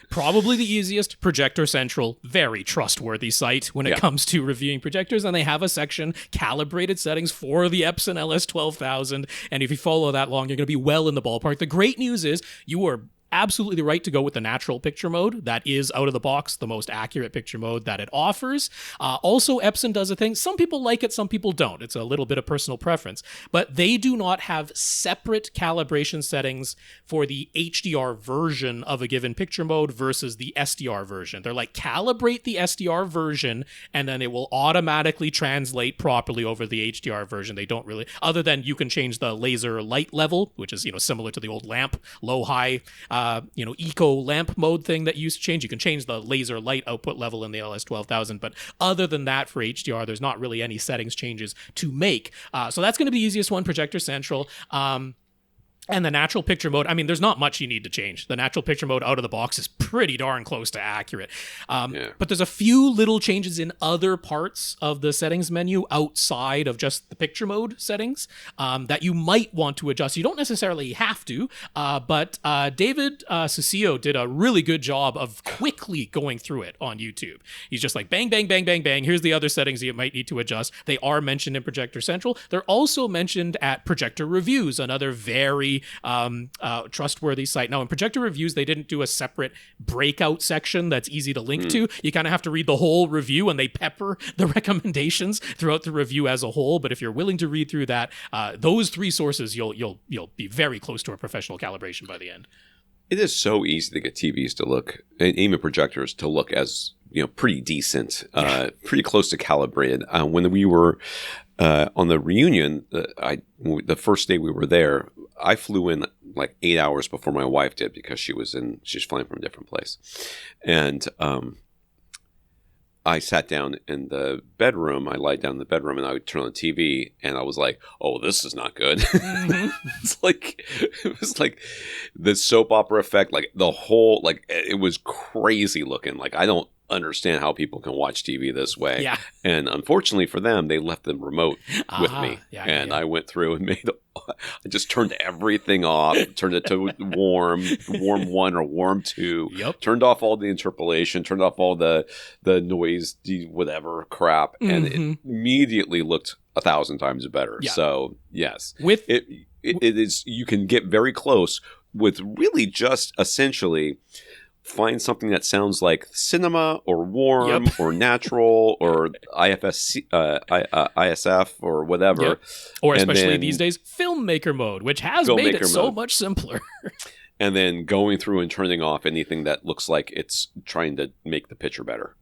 probably the easiest, Projector Central, very trustworthy site when it comes to reviewing projectors, and they have a section, calibrated settings for the Epson LS12000, and if you follow that long, you're going to be well in the ballpark. The great news is you are absolutely right to go with the natural picture mode. That is, out of the box, the most accurate picture mode that it offers. Also, Epson does a thing. Some people like it, some people don't. It's a little bit of personal preference. But they do not have separate calibration settings for the HDR version of a given picture mode versus the SDR version. They're like, calibrate the SDR version, and then it will automatically translate properly over the HDR version. They don't really, other than you can change the laser light level, which is, similar to the old lamp, low, high, eco lamp mode thing that you used to change. You can change the laser light output level in the LS12000, but other than that, for HDR, there's not really any settings changes to make. So that's going to be the easiest one, Projector Central. And the natural picture mode, there's not much you need to change. The natural picture mode out of the box is pretty darn close to accurate. But there's a few little changes in other parts of the settings menu outside of just the picture mode settings that you might want to adjust. You don't necessarily have to, but David Sucio did a really good job of quickly going through it on YouTube. He's just like, bang, bang, bang, bang, bang. Here's the other settings you might need to adjust. They are mentioned in Projector Central. They're also mentioned at Projector Reviews, another very trustworthy site. Now, in Projector Reviews, they didn't do a separate breakout section that's easy to link to. You kind of have to read the whole review, and they pepper the recommendations throughout the review as a whole. But if you're willing to read through that, those three sources, you'll be very close to a professional calibration by the end. It is so easy to get TVs to look, and even projectors to look as pretty decent, pretty close to calibrated. When we were on the reunion, the first day we were there, I flew in like 8 hours before my wife did because she's flying from a different place. And I sat down in the bedroom. I lied down in the bedroom, and I would turn on the TV, and I was like, "Oh, this is not good." It was like the soap opera effect, like the whole, like it was crazy looking. Like I don't understand how people can watch TV this way. Yeah. And unfortunately for them, they left the remote with me. I went through and I just turned everything off, turned it to warm 1 or warm 2, turned off all the interpolation, turned off all the noise, whatever crap, and it immediately looked 1,000 times better. Yeah. So yes, with it is, you can get very close with really just essentially find something that sounds like cinema or warm or natural or ISF or whatever. Or especially these days, filmmaker mode, which has made it so much simpler. And then going through and turning off anything that looks like it's trying to make the picture better.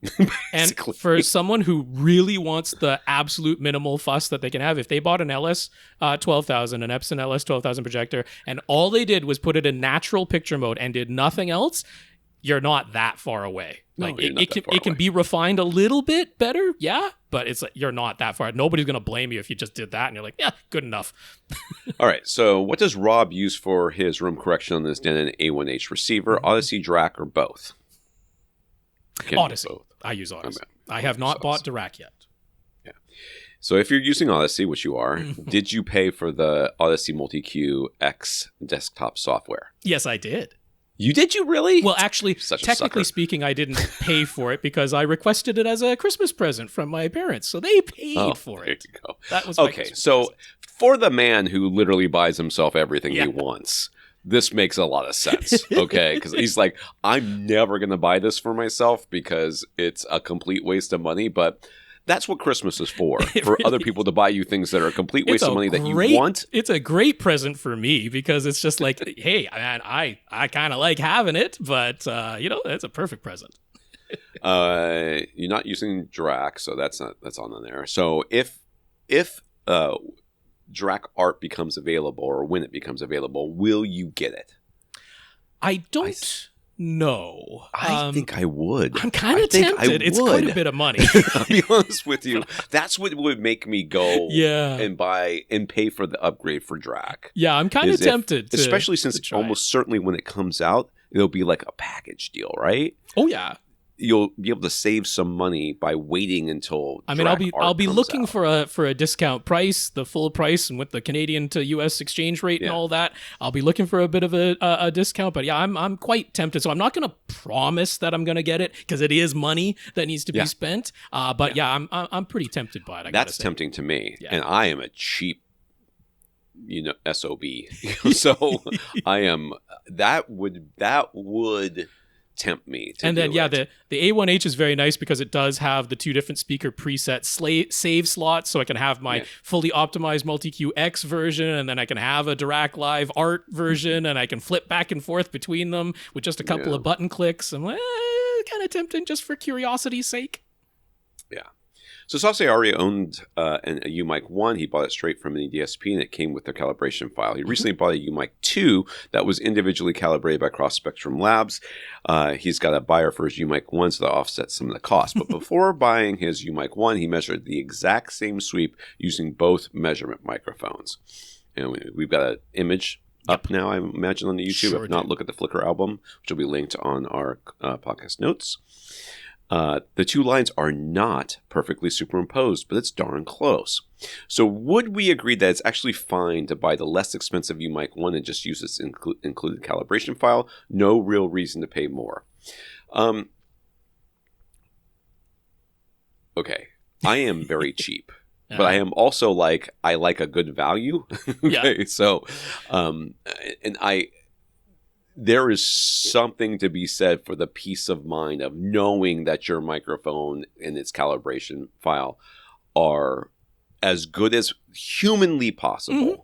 And for someone who really wants the absolute minimal fuss that they can have, if they bought an LS12000, an Epson LS12000 projector, and all they did was put it in natural picture mode and did nothing else, you're not that far away. Like it can be refined a little bit better, but it's like you're not that far. Nobody's gonna blame you if you just did that and you're like, good enough. All right. So what does Rob use for his room correction on this Dent A1H receiver? Odyssey, DRAC, or both? Odyssey. Both. I use Odyssey. I have not bought Dirac yet. Yeah. So if you're using Odyssey, which you are, did you pay for the Odyssey Multi-Q X desktop software? Yes, I did. You did? You really? Well, actually, technically speaking, I didn't pay for it because I requested it as a Christmas present from my parents. So they paid for it. There you go. That was my Christmas present. For the man who literally buys himself everything he wants, this makes a lot of sense, okay? Because he's like, I'm never going to buy this for myself because it's a complete waste of money, but that's what Christmas is for really other people to buy you things that are a complete waste of money that you want. It's a great present for me because it's just like, hey, man, I kind of like having it, but, it's a perfect present. You're not using Dirac, so that's on there. So if Dirac art becomes available, or when it becomes available, will you get it? I don't know. I think I would. I'm kind of tempted. It's quite a bit of money. I'll be honest with you. That's what would make me go and buy and pay for the upgrade for Dirac. Yeah, I'm kind of tempted. Especially since almost certainly when it comes out, it'll be like a package deal, right? Oh, yeah. You'll be able to save some money by waiting until I'll be looking for a discount price, the full price, and with the Canadian to US exchange rate and all that, I'll be looking for a bit of a discount. But yeah, I'm quite tempted. So I'm not going to promise that I'm going to get it because it is money that needs to be spent. But I'm pretty tempted by it. That's tempting to me, and I am a cheap, SOB. So I am. That would tempt me to and then the A1H is very nice because it does have the two different speaker preset save slots, so I can have my fully optimized Multi-Q X version, and then I can have a Dirac Live art version, and I can flip back and forth between them with just a couple of button clicks. I'm like, kind of tempting just for curiosity's sake. Yeah. So Sasi already owned a UMic 1. He bought it straight from an DSP, and it came with the calibration file. He recently bought a UMic 2 that was individually calibrated by Cross Spectrum Labs. He's got a buyer for his UMic 1, so that offsets some of the cost. But before buying his UMic 1, he measured the exact same sweep using both measurement microphones. And we've got an image up now, I imagine, on the YouTube. If not, look at the Flickr album, which will be linked on our podcast notes. The two lines are not perfectly superimposed, but it's darn close. So would we agree that it's actually fine to buy the less expensive UMic 1 and just use its included calibration file? No real reason to pay more. Okay, I am very cheap. But I am also I like a good value. Okay, so, there is something to be said for the peace of mind of knowing that your microphone and its calibration file are as good as humanly possible.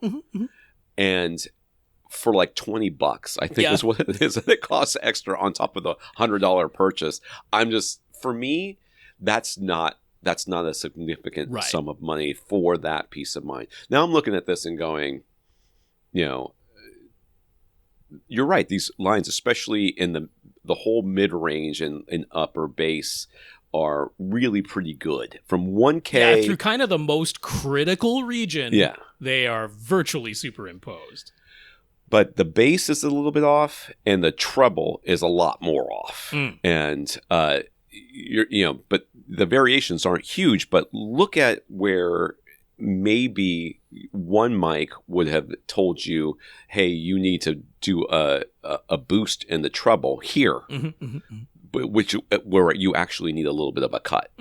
And for like $20, I think is what it is. And it costs extra on top of the $100 purchase. For me, that's not a significant sum of money for that peace of mind. Now I'm looking at this and going, you're right. These lines, especially in the whole mid-range and upper bass, are really pretty good. From 1K... through kind of the most critical region, they are virtually superimposed. But the bass is a little bit off, and the treble is a lot more off. And, but the variations aren't huge, but look at where... maybe one mic would have told you, hey, you need to do a boost in the treble here, where you actually need a little bit of a cut.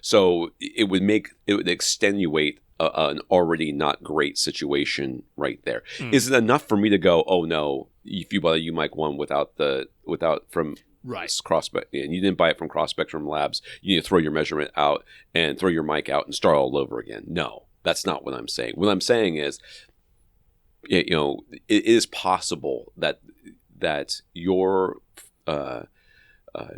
So it would extenuate an already not great situation right there. Is it enough for me to go, oh no, if you bought a UMic 1 without from and you didn't buy it from Cross Spectrum Labs, you need to throw your measurement out and throw your mic out and start all over again? No, that's not what I'm saying. What I'm saying is, it is possible that your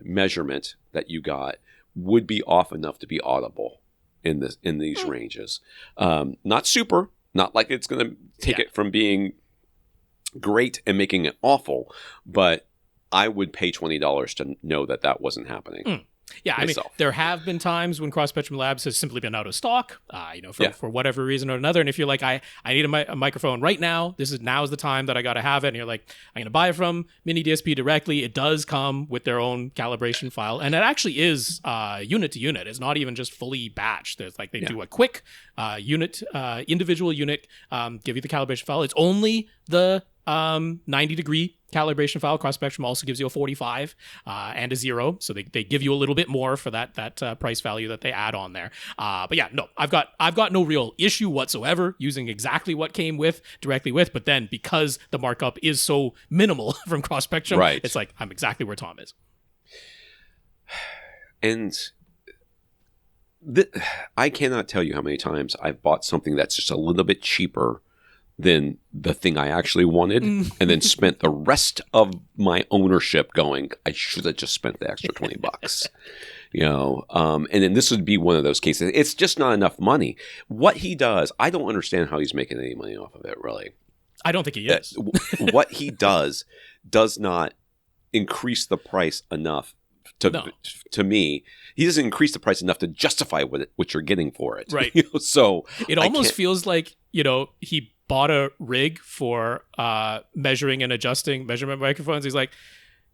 measurement that you got would be off enough to be audible in these ranges. Not super, not like it's going to take it from being great and making it awful, but I would pay $20 to know that wasn't happening. Yeah, myself. I mean, there have been times when Cross Spectrum Labs has simply been out of stock, for whatever reason or another. And if you're like, I need a microphone right now, now's the time that I got to have it. And you're like, I'm going to buy it from Mini DSP directly. It does come with their own calibration file. And it actually is unit to unit. It's not even just fully batched. There's like, they do a quick individual unit, give you the calibration file. It's only the 90-degree calibration file. Cross Spectrum also gives you a 45 and a 0, so they give you a little bit more for that price value that they add on there. But yeah, no, I've got no real issue whatsoever using exactly what came directly with. But then because the markup is so minimal from Cross Spectrum, right, it's like I'm exactly where Tom is. And I cannot tell you how many times I've bought something that's just a little bit cheaper than the thing I actually wanted, and then spent the rest of my ownership going, I should have just spent the extra $20. And then this would be one of those cases. It's just not enough money. What he does, I don't understand how he's making any money off of it, really. I don't think he is. What he does not increase the price enough to me. He doesn't increase the price enough to justify what you're getting for it. Right. So it almost feels like, he bought a rig for measuring and adjusting measurement microphones. He's like,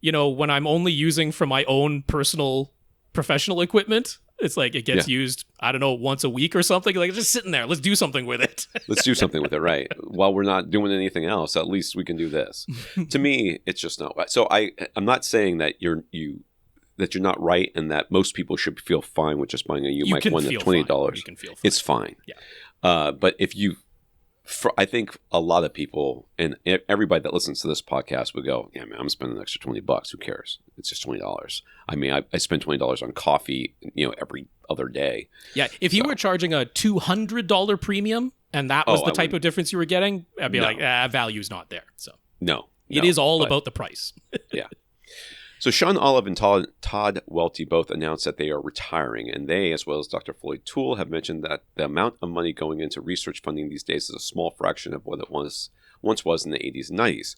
when I'm only using for my own personal professional equipment, it's like it gets used, I don't know, once a week or something. Like, just sitting there. Let's do something with it. Let's do something with it, right? While we're not doing anything else, at least we can do this. To me, it's just not. So I'm not saying that you're not right, and that most people should feel fine with just buying a U mic one at $20. You can feel fine. It's fine. Yeah. But if you, I think a lot of people and everybody that listens to this podcast would go, yeah, man, I'm spending an extra $20. Who cares? It's just $20. I mean, I spend $20 on coffee, every other day. Yeah. If you were charging a $200 premium and that was the type of difference you were getting, I'd be like, value's not there. So it is all about the price. Yeah. So Sean Olive and Todd Welty both announced that they are retiring, and they, as well as Dr. Floyd Toole, have mentioned that the amount of money going into research funding these days is a small fraction of what it once was in the 80s and 90s.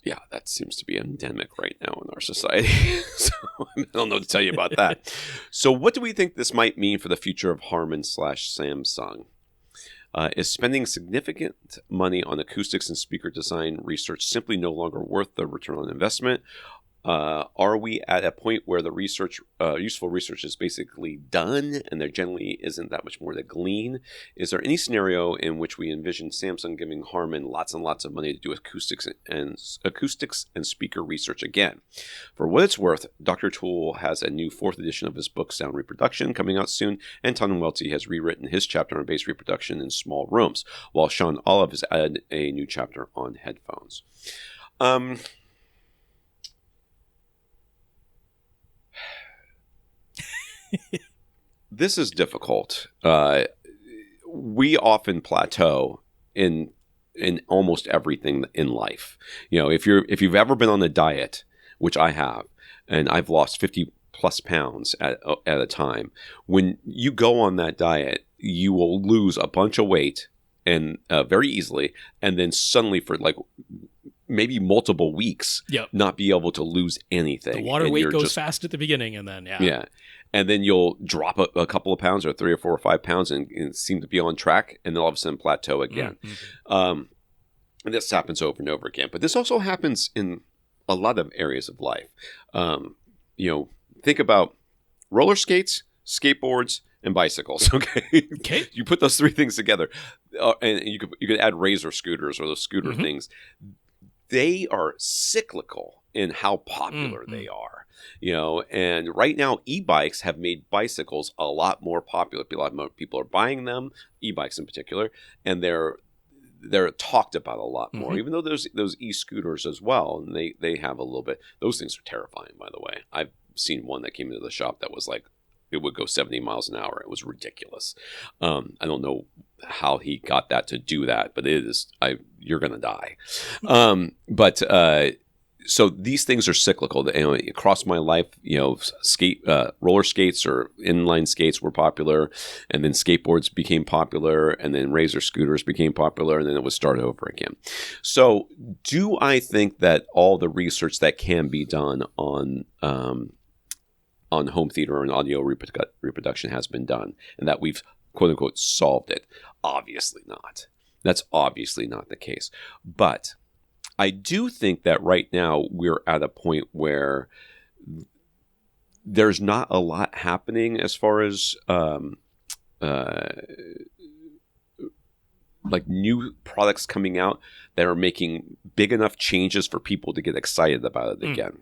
Yeah, that seems to be endemic right now in our society. So I don't know what to tell you about that. So what do we think this might mean for the future of Harman/Samsung? Is spending significant money on acoustics and speaker design research simply no longer worth the return on investment? Are we at a point where the useful research is basically done and there generally isn't that much more to glean? Is there any scenario in which we envision Samsung giving Harman lots and lots of money to do acoustics and speaker research again? For what it's worth, Dr. Toole has a new 4th edition of his book, Sound Reproduction, coming out soon, and Todd Welty has rewritten his chapter on bass reproduction in small rooms, while Sean Olive has added a new chapter on headphones. This is difficult. We often plateau in almost everything in life. If you've ever been on a diet, which I have, and I've lost 50 plus pounds at a time, when you go on that diet, you will lose a bunch of weight and very easily, and then suddenly for like maybe multiple weeks, not be able to lose anything. The water weight goes fast at the beginning, and then and then you'll drop a couple of pounds or 3 or 4 or 5 pounds and seem to be on track, and then all of a sudden plateau again. And this happens over and over again. But this also happens in a lot of areas of life. Think about roller skates, skateboards, and bicycles. Okay. You put those 3 things together, and you could add razor scooters or those scooter things. They are cyclical in how popular they are, and right now e-bikes have made bicycles a lot more popular. A lot more people are buying them, e-bikes in particular, and they're talked about a lot more, even though there's those e-scooters as well, and they have a little bit. Those things are terrifying, by the way. I've seen one that came into the shop that was like, it would go 70 miles an hour. It was ridiculous. I don't know how he got that to do that, but you're going to die. so these things are cyclical. Across my life, roller skates or inline skates were popular, and then skateboards became popular, and then razor scooters became popular, and then it would start over again. So do I think that all the research that can be done on home theater and audio reproduction has been done, and that we've quote unquote solved it? Obviously not. That's obviously not the case. But I do think that right now we're at a point where there's not a lot happening as far as like new products coming out that are making big enough changes for people to get excited about it again.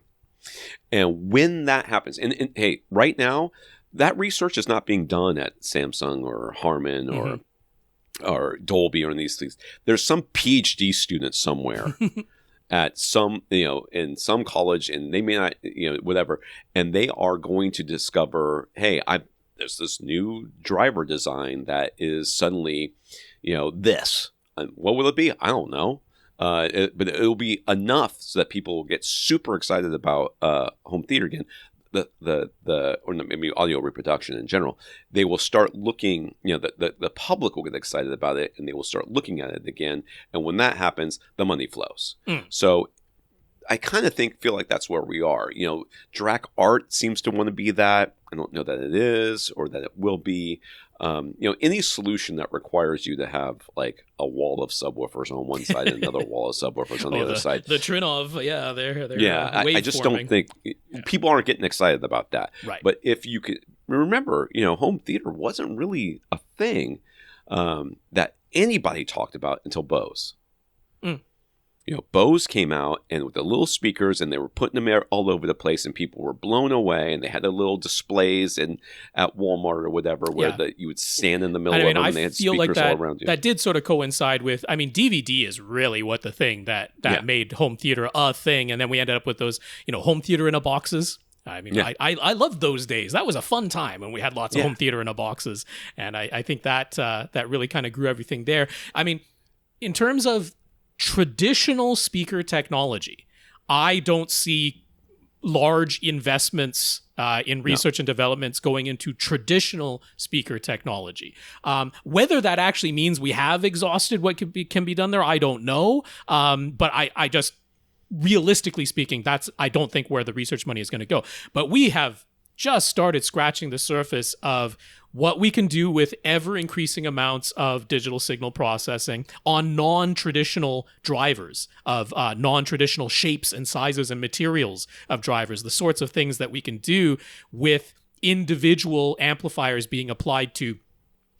And when that happens, and hey, right now, that research is not being done at Samsung or Harman or Dolby or these things. There's some PhD student somewhere at some, in some college, and they may not, whatever, and they are going to discover, hey, there's this new driver design that is suddenly, this. And what will it be? I don't know. But it'll be enough so that people will get super excited about home theater again. Or maybe audio reproduction in general. They will start looking, the public will get excited about it, and they will start looking at it again. And when that happens, the money flows. So I kind of feel like that's where we are. Drac Art seems to want to be that. I don't know that it is or that it will be. Any solution that requires you to have like a wall of subwoofers on one side and another wall of subwoofers on the other side. The Trinov, they're I just don't think people aren't getting excited about that. Right. But if you could remember, home theater wasn't really a thing that anybody talked about until Bose. Bose came out and with the little speakers, and they were putting them all over the place, and people were blown away. And they had the little displays at Walmart or whatever, where you would stand in the middle of them, and they had speakers all around you. That did sort of coincide with. DVD is really what the thing that made home theater a thing, and then we ended up with those, home theater in a boxes. I loved those days. That was a fun time when we had lots of home theater in a boxes, and I think that that really kind of grew everything there. In terms of traditional speaker technology, I don't see large investments in research and developments going into traditional speaker technology. Whether that actually means we have exhausted what can be done there, I don't know. But I just, realistically speaking, I don't think where the research money is going to go. But we have just started scratching the surface of what we can do with ever-increasing amounts of digital signal processing on non-traditional drivers, of non-traditional shapes and sizes and materials of drivers, the sorts of things that we can do with individual amplifiers being applied to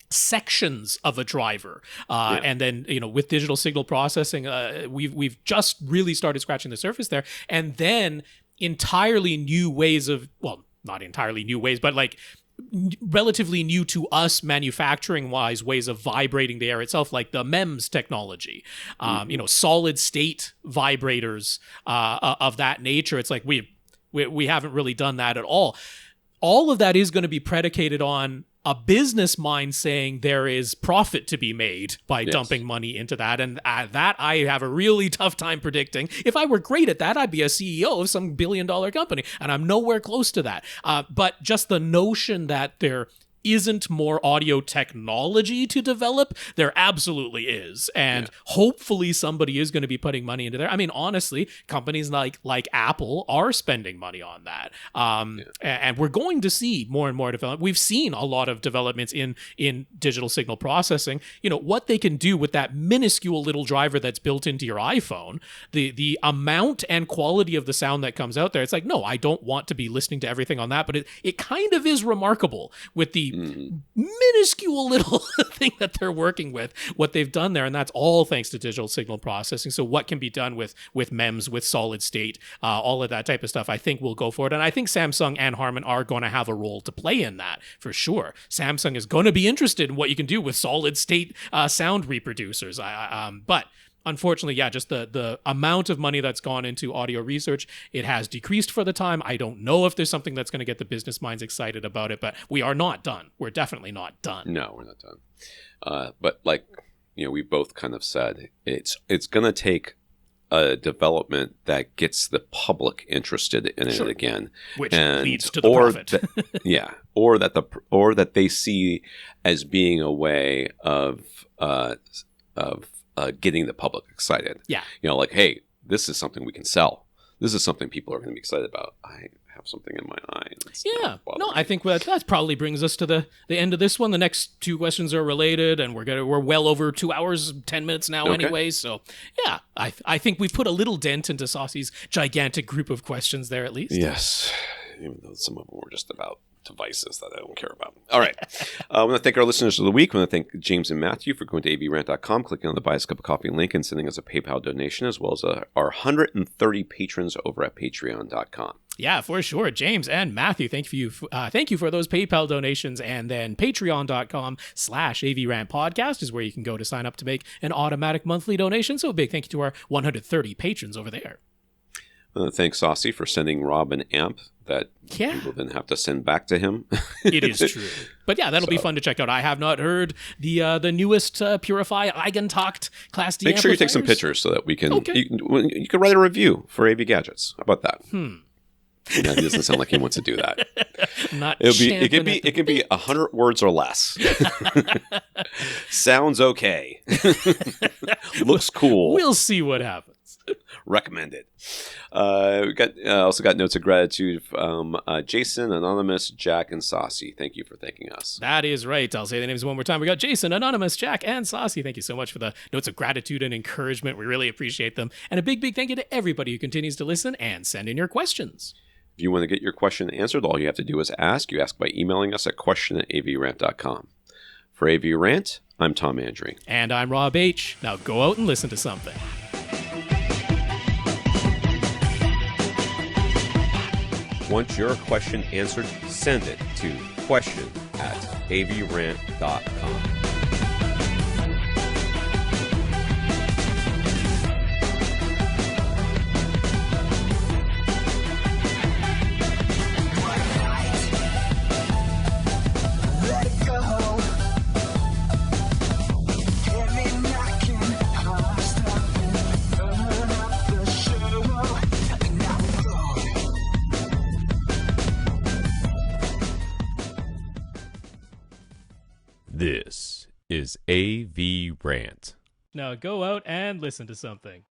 sections of a driver. And then, with digital signal processing, we've just really started scratching the surface there. And then entirely new ways of, well, not entirely new ways, but like relatively new to us manufacturing-wise ways of vibrating the air itself, like the MEMS technology, solid state vibrators of that nature. It's like we haven't really done that at all. All of that is going to be predicated on a business mind saying there is profit to be made by dumping money into that. And that I have a really tough time predicting. If I were great at that, I'd be a CEO of some billion-dollar company, and I'm nowhere close to that. But just the notion that there isn't more audio technology to develop, there absolutely is. And hopefully somebody is going to be putting money into there. Honestly, companies like Apple are spending money on that. And we're going to see more and more development. We've seen a lot of developments in digital signal processing. What they can do with that minuscule little driver that's built into your iPhone, the amount and quality of the sound that comes out there. It's like, no, I don't want to be listening to everything on that, but it kind of is remarkable with the minuscule little thing that they're working with, what they've done there, and that's all thanks to digital signal processing. So what can be done with MEMS, with solid state, all of that type of stuff, I think we'll go for it. And I think Samsung and Harman are going to have a role to play in that, for sure. Samsung is going to be interested in what you can do with solid state sound reproducers. But unfortunately, just the amount of money that's gone into audio research, it has decreased for the time. I don't know if there's something that's going to get the business minds excited about it, but we are not done. We're definitely not done. No, we're not done. But like, we both kind of said, it's going to take a development that gets the public interested in it again, which leads to the profit. Or that they see as being a way of getting the public excited. Yeah, like, hey, this is something we can sell. This is something people are going to be excited about. I have something in my eye. I think that probably brings us to the end of this one. The next 2 questions are related, and we're well over 2 hours, 10 minutes now anyway. So, yeah, I think we put a little dent into Sasi's gigantic group of questions there at least. Yes, even though some of them were just about devices that I don't care about. All right. I want to thank our listeners of the week. I want to thank James and Matthew for going to avrant.com, clicking on the Buy Us a Cup of Coffee link, and sending us a PayPal donation, as well as our 130 patrons over at patreon.com. Yeah, for sure. James and Matthew, thank you for those PayPal donations. And then patreon.com/AVRant podcast is where you can go to sign up to make an automatic monthly donation. So a big thank you to our 130 patrons over there. Thanks, Sasi, for sending Rob an amp that people then have to send back to him. It is true. But yeah, that'll be fun to check out. I have not heard the newest Purify Eigentakt Class D Make sure you take some pictures so that we can... You can write a review for AV Gadgets. How about that? No, he doesn't sound like he wants to do that. It can be 100 words or less. Sounds okay. Looks cool. We'll see what happens. Recommended. We also got notes of gratitude from Jason, Anonymous, Jack, and Sasi. Thank you for thanking us. That is right. I'll say the names one more time. We got Jason, Anonymous, Jack, and Sasi. Thank you so much for the notes of gratitude and encouragement. We really appreciate them. And a big thank you to everybody who continues to listen and send in your questions. If you want to get your question answered, all you have to do is ask. You ask by emailing us at question@avrant.com. For AVRant, I'm Tom Andry. And I'm Rob H. Now go out and listen to something. Want your question answered? Send it to question@avrant.com. This is AV Rant. Now go out and listen to something.